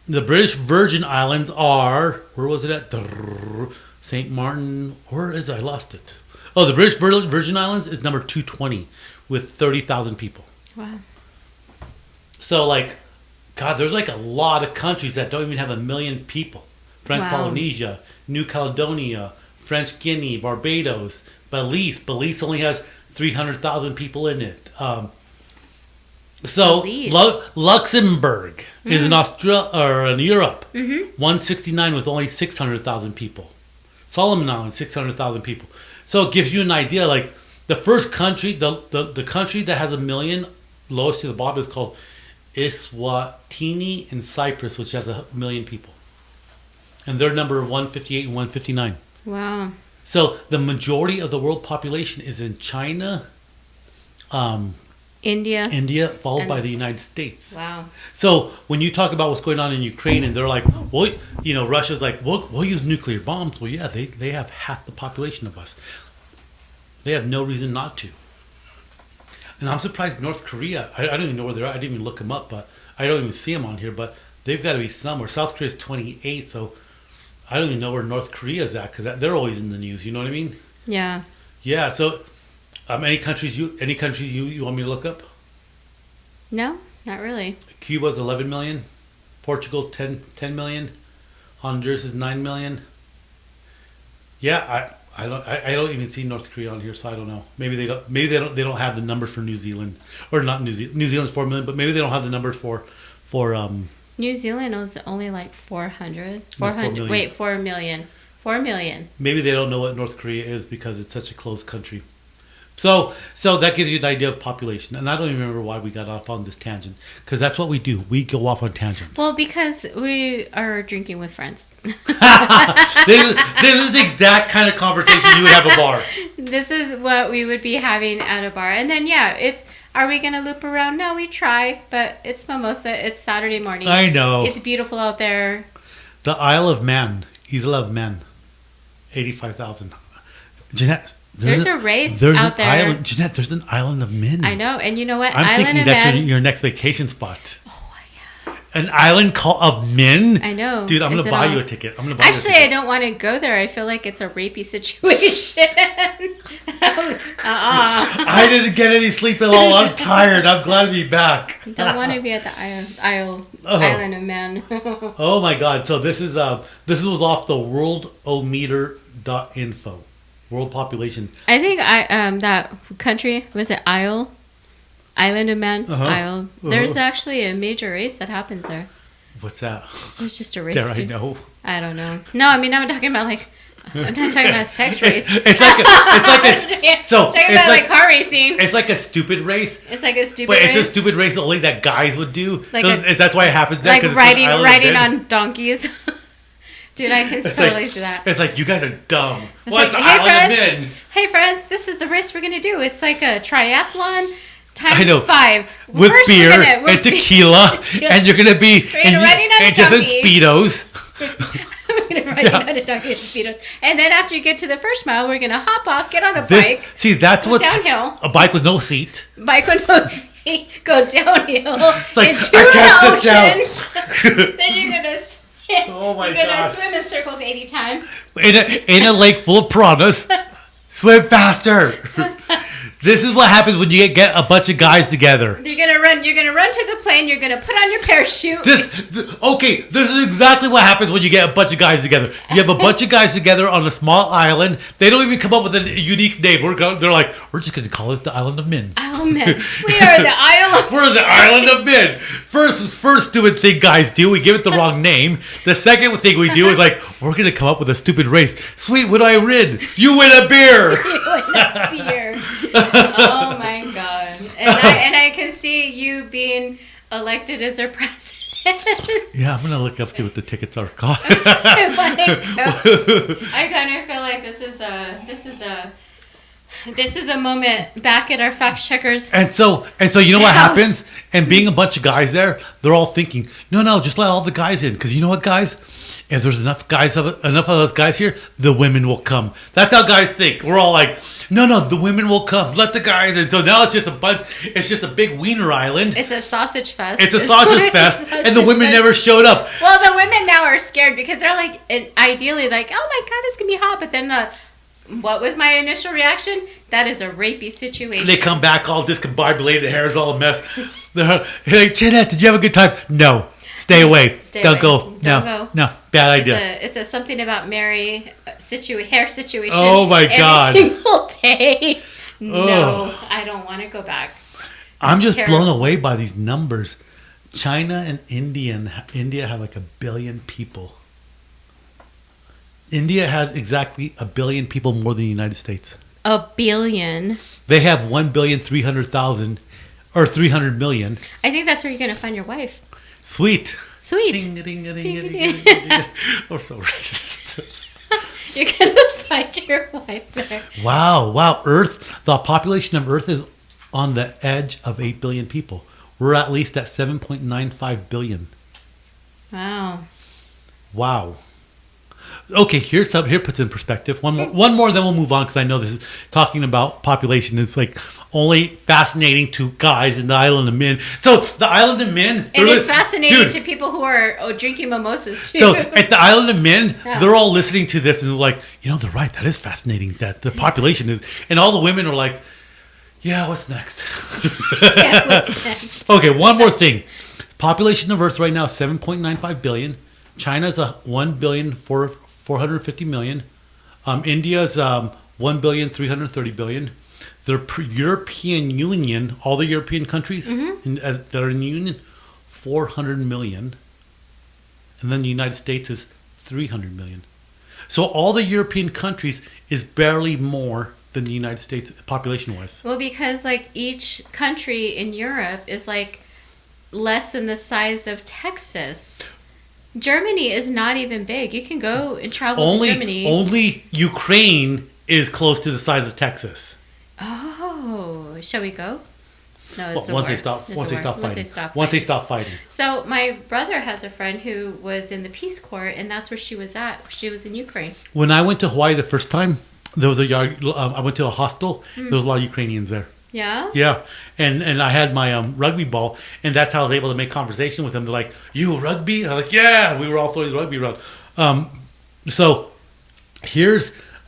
The British Virgin Islands are, where was it at? St. Martin. Where is it? I lost it. Oh, the British Virgin Islands is number 220 with 30,000 people. Wow. So God, there's a lot of countries that don't even have 1 million people. French Polynesia, New Caledonia, French Guinea, Barbados, Belize. Belize only has 300,000 people in it. Luxembourg is in Australia or in Europe. 169 with only 600,000 people. Solomon Islands, 600,000 people. So it gives you an idea. The first country, the country that has 1 million, lowest to the bottom, is called Eswatini in Cyprus, which has 1 million people. And they're number 158 and 159. Wow. So the majority of the world population is in China, India, followed by the United States. Wow. So when you talk about what's going on in Ukraine, and they're like, well, Russia's like, we'll use nuclear bombs. Well, yeah, they have half the population of us. They have no reason not to. And I'm surprised North Korea, I don't even know where they're at. I didn't even look them up, but I don't even see them on here. But they've got to be somewhere. South Korea's 28, so I don't even know where North Korea's at because they're always in the news. You know what I mean? Yeah. Yeah. So, any countries you want me to look up? No, not really. Cuba's 11 million. Portugal's 10 million. Honduras is 9 million. Yeah, I don't even see North Korea on here, so I don't know. Maybe they don't have the number for New Zealand, or not New Zealand. New Zealand's 4 million, but maybe they don't have the numbers for New Zealand was only like 400. 400. Wait, 4 million. 4 million. Maybe they don't know what North Korea is because it's such a closed country. So that gives you an idea of population. And I don't even remember why we got off on this tangent. Because that's what we do. We go off on tangents. Well, because we are drinking with friends. This is the exact kind of conversation you would have at a bar. This is what we would be having at a bar. And then, are we going to loop around? No, we try. But it's mimosa. It's Saturday morning. I know. It's beautiful out there. The Isle of Man. Isle of Man. 85,000. Jeanette. There's a race there's out an there. Island, Jeanette, there's an island of men. I know. And you know what? I'm Island thinking of that's Men. your next vacation spot. Oh, yeah. An island called of men? I know. Dude, I'm going to buy you a ticket. Actually, I don't want to go there. I feel like it's a rapey situation. I didn't get any sleep at all. I'm tired. I'm glad to be back. Don't want to be at the Island of Men. Oh my God. So this was off the worldometer.info. World population. I think that country, was it Isle? Island of Man? Isle. There's actually a major race that happens there. What's that? It's just a race. There, I know. I don't know. No, I mean, I'm talking about I'm not talking about a sex race. It's like car racing. It's like a stupid race. It's like a stupid race. But race. it's a stupid race only that guys would do. Like that's why it happens there. Like riding on donkeys. Dude, I can totally do that. It's like, you guys are dumb. It's What's like, the Island of Men? Hey friends, this is the race we're gonna do. It's like a triathlon times 5 with beer and tequila, and you're gonna be just in speedos. We're gonna ride on a donkey in speedos, and then after you get to the first mile, we're gonna hop off, get on a bike. See, that's what downhill. A bike with no seat. Bike with no seat. Go downhill. It's like, into I can't the sit down. Then you're gonna. Oh my You're gonna God. swim in circles 80 times. In a lake full of piranhas. Swim faster. This is what happens when you get a bunch of guys together. You're gonna run to the plane. You're gonna put on your parachute. This is exactly what happens when you get a bunch of guys together. You have a bunch of guys together on a small island. They don't even come up with a unique name. They're like, we're just gonna call it the Island of Men. Isle of Men. We are the Isle of We're the Island of Men. First stupid thing guys do, we give it the wrong name. The second thing we do is like, we're gonna come up with a stupid race. Sweet, what do I win? You win a beer. You win a beer. Oh my God. And I can see you being elected as our president. Yeah, I'm gonna look up, see what the tickets are called. I kind of feel like this is a moment back at our fact checkers. And so you know what happens? And being a bunch of guys there, they're all thinking, no, just let all the guys in, because you know what, guys? If there's enough of us guys here, the women will come. That's how guys think. We're all like, no, the women will come. Let the guys in. So now it's just a bunch. It's just a big wiener island. It's a sausage fest. And the women never showed up. Well, the women now are scared because they're like, ideally, like, oh my God, it's gonna be hot. But then what was my initial reaction? That is a rapey situation. They come back all discombobulated, the hair is all a mess. They're like, Jeanette, did you have a good time? No. Stay away. Don't go. No, bad idea. It's a something about Mary hair situation. Oh my God. Every single day. No, I don't want to go back. I'm just blown away by these numbers. China and India have like 1 billion people. India has exactly 1 billion people more than the United States. 1 billion. They have 1,300,000 or 300 million. I think that's where you're gonna find your wife. Sweet. Ding, ding, ding, ding. We're so racist. You're gonna find your wife there. Wow. Earth, the population of Earth is on the edge of 8 billion people. We're at least at 7.95 billion. Wow. Okay, here puts it in perspective. One more, then we'll move on, because I know this is talking about population. It's like only fascinating to guys in the Island of Men. So the Island of Men, and it's fascinating to people who are drinking mimosas too. So at the Island of Men, they're all listening to this and they're like, they're right. That is fascinating. That the population is, and all the women are like, yeah, what's next? What's next? Okay, one more thing. Population of Earth right now, 7.95 billion. China's 1,450 million. India's 1,330 billion. The European Union, all the European countries that are in the Union, 400 million. And then the United States is 300 million. So all the European countries is barely more than the United States population-wise. Well, because like each country in Europe is like less than the size of Texas. Germany is not even big. You can go and travel to Germany. Only Ukraine is close to the size of Texas. Oh, shall we go? No, it's once they stop fighting. So my brother has a friend who was in the Peace Corps, and that's where she was at. She was in Ukraine. When I went to Hawaii the first time, there was I went to a hostel. There was a lot of Ukrainians there. Yeah? Yeah. And I had my rugby ball, and that's how I was able to make conversation with them. They're like, "You rugby?" I was like, "Yeah." We were all throwing the rugby around. So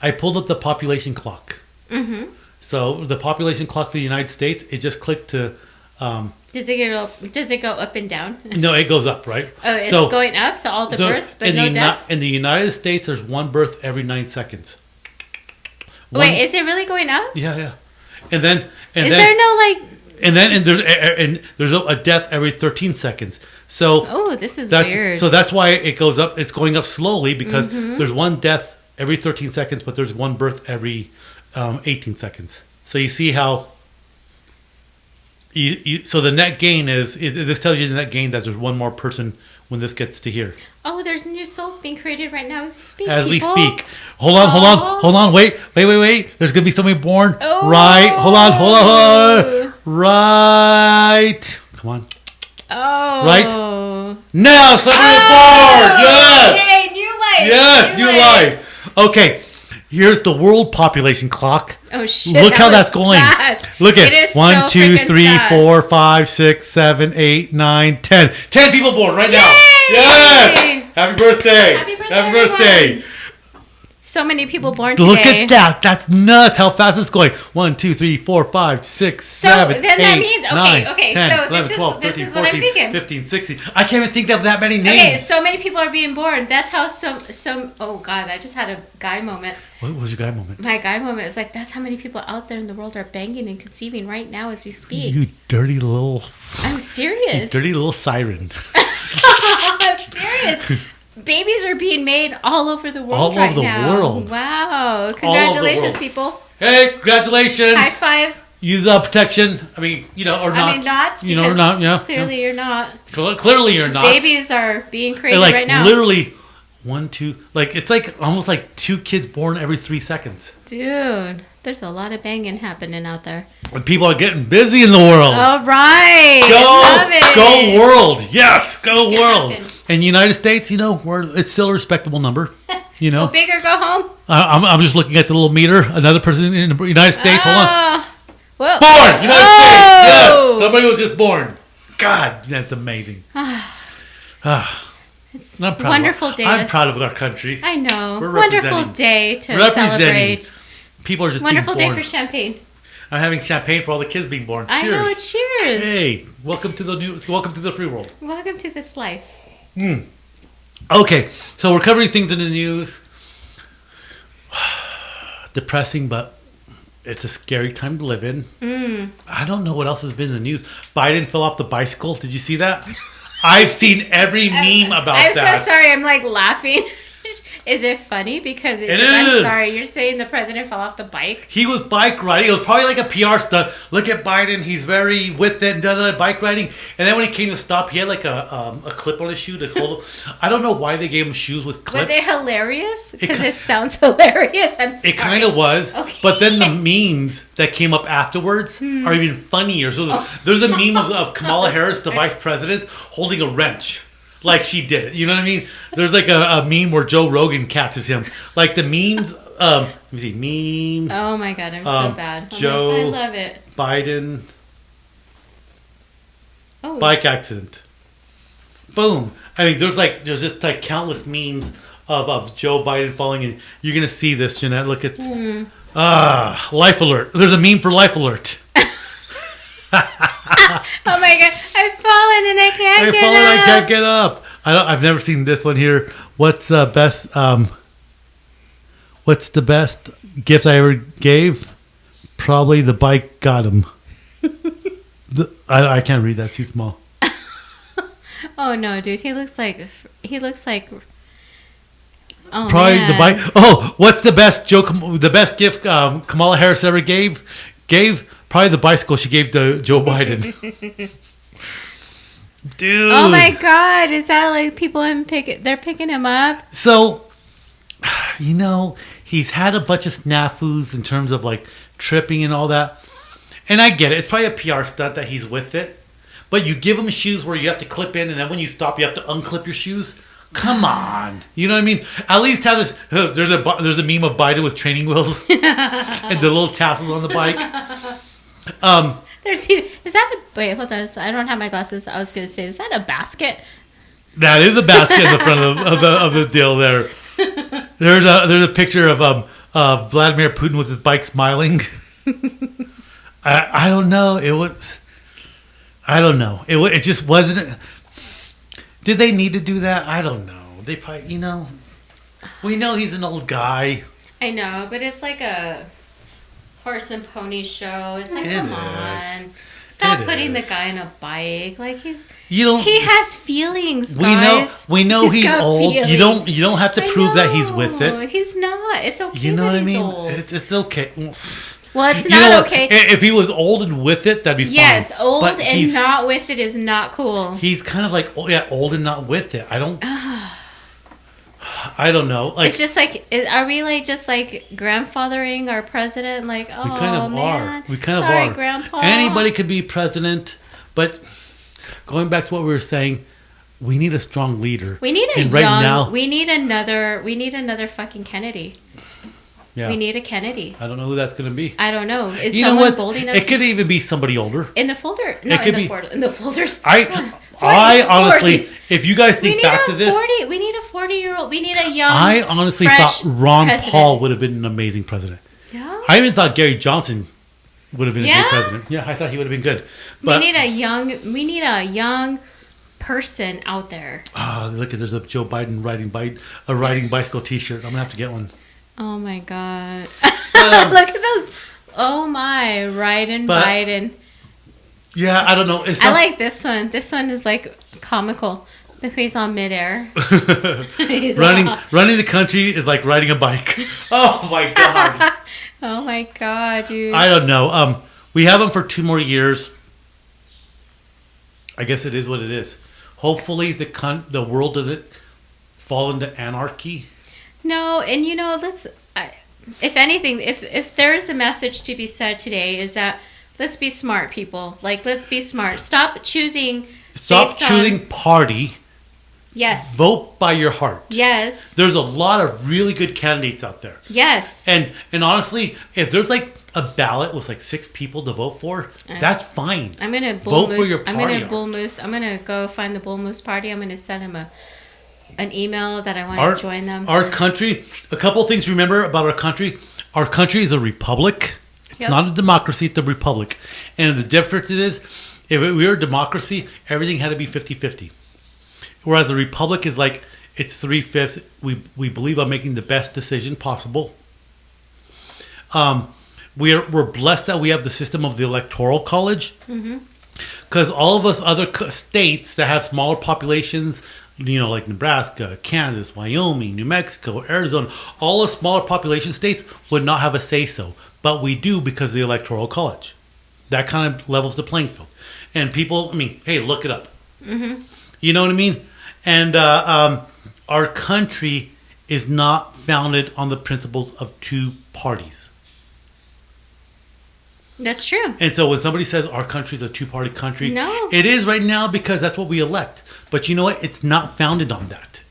I pulled up the population clock. Mm-hmm. So the population clock for the United States, it just clicked to... Does it go up and down? No, it goes up, right? Oh, it's going up? So all the births, but no deaths? In the United States, there's one birth every 9 seconds. Wait, is it really going up? Yeah. And then... there no, like... And there's a death every 13 seconds. So... Oh, this is weird. So that's why it goes up. It's going up slowly because there's one death every 13 seconds, but there's one birth every 18 seconds. So you see how... So the net gain is... This tells you the net gain that there's one more person when this gets to here. Oh, there's new souls being created right now as we speak. We speak. Hold on. Wait. There's going to be somebody born. Oh. Right. Hold on. Right. Come on. Oh. Right. Now somebody is born. Yes. Yay, new life. Yes, new life. Okay. Here's the world population clock. Oh shit! Look how that's going. Fast. Look at it. 1, 2, 3, 4, 5, 6, 7, 8, 9, 10. 10 people born right now. Yay! Yes! Happy birthday! Happy birthday! So many people born today. Look at that. That's nuts how fast it's going. 1, 2, 3, 4, 5, 6, 7, 8, then that means, 9, 10, so 11, 12, this 13, is what I'm 14, thinking. 15, 16. I can't even think of that many names. Okay, so many people are being born. That's how some oh God, I just had a guy moment. What was your guy moment? My guy moment is like, that's how many people out there in the world are banging and conceiving right now as we speak. You dirty little... I'm serious. You dirty little siren. I'm serious. Babies are being made all over the world right now. All over the world. Wow. Congratulations, people. Hey, congratulations. High five. Use protection. I mean, or not. I mean, not. Or not, yeah. Clearly you're not. Clearly you're not. Babies are being created right now. Literally 1, 2, it's like almost like 2 kids born every 3 seconds. Dude, there's a lot of banging happening out there. And people are getting busy in the world. All right. Love it. Go world. Yes, go world. Happen. And United States, it's still a respectable number. Go big or go home. I'm just looking at the little meter. Another person in the United States. Hold on. Well, Born! United States! Yes! Somebody was just born. God, that's amazing. It's a wonderful day. I'm proud of our country. I know. We're wonderful day to celebrate. People are just wonderful being born. day for champagne. I'm having champagne for all the kids being born. Cheers. I know. Cheers. Hey, welcome to the free world. Welcome to this life. Okay, so we're covering things in the news. Depressing, but it's a scary time to live in. I don't know what else has been in the news. Biden fell off the bicycle. Did you see that? I've seen every meme about that. I'm so sorry. I'm like laughing. Is it funny? Because it is. I'm sorry. You're saying the president fell off the bike? He was bike riding. It was probably like a PR stunt. Look at Biden. He's very with it and bike riding. And then when he came to stop, he had like a clip on his shoe to hold him. I don't know why they gave him shoes with clips. Was it hilarious? Because it sounds hilarious. I'm sorry. It kind of was. Okay. But then the memes that came up afterwards are even funnier. So there's a meme of Kamala Harris, the vice president, holding a wrench. Like she did it. You know what I mean? There's like a meme where Joe Rogan catches him. Like the memes. Let me see. Meme. Oh my God, I'm so bad. Joe I love it. Biden. Bike accident. Boom. I mean, there's just like countless memes of Joe Biden falling in. You're going to see this, Jeanette. Look at. Life alert. There's a meme for life alert. Oh my God, I've fallen and I can't get up. I've never seen this one here. What's the best gift I ever gave? Probably the bike got him. I can't read that. It's too small. Oh no, dude. He looks like Oh, Probably man. the bike. Oh, what's the best the best gift Kamala Harris ever gave? Probably the bicycle she gave to Joe Biden. Dude. Oh my God! Is that like people they're picking him up? So, he's had a bunch of snafus in terms of like tripping and all that. And I get it. It's probably a PR stunt that he's with it. But you give him shoes where you have to clip in, and then when you stop, you have to unclip your shoes. Come on, you know what I mean? At least have this. There's a meme of Biden with training wheels and the little tassels on the bike. Wait, hold on. So I don't have my glasses. I was gonna say, is that a basket? That is a basket in the front of the deal there. There's a picture of Vladimir Putin with his bike smiling. I don't know. I don't know. It just wasn't. Did they need to do that? I don't know. They probably, we know he's an old guy. I know, but it's like a horse and pony show. It's like, come on. Stop putting the guy on a bike. Like he has feelings, guys. We know he's old. Feelings. You don't have to prove that he's with it. He's not. It's okay. You know what I mean? Old. It's okay. Well, it's not okay. If he was old and with it, that'd be fine. Yes, old and not with it is not cool. He's kind of like, old and not with it. I don't know. Like, it's just like, are we like just like grandfathering our president? Like, oh, we kind of man. are. We kind Sorry, of are. Grandpa. Anybody could be president, but going back to what we were saying, we need a strong leader. We need we need another fucking Kennedy. Yeah. We need a Kennedy. I don't know who that's going to be. I don't know. Is you someone know what? bold enough? It could even be somebody older. In the folder? No, in the folders. I honestly, if you guys think back to this, we need a 40-year-old. We need a young. I honestly thought Ron president. Paul would have been an amazing president. Yeah. I even thought Gary Johnson would have been a good president. Yeah, I thought he would have been good. But we need a young person out there. Oh, look at there's a Joe Biden riding bicycle T-shirt. I'm gonna have to get one. Oh my God! Look at those. Oh my, Biden. Yeah, I don't know. I like this one. This one is like comical. The he's on midair. running the country is like riding a bike. Oh my God. Oh my God, dude. I don't know. We have him for 2 more years. I guess it is what it is. Hopefully the world doesn't fall into anarchy. No, and if anything, if there is a message to be said today, is that let's be smart, people. Like, let's be smart. Stop choosing party. Yes. Vote by your heart. Yes. There's a lot of really good candidates out there. Yes. And honestly, if there's like a ballot with like 6 people to vote for, that's fine. I'm gonna vote for your party. I'm gonna go find the Bull Moose Party. I'm gonna send him an email that I want to join them. Our country, a couple of things to remember about our country. Our country is a republic. It's not a democracy, it's a republic. And the difference is, if we were a democracy, everything had to be 50-50. Whereas a republic is like, it's 3/5. We believe on making the best decision possible. We're blessed that we have the system of the electoral college. Because all of us other states that have smaller populations, like Nebraska, Kansas, Wyoming, New Mexico, Arizona, all the smaller population states would not have a say-so. But we do because of the electoral college. That kind of levels the playing field. And people, hey, look it up. You know what I mean? And our country is not founded on the principles of 2 parties. That's true. And so when somebody says our country is a 2-party country, no, it is right now because that's what we elect. But you know what? It's not founded on that.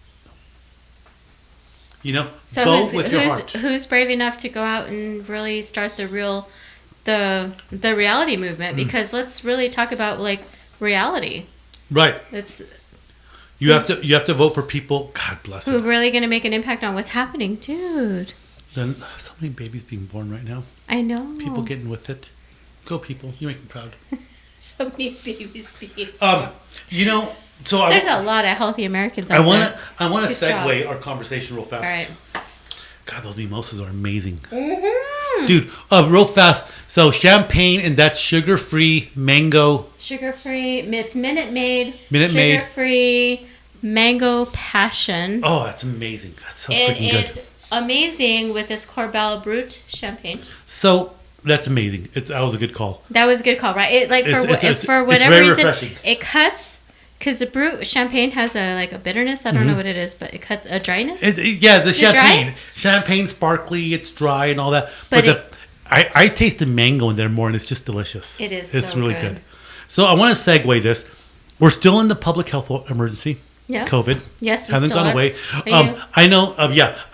So vote with your heart. Who's brave enough to go out and really start the reality movement? Because let's really talk about like reality. Right. You have to vote for people. God bless them. Who are really going to make an impact on what's happening, dude? Then so many babies being born right now. I know. People getting with it. Go people! You make me proud. So many babies being born. So there's a lot of healthy Americans out there. I want to segue our conversation real fast. All right. God, those mimosas are amazing. Mm-hmm. Dude, real fast. So champagne, and that's sugar-free mango. Sugar-free. It's Minute Maid. Minute Maid. Sugar-free. mango passion. Oh, that's amazing. That's so And freaking good. it's amazing with this Corbel Brut champagne. So that's amazing. That was a good call. That was a good call, right? It for it's whatever very reason refreshing. it cuts because the Brut champagne has a bitterness. I don't know what it is, but it cuts a dryness. The champagne, dry? champagne, sparkly. It's dry and all that. But I taste the mango in there more, and it's just delicious. It is. It's so really good. good. So I want to segue this. We're still in the public health emergency. Yeah. COVID. Yes, we hasn't still gone are. away. Are you? I know.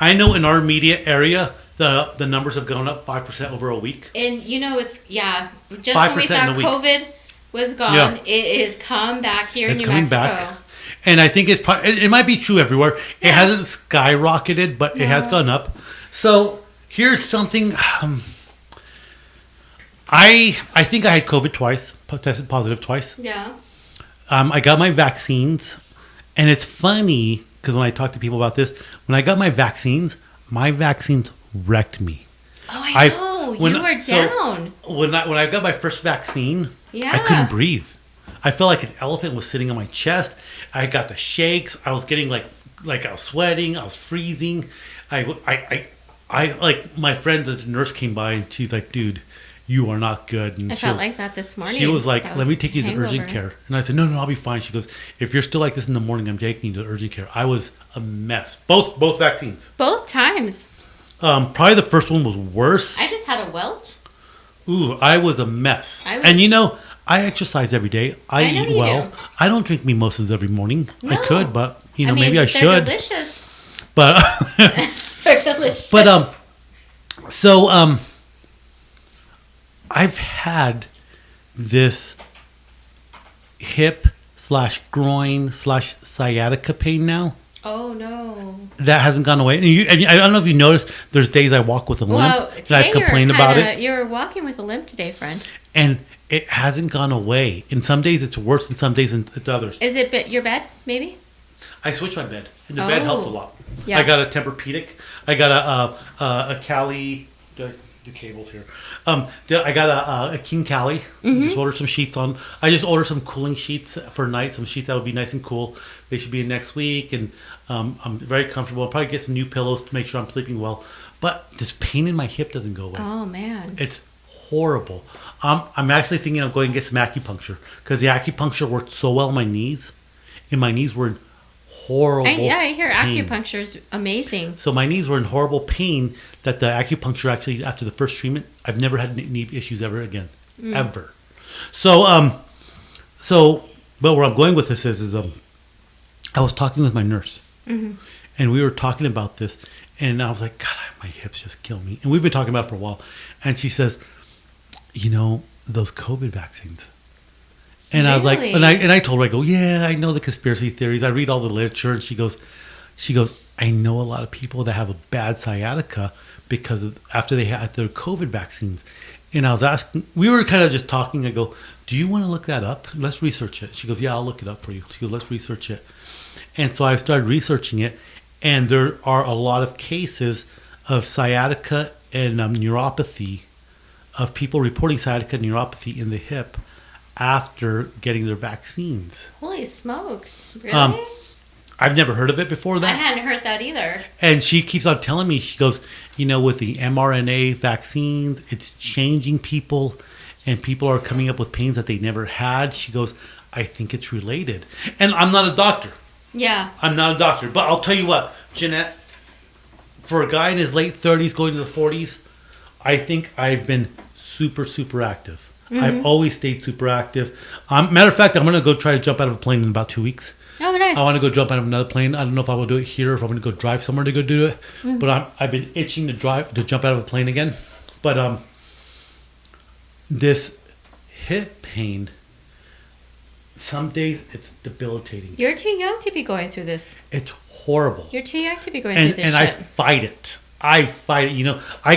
I know. In our immediate area, the numbers have gone up 5% over a week. And just 5% when we in a thought week. COVID was gone, Yeah. it has come back here in It's New coming Mexico. back. And I think it might be true everywhere. It Yeah. hasn't skyrocketed, but it has No. gone up. So here's something. I think I had COVID twice. Tested positive twice. Yeah. I got my vaccines, and it's funny because when I talk to people about this, when I got my vaccines wrecked me. Oh, I know. You were so down. When I got my first vaccine, Yeah. I couldn't breathe. I felt like an elephant was sitting on my chest. I got the shakes. I was getting like I was sweating. I was freezing. I like my friend, the nurse came by and she's like, "Dude, you are not good." And I felt like that this morning. she was like, That "Let was me take you to hangover. urgent care." And I said, "No, I'll be fine." She goes, "If you're still like this in the morning, I'm taking you to urgent care." I was a mess. Both vaccines. Both times. Probably the first one was worse. I just had a welt. Ooh, I was a mess. I was- And I exercise every day. I know eat you well. do. I don't drink mimosas every morning. I No. could, but I mean, maybe I they're should. delicious. But They're delicious. but so I've had this hip / groin / sciatica pain now. Oh no. That hasn't gone away. And I don't know if you noticed, there's days I walk with a limp. Well, and today I've complained about it. You were walking with a limp today, friend. And it hasn't gone away. And some days it's worse and some days it's others. Is it your bed, maybe? I switched my bed. And the bed helped a lot. Yeah. I got a Tempur-Pedic. I got a Cali. The cable's here. I got a King Cali. Just ordered some sheets on. I just ordered some cooling sheets for night. Some sheets that would be nice and cool. They should be in next week. And I'm very comfortable. I'll probably get some new pillows to make sure I'm sleeping well. But this pain in my hip doesn't go away. Oh man. It's horrible. I'm actually thinking of going and get some acupuncture because the acupuncture worked so well on my knees, and my knees were in horrible. I hear pain. acupuncture is amazing. So my knees were in horrible pain that the acupuncture actually, after the first treatment, I've never had knee issues ever again, ever. So but where I'm going with this is I was talking with my nurse, and we were talking about this, and I was like, God, my hips just kill me. And we've been talking about it for a while, and she says, those COVID vaccines. And I was like, Really? and I told her, I go, yeah, I know the conspiracy theories. I read all the literature. And she goes, I know a lot of people that have a bad sciatica because after they had their COVID vaccines. And I was asking, we were kind of just talking. I go, do you want to look that up? Let's research it. She goes, yeah, I'll look it up for you. She goes, let's research it. And so I started researching it. And there are a lot of cases of sciatica and neuropathy, of people reporting sciatica and neuropathy in the hip after getting their vaccines. Holy smokes! Really? I've never heard of it before I that. hadn't heard that either. And she keeps on telling me, she goes, with the mRNA vaccines, it's changing people, and people are coming up with pains that they never had. She goes, I think it's related. And I'm not a doctor. Yeah. I'm not a doctor. But I'll tell you what, Jeanette, for a guy in his late 30s going to the 40s, I think I've been super, super active. I've always stayed super active. Matter of fact, I'm going to go try to jump out of a plane in about 2 weeks. Oh, nice. I want to go jump out of another plane. I don't know if I will do it here or if I'm going to go drive somewhere to go do it. But I've been itching to jump out of a plane again. But this hip pain, some days it's debilitating. You're too young to be going through this. It's horrible. You're too young to be going through this And shit. I fight it. I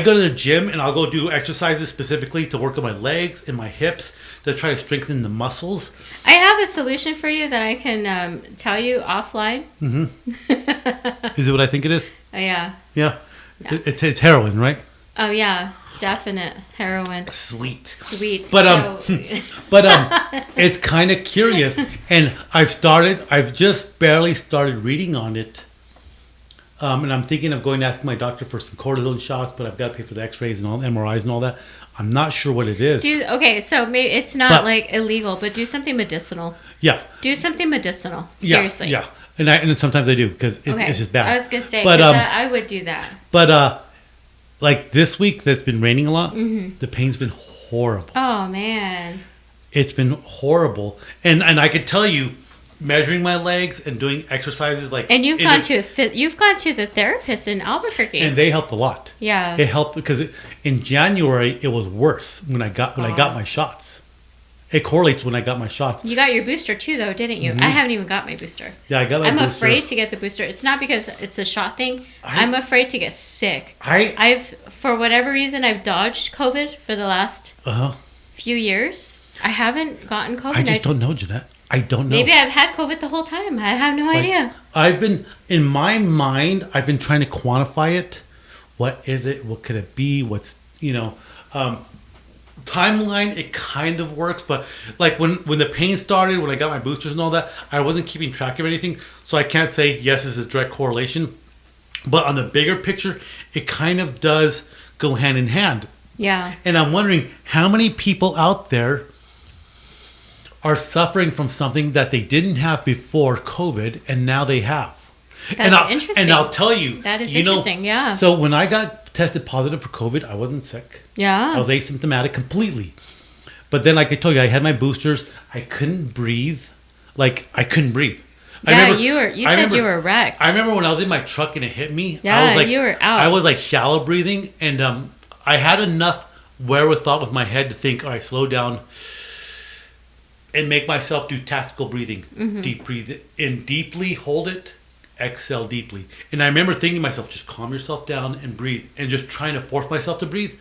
go to the gym and I'll go do exercises specifically to work on my legs and my hips to try to strengthen the muscles. I have a solution for you that I can tell you offline. Is it what I think it is? Oh, yeah. Yeah. It's heroin, right? Oh, yeah. Definite heroin. Sweet. But It's kind of curious, and I've just barely started reading on it. And I'm thinking of going to ask my doctor for some cortisone shots, but I've got to pay for the X-rays and all MRIs and all that. I'm not sure what it is. So maybe it's not like illegal, but do something medicinal. Yeah. Do something medicinal. Seriously. Yeah. And sometimes I do because it's just bad. I was gonna say, but I would do that. But like this week that's been raining a lot, the pain's been horrible. Oh man. It's been horrible, and I could tell you, measuring my legs and doing exercises like. And you've gone to the therapist in Albuquerque, and they helped a lot. Yeah, it helped because in January it was worse when I got my shots. It correlates when I got my shots. You got your booster too, though, didn't you? I haven't even got my booster. Yeah, I got my booster. I'm afraid to get the booster. It's not because it's a shot thing. I'm afraid to get sick. For whatever reason, I've dodged COVID for the last few years. I haven't gotten COVID. I just don't know, Jeanette. I don't know. Maybe I've had COVID the whole time. I have no idea. I've been, in my mind, I've been trying to quantify it. What is it? What could it be? What's, timeline, it kind of works, but like when the pain started, when I got my boosters and all that, I wasn't keeping track of anything, so I can't say yes, this is a direct correlation. But on the bigger picture, it kind of does go hand in hand. Yeah. And I'm wondering how many people out there are suffering from something that they didn't have before COVID, and now they have. That's interesting. And I'll tell you, that is interesting. Yeah. So when I got tested positive for COVID, I wasn't sick. Yeah. I was asymptomatic completely. But then, like I told you, I had my boosters. I couldn't breathe. I couldn't breathe. Yeah, you said you were wrecked. I remember when I was in my truck and it hit me. Yeah, I was like, you were out. I was like shallow breathing, and I had enough wherewithal with my head to think, all right, slow down and make myself do tactical breathing. Mm-hmm. Deep breathe in deeply, hold it, exhale deeply. And I remember thinking to myself, just calm yourself down and breathe, and just trying to force myself to breathe.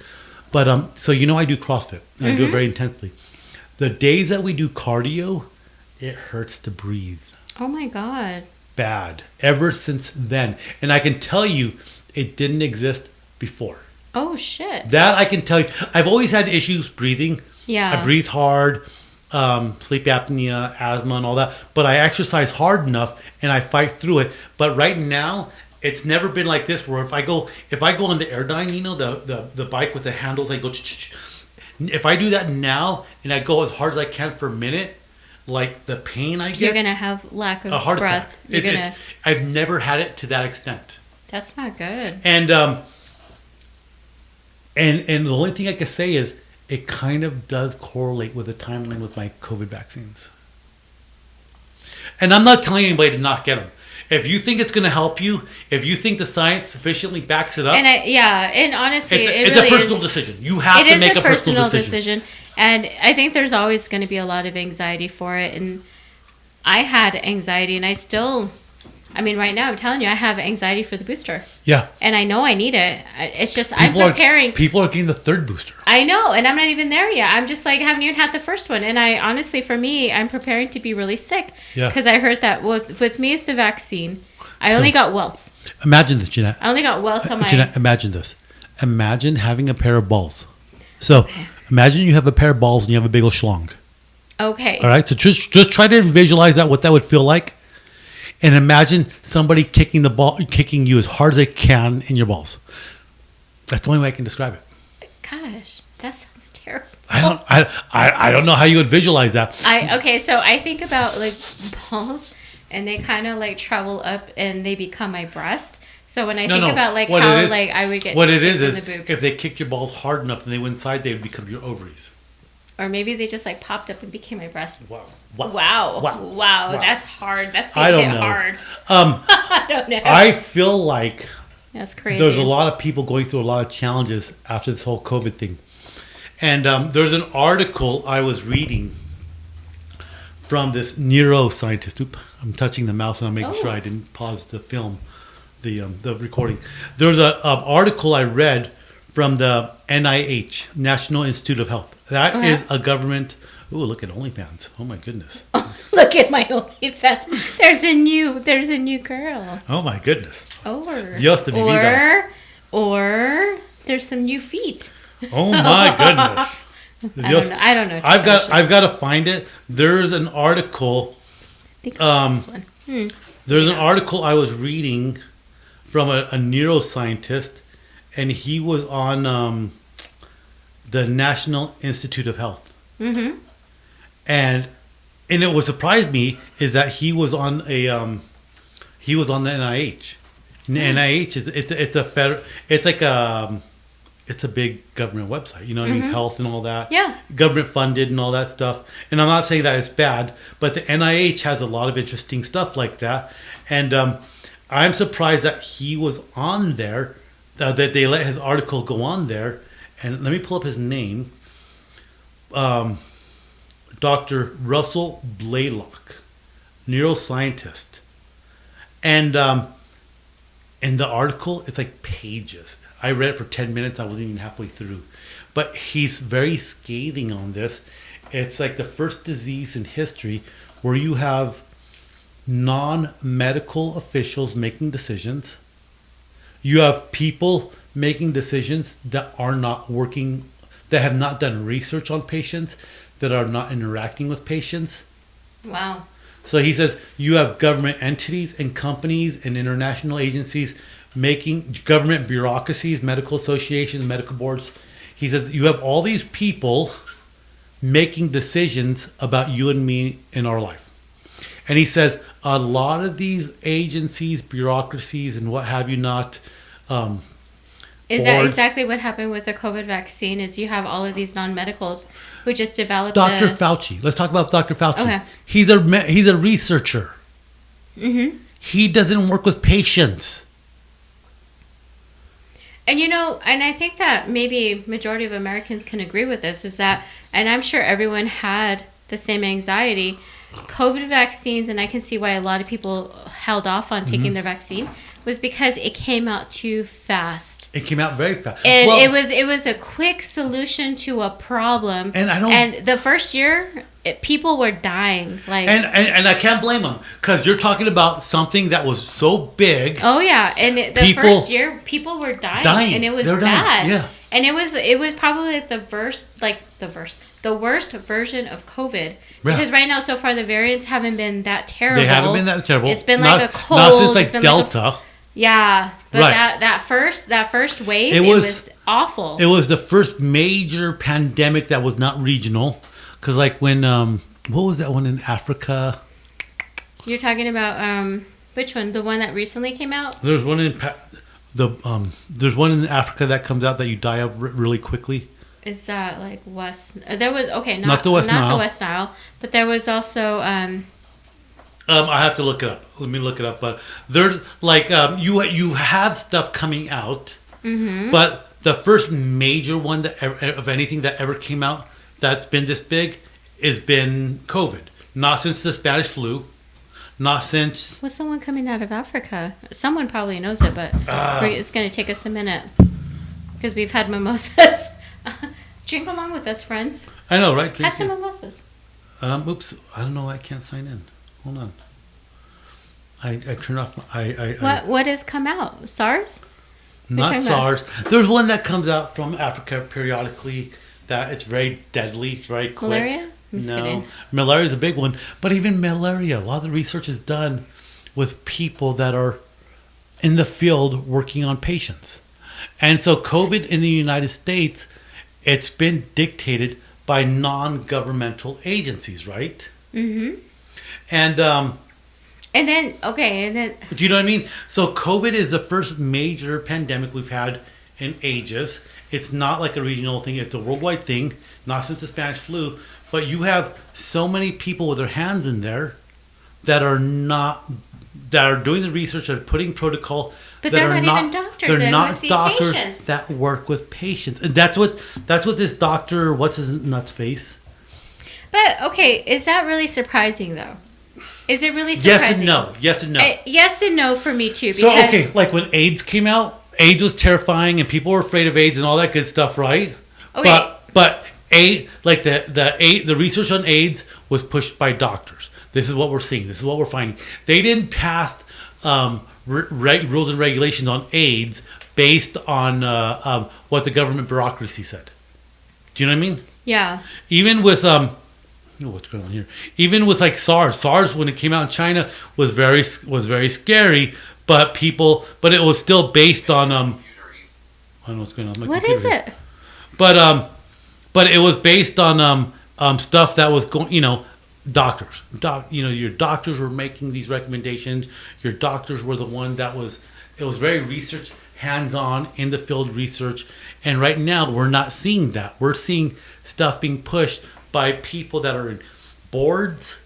But so I do CrossFit, and I do it very intensely. The days that we do cardio, it hurts to breathe. Oh my God. Bad. Ever since then. And I can tell you, it didn't exist before. Oh shit. That I can tell you. I've always had issues breathing. Yeah. I breathe hard, sleep apnea, asthma, and all that. But I exercise hard enough, and I fight through it. But right now, it's never been like this. Where if I go on the Airdyne, the bike with the handles, I go. If I do that now, and I go as hard as I can for a minute, like the pain I get, you're gonna have lack of breath. I've never had it to that extent. That's not good. And the only thing I can say is it kind of does correlate with the timeline with my COVID vaccines. And I'm not telling anybody to not get them. If you think it's going to help you, if you think the science sufficiently backs it up, and honestly, it's really a personal decision. You have to make a personal decision. And I think there's always going to be a lot of anxiety for it. And I had anxiety, and right now I'm telling you, I have anxiety for the booster. Yeah. And I know I need it. It's just I'm preparing. People are getting the third booster. I know, and I'm not even there yet. I'm just like, haven't even had the first one. And I honestly, for me, I'm preparing to be really sick. Yeah. Because I heard that with me with the vaccine, I only got welts. Imagine this, Jeanette. I only got welts on my... Jeanette, imagine this. Imagine having a pair of balls. So, imagine you have a pair of balls and you have a big old schlong. Okay. All right? So just try to visualize what that would feel like. And imagine somebody kicking you as hard as they can in your balls. That's the only way I can describe it. Gosh, that sounds terrible. I don't know how you would visualize that. So I think about like balls, and they kind of like travel up and they become my breast. So when I think about like how I would get what it is the boobs. If they kicked your balls hard enough and they went inside, they would become your ovaries. Or maybe they just like popped up and became my breast. Wow. That's hard. That's being hit hard. I don't know. I feel like that's crazy. There's a lot of people going through a lot of challenges after this whole COVID thing. And there's an article I was reading from this neuroscientist. Oop, I'm touching the mouse and I'm making sure I didn't pause the film, the recording. There's an article I read from the NIH, National Institute of Health. That is a government. Ooh, look at OnlyFans. Oh my goodness. Look at my OnlyFans. There's a new girl. Oh my goodness. Or there's some new feet. Oh my goodness. I don't know. I've got to find it. There's an article. I think this one. There's an article I was reading from a neuroscientist, and he was on the National Institute of Health. Mm-hmm. And it what surprised me is that he was on the NIH. And the NIH is it's a big government website, you know what I mean? Health and all that. Yeah. Government funded and all that stuff. And I'm not saying that it's bad, but the NIH has a lot of interesting stuff like that. And I'm surprised that he was on there, that they let his article go on there. And let me pull up his name. Dr. Russell Blaylock, neuroscientist. And in the article, it's like pages. I read it for 10 minutes. I wasn't even halfway through. But he's very scathing on this. It's like the first disease in history where you have non-medical officials making decisions. You have people making decisions that are not working, that have not done research on patients, that are not interacting with patients. Wow. So he says you have government entities and companies and international agencies making government bureaucracies, medical associations, medical boards. He says you have all these people making decisions about you and me in our life. And he says a lot of these agencies, bureaucracies, and what have you not. Is that exactly what happened with the COVID vaccine? Is you have all of these non-medicals who just developed Dr. Fauci. Let's talk about Dr. Fauci. Okay. He's a researcher. Mm-hmm. He doesn't work with patients. And and I think that maybe majority of Americans can agree with this, is that, and I'm sure everyone had the same anxiety, COVID vaccines, and I can see why a lot of people held off on taking their vaccine, was because it came out too fast. It came out very fast. And it was a quick solution to a problem. And the first year, people were dying. And I can't blame them, because you're talking about something that was so big. Oh yeah, and the first year, people were dying. And it was bad. Yeah. And it was probably the worst version of COVID. Because right now, so far, the variants haven't been that terrible. They haven't been that terrible. It's been like a cold. Not since like Delta. Yeah, but that first wave, it was awful. It was the first major pandemic that was not regional. Because like when, what was that one in Africa? You're talking about, which one? The one that recently came out? There's one in there's one in Africa that comes out that you die of really quickly. Is that like West? There was, not the West Nile. The West Nile, but there was also. I have to look it up. Let me look it up. But there's like you have stuff coming out, but the first major one that of anything that ever came out that's been this big has been COVID. Not since the Spanish flu. Not since. What's the one coming out of Africa? Someone probably knows it, but it's going to take us a minute because we've had mimosas. Drink along with us, friends. I know, right? Have some mimosas. Oops! I don't know why I can't sign in. Hold on. I turned off my. What has come out? SARS? Not SARS. There's one that comes out from Africa periodically that it's very deadly, it's very quick. Malaria? I'm just kidding. Malaria is a big one. But even malaria, a lot of the research is done with people that are in the field working on patients. And so COVID in the United States, it's been dictated by non-governmental agencies, right? Mm-hmm. And then do you know what I mean? So COVID is the first major pandemic we've had in ages. It's not like a regional thing. It's a worldwide thing, not since the Spanish flu. But you have so many people with their hands in there that are doing the research, that are putting protocol. But they're not even doctors. They're not doctors patients that work with patients. And that's what this doctor, what's his nuts face? But okay, is that really surprising though? Is it really surprising? Yes and no. Yes and no for me too. So okay, like when AIDS came out, AIDS was terrifying and people were afraid of AIDS and all that good stuff, right? Okay. But the research on AIDS was pushed by doctors. This is what we're seeing. This is what we're finding. They didn't pass rules and regulations on AIDS based on what the government bureaucracy said. Do you know what I mean? Yeah. Even with what's going on here? Even with like SARS when it came out in China was very scary, but it was still based on I don't know what's going on. What is it? But it was based on stuff that was going, doctors. Your doctors were making these recommendations. Your doctors were the one it was very research, hands-on, in the field research. And right now, we're not seeing that. We're seeing stuff being pushed by people that are in boards,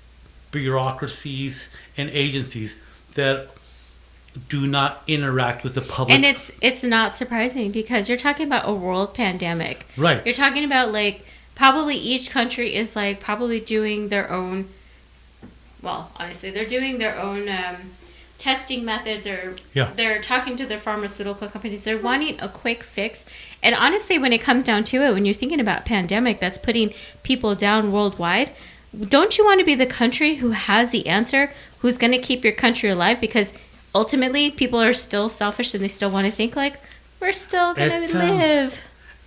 bureaucracies, and agencies that do not interact with the public. And it's not surprising because you're talking about a world pandemic. Right. You're talking about like probably each country is like probably doing their own, well, honestly, they're doing their own testing methods, or they're talking to their pharmaceutical companies. They're wanting a quick fix. And honestly, when it comes down to it, when you're thinking about pandemic that's putting people down worldwide, don't you want to be the country who has the answer, who's going to keep your country alive? Because ultimately, people are still selfish and they still want to think like, we're still going to live.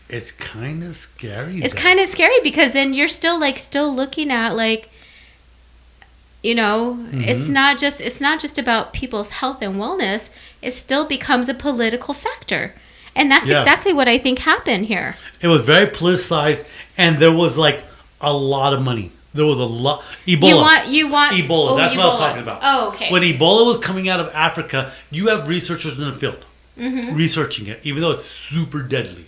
It's kind of scary. It's kind of scary because then you're still looking at like, it's not just about people's health and wellness. It still becomes a political factor. And that's exactly what I think happened here. It was very politicized, and there was like a lot of money. There was a lot. Ebola. You want Ebola. Oh, that's Ebola. what I was talking about. Oh, okay. When Ebola was coming out of Africa, you have researchers in the field researching it, even though it's super deadly.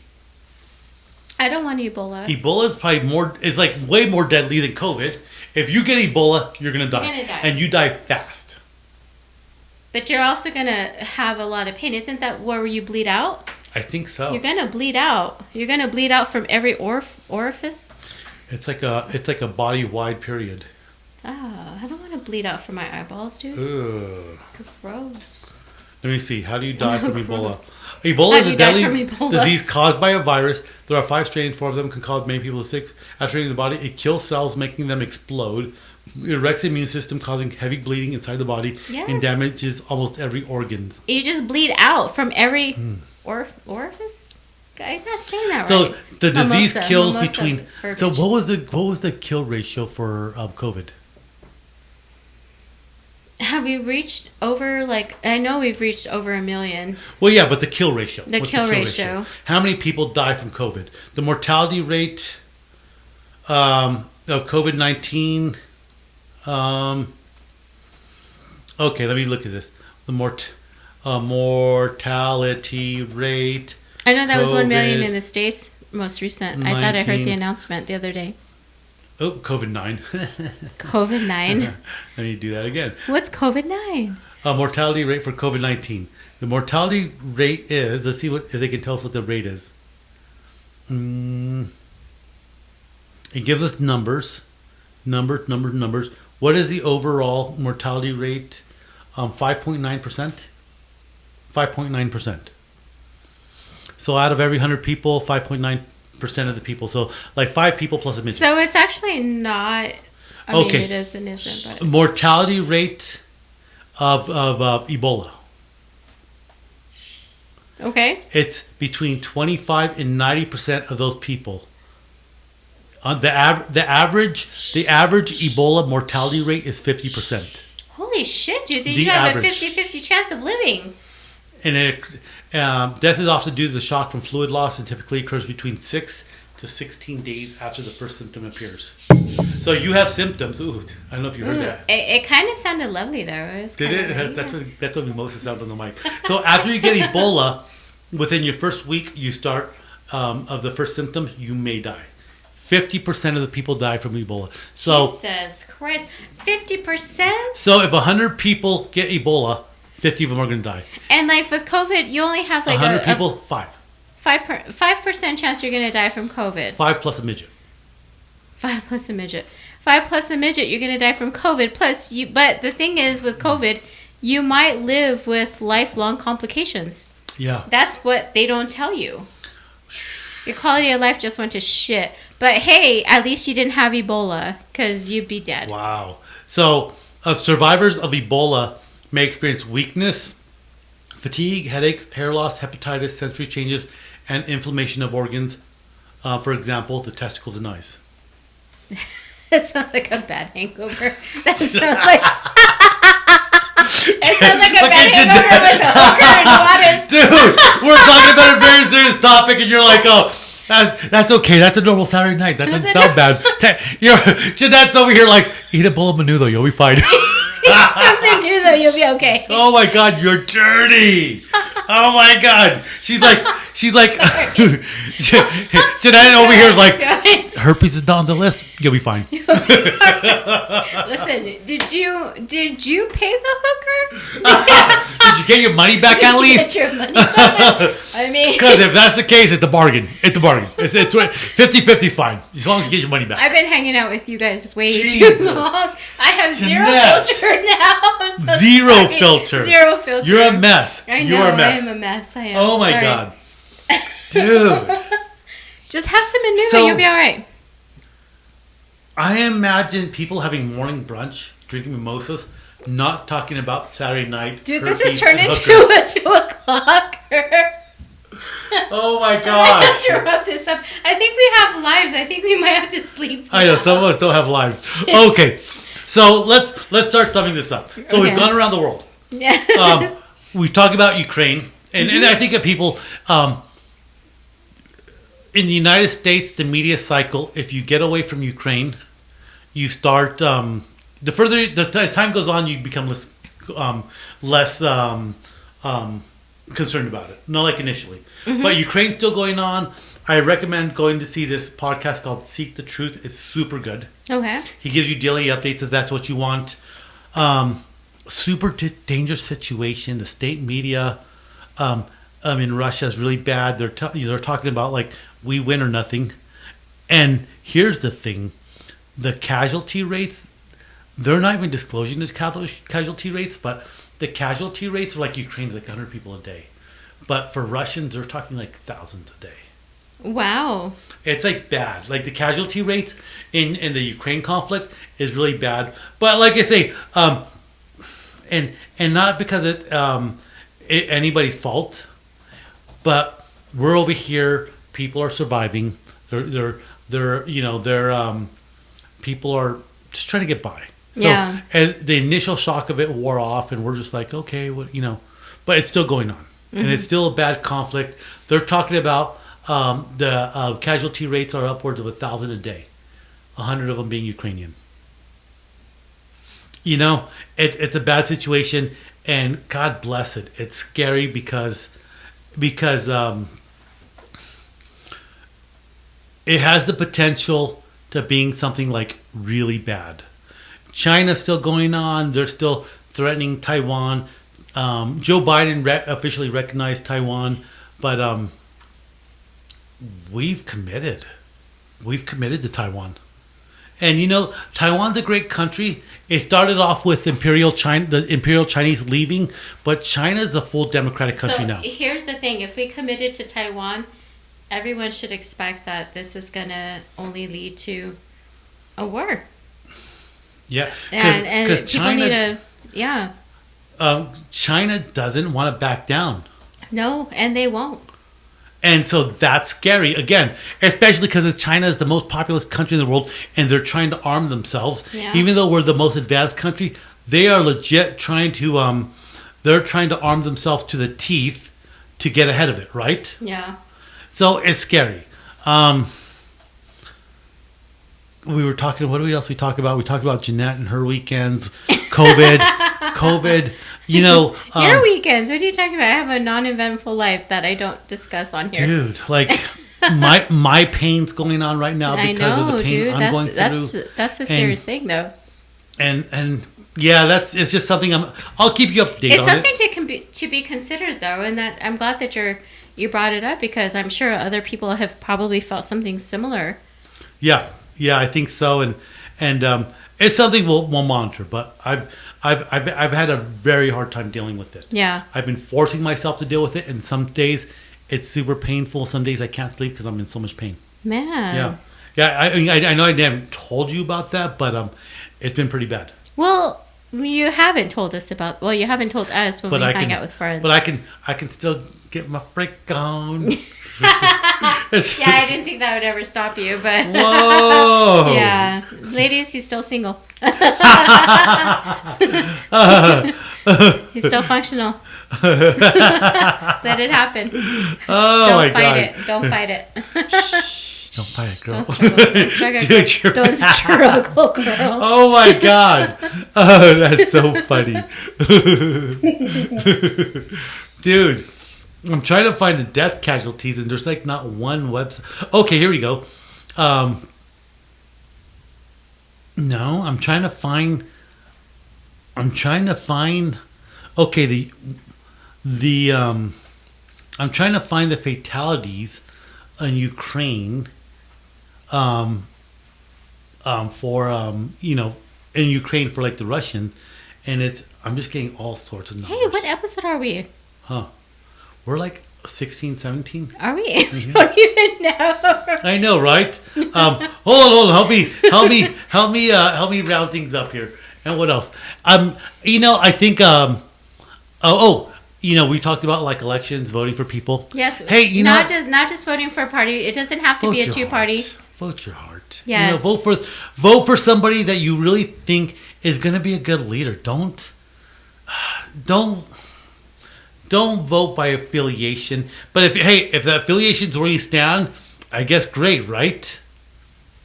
I don't want Ebola. Ebola is probably it's like way more deadly than COVID. If you get Ebola, you're gonna die. And you die fast. But you're also gonna have a lot of pain. Isn't that where you bleed out? I think so. You're gonna bleed out. You're gonna bleed out from every orifice. It's like a body-wide period. Oh, I don't want to bleed out from my eyeballs, dude. Ugh. Gross. Let me see. How do you die from Ebola? Ebola is a deadly disease caused by a virus. There are 5 strains. 4 of them can cause many people sick. After entering the body, it kills cells, making them explode. It wrecks the immune system, causing heavy bleeding inside the body, and damages almost every organ. You just bleed out from every orifice? I'm not saying that right. So the disease kills between. So what was the kill ratio for COVID? Have we reached over, I know we've reached over 1 million. Well, yeah, but the kill ratio. The kill ratio. How many people die from COVID? The mortality rate of COVID-19. Okay, let me look at this. The mortality rate. I know that was 1 million in the States, most recent. 19. I thought I heard the announcement the other day. Oh, COVID-9. COVID-9? Let me do that again. What's COVID-9? Mortality rate for COVID-19. The mortality rate is, let's see if they can tell us what the rate is. It gives us numbers. Numbers. What is the overall mortality rate? 5.9%? 5.9%. So out of every 100 people, 5.9% of the people. So like 5 people plus a midget. So it's actually not. I mean, it is and isn't. But mortality rate of Ebola. Okay. It's between 25 and 90% of those people. The average Ebola mortality rate is 50%. Holy shit, dude! You have a 50-50 chance of living. And death is often due to the shock from fluid loss and typically occurs between 6 to 16 days after the first symptom appears. So you have symptoms. Ooh, I don't know if you heard that. It kind of sounded lovely, though. Did it? That's what mimosa sounds on the mic. So after you get Ebola, within your first week, you start of the first symptoms, you may die. 50% of the people die from Ebola. So Jesus Christ, 50%. So if 100 people get Ebola, 50 of them are going to die. And like with COVID, you only have like 100 people, 5% chance you're going to die from COVID. 5 plus a midget. 5 plus a midget. 5 plus a midget, you're going to die from COVID. Plus, but the thing is, with COVID, you might live with lifelong complications. Yeah. That's what they don't tell you. Your quality of life just went to shit. But hey, at least you didn't have Ebola, because you'd be dead. Wow. So survivors of Ebola may experience weakness, fatigue, headaches, hair loss, hepatitis, sensory changes, and inflammation of organs. For example, the testicles and eyes. That sounds like a bad hangover. That sounds like... It sounds like a bad hangover with a hooker and what is... Dude, we're talking about a very serious topic and you're like, oh, that's okay. That's a normal Saturday night. That doesn't sound bad. Jeanette's over here like, eat a bowl of menudo. You'll be fine. Eat something new though. You'll be okay. Oh my God, you're dirty. Oh my God. She's like, Jeanette over here is like, herpes is not on the list. You'll be fine. Listen, did you pay the hooker? Did you get your money back at least? Get your money back? I mean, because if that's the case, it's a bargain. It's a bargain. It's 50-50 is fine as long as you get your money back. I've been hanging out with you guys way too long. I have Jeanette. zero filter now. I'm so Zero sorry. filter. Zero filter. You're a mess. I know. You're a mess. I am a mess. I am. Oh my Sorry. God, dude. Just have some menudo. So- You'll be all right. I imagine people having morning brunch, drinking mimosas, not talking about Saturday night. Dude, this herpes has turned and into hookers. a 2:00. Oh my I gosh. have to wrap this up. I think we have lives. I think we might have to sleep. I know some of us don't have lives. Okay, so let's start summing this up. So we've Okay. gone around the world. Yeah. We talk about Ukraine, and I think that people in the United States, the media cycle, if you get away from Ukraine, you start as time goes on, you become less concerned about it. Not like initially, but Ukraine's still going on. I recommend going to see this podcast called Seek the Truth. It's super good. Okay. He gives you daily updates if that's what you want. Super dangerous situation. The state media in Russia is really bad. They're talking about like we win or nothing. And here's the thing: the casualty rates. They're not even disclosing the casualty rates, but the casualty rates are like Ukraine's like 100 people a day. But for Russians, they're talking like thousands a day. Wow. It's like bad. Like the casualty rates in the Ukraine conflict is really bad. But like I say, and not because it's anybody's fault, but we're over here. People are surviving. People are just trying to get by. So Yeah. as the initial shock of it wore off, and we're just like, okay, but it's still going on, and it's still a bad conflict. They're talking about the casualty rates are upwards of 1,000 a day, 100 of them being Ukrainian. It's a bad situation, and God bless it. It's scary because it has the potential to being something like really bad. China's still going on. They're still threatening Taiwan. Joe Biden officially recognized Taiwan, but we've committed to Taiwan. And Taiwan's a great country. It started off with the Imperial Chinese leaving, but China's a full democratic country now. Here's the thing: if we committed to Taiwan, everyone should expect that this is gonna only lead to a war. Yeah, and people China need to, yeah. China doesn't want to back down. No, and they won't. And so that's scary, again, especially because China is the most populous country in the world, and they're trying to arm themselves. Yeah. Even though we're the most advanced country, they are legit trying to arm themselves to the teeth to get ahead of it, right? Yeah. So it's scary. We were talking, what else we talk about? We talked about Jeanette and her weekends, COVID. Your weekends. What are you talking about? I have a non-eventful life that I don't discuss on here. Dude, like my pain's going on right now because of the pain dude, I'm going through. That's a serious thing, though. And yeah, it's just something I'll keep you up to date It's on something to be considered, though, and that I'm glad that you brought it up because I'm sure other people have probably felt something similar. Yeah, I think so, and it's something we'll monitor. But I've had a very hard time dealing with it. Yeah, I've been forcing myself to deal with it, and some days it's super painful. Some days I can't sleep because I'm in so much pain. Man. Yeah. I know I haven't told you about that, but it's been pretty bad. Well, You haven't told us about. Well, you haven't told us when we hang out with friends. But I can still get my freak on. Yeah, I didn't think that would ever stop you, but whoa. Yeah, ladies, he's still single. He's still functional. Let it happen. Oh Don't my fight God. it. Don't fight it. Shh, don't fight it, girl. Don't struggle. Dude, you're Don't struggle, girl. Oh my God. Oh, that's so funny. Dude, I'm trying to find the death casualties and there's like not one website. Okay, here we go. No, I'm trying to find. Okay, I'm trying to find the fatalities in Ukraine. In Ukraine for like the Russians, and I'm just getting all sorts of numbers. Hey, what episode are we? Huh? We're like 16, 17. Are we? I don't even know. I know, right? Hold on. Help me round things up here. And what else? I think. We talked about like elections, voting for people. Yes. Hey, not just voting for a party. It doesn't have to be a two-party. Vote your heart. Yes. Vote for somebody that you really think is going to be a good leader. Don't vote by affiliation. But if the affiliation's where you stand, I guess great, right?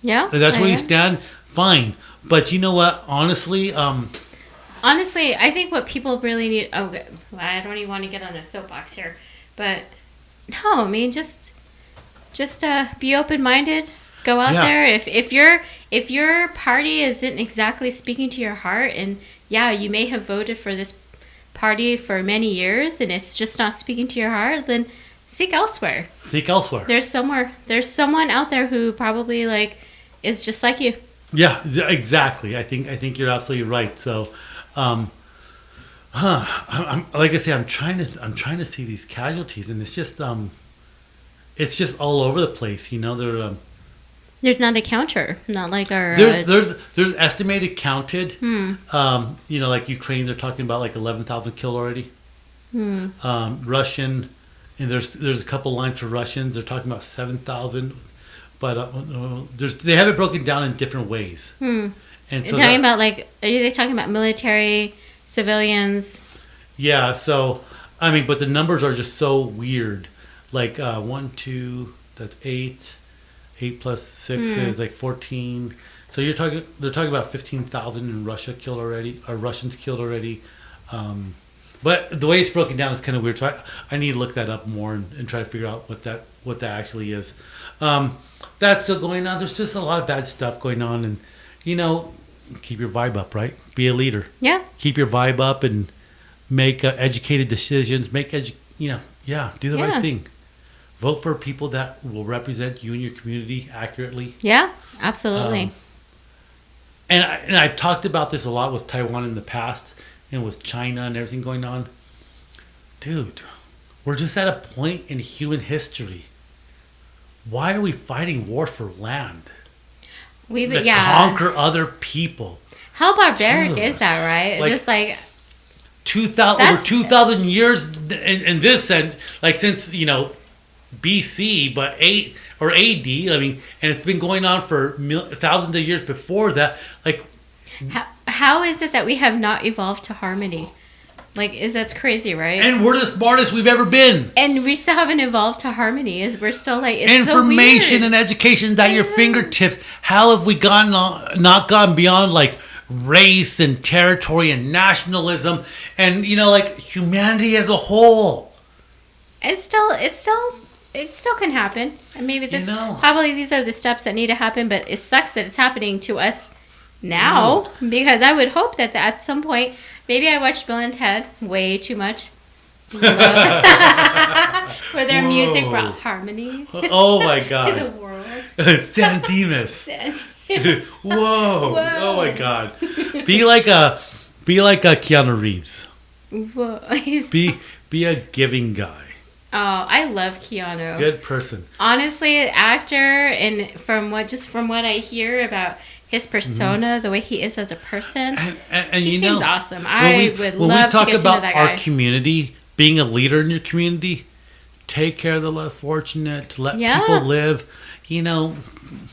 Yeah. If that's where you stand, fine. But you know what? Honestly, I think what people really need. Oh, I don't even want to get on a soapbox here, but no, I mean just be open-minded. Go out there. If your party isn't exactly speaking to your heart, and you may have voted for this party for many years, and it's just not speaking to your heart, then seek elsewhere. There's someone out there who probably is just like you. Yeah, exactly. I think you're absolutely right. So, I'm like I say, I'm trying to see these casualties, and it's just all over the place. They're there's not a counter, not like our. There's estimated counted. Like Ukraine, they're talking about like 11,000 killed already. Russian, and there's a couple lines for Russians. They're talking about 7,000. But they have it broken down in different ways. And so are they talking about military, civilians? Yeah. So but the numbers are just so weird. Like 1, 2, that's 8. 8 plus 6 is like 14. So they're talking about 15,000 in Russia killed already, or Russians killed already. But the way it's broken down is kind of weird. So I need to look that up more and try to figure out what that actually is. That's still going on. There's just a lot of bad stuff going on, and keep your vibe up, right? Be a leader. Yeah. Keep your vibe up and make educated decisions. Do the right thing. Vote for people that will represent you and your community accurately. Yeah, absolutely. And I've talked about this a lot with Taiwan in the past, and with China and everything going on. Dude, we're just at a point in human history. Why are we fighting war for land? Conquer other people. How barbaric is that, right? Just like 2,000 years in this sense, since BC, but AD. And it's been going on for thousands of years before that. How is it that we have not evolved to harmony? That's crazy, right? And we're the smartest we've ever been. And we still haven't evolved to harmony. We're still it's information so and education is at your fingertips. How have we not gone beyond race and territory and nationalism and humanity as a whole? It still can happen. And maybe probably these are the steps that need to happen, but it sucks that it's happening to us now, because I would hope that at some point, maybe I watched Bill and Ted way too much. Where their music brought harmony. Oh my God. To the world. San Dimas. Whoa. Oh my God. Be like a Keanu Reeves. Whoa. Be a giving guy. Oh, I love Keanu. Good person. Honestly, actor, and from what I hear about his persona, the way he is as a person. And he you seems know, awesome. I would when love we talk to get about to know that our guy. community, being a leader in your community, take care of the less fortunate, let Yeah. people live. You know,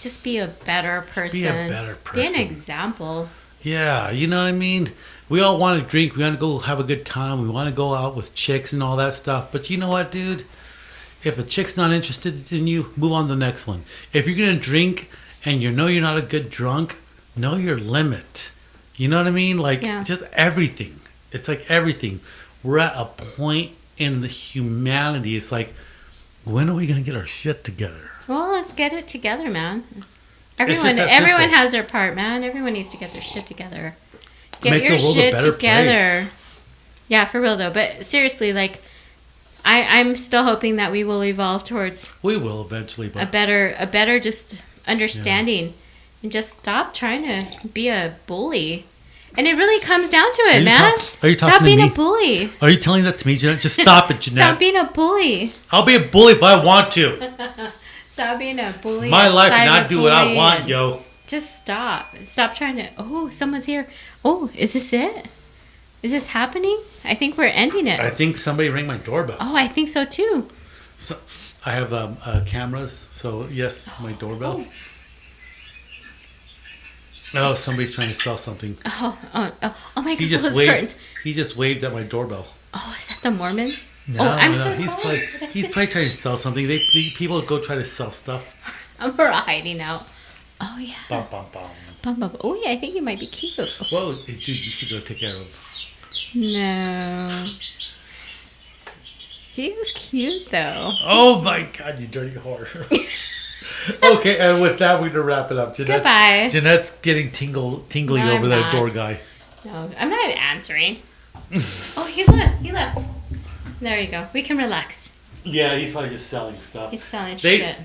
Just be a better person. be a better Be person. an example. Yeah, you know what I mean? We all want to drink. We want to go have a good time. We want to go out with chicks and all that stuff. But you know what, dude? If a chick's not interested in you, move on to the next one. If you're going to drink and you know you're not a good drunk, know your limit. You know what I mean? Like, Yeah. just everything. It's like everything. We're at a point in the humanity. It's like, when are we going to get our shit together? Well, let's get it together, man. It's just Everyone, that everyone simple. has their part, man. Everyone needs to get their shit together. Get Make your the world a shit better together. place. Yeah, for real though. But seriously, like, I'm still hoping that we will evolve towards We will eventually, a but better just understanding, and just stop trying to be a bully. And it really comes down to it, man. Are you talking Stop to being me? a bully. Are you telling that to me, Jeanette? Just stop it, Jeanette. Stop being a bully. I'll be a bully if I want to. Stop being a bully. My a life and I do what I cyberbully, want, and yo. Just stop. Stop trying to. Oh, someone's here. Oh, is this it? Is this happening? I think we're ending it. I think somebody rang my doorbell. Oh, I think so too. So, I have cameras, so yes, my doorbell. Oh, somebody's trying to sell something. Oh my God! He just Those waved. curtains. He just waved at my doorbell. Oh, is that the Mormons? No, oh, I'm no, so he's sorry. probably Did I he's say- probably trying to sell something. People go try to sell stuff. We're hiding out. Oh yeah. Bum, bum, bum. Bum, bum. Oh yeah, I think you might be cute. Whoa, dude, you should go take care of him. No. He was cute though. Oh my God, you dirty whore. Okay, and with that, we're gonna wrap it up. Goodbye. Jeanette's getting tingly No, over I'm that not. door guy. No, I'm not answering. Oh, he left. He left. There you go. We can relax. Yeah, he's probably just selling stuff. He's selling They shit.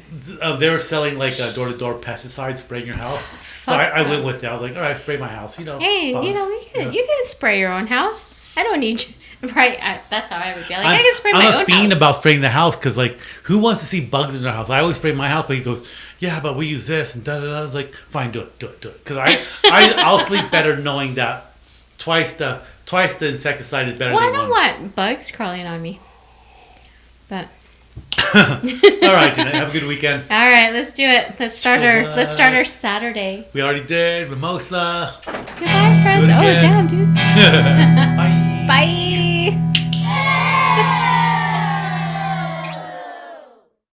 they were selling like door-to-door pesticides, spraying your house. So I went with that. I was like, all right, spray my house. You know. Hey, bugs. you know, you can spray your own house. I don't need you. Right? That's how I would be. Like, I'm, I can spray my I'm own a fiend house. about spraying the house because, like, who wants to see bugs in their house? I always spray my house, but he goes, yeah, but we use this and da da da. I was like, fine, do it. Because I'll sleep better knowing that twice the insecticide is better Well, I than don't one. want bugs crawling on me. But All right, Jeanette, have a good weekend. all right, let's do it. Let's start our Saturday. We already did mimosa. Goodbye, friends. Do it Oh, again. damn, dude. Bye. Bye.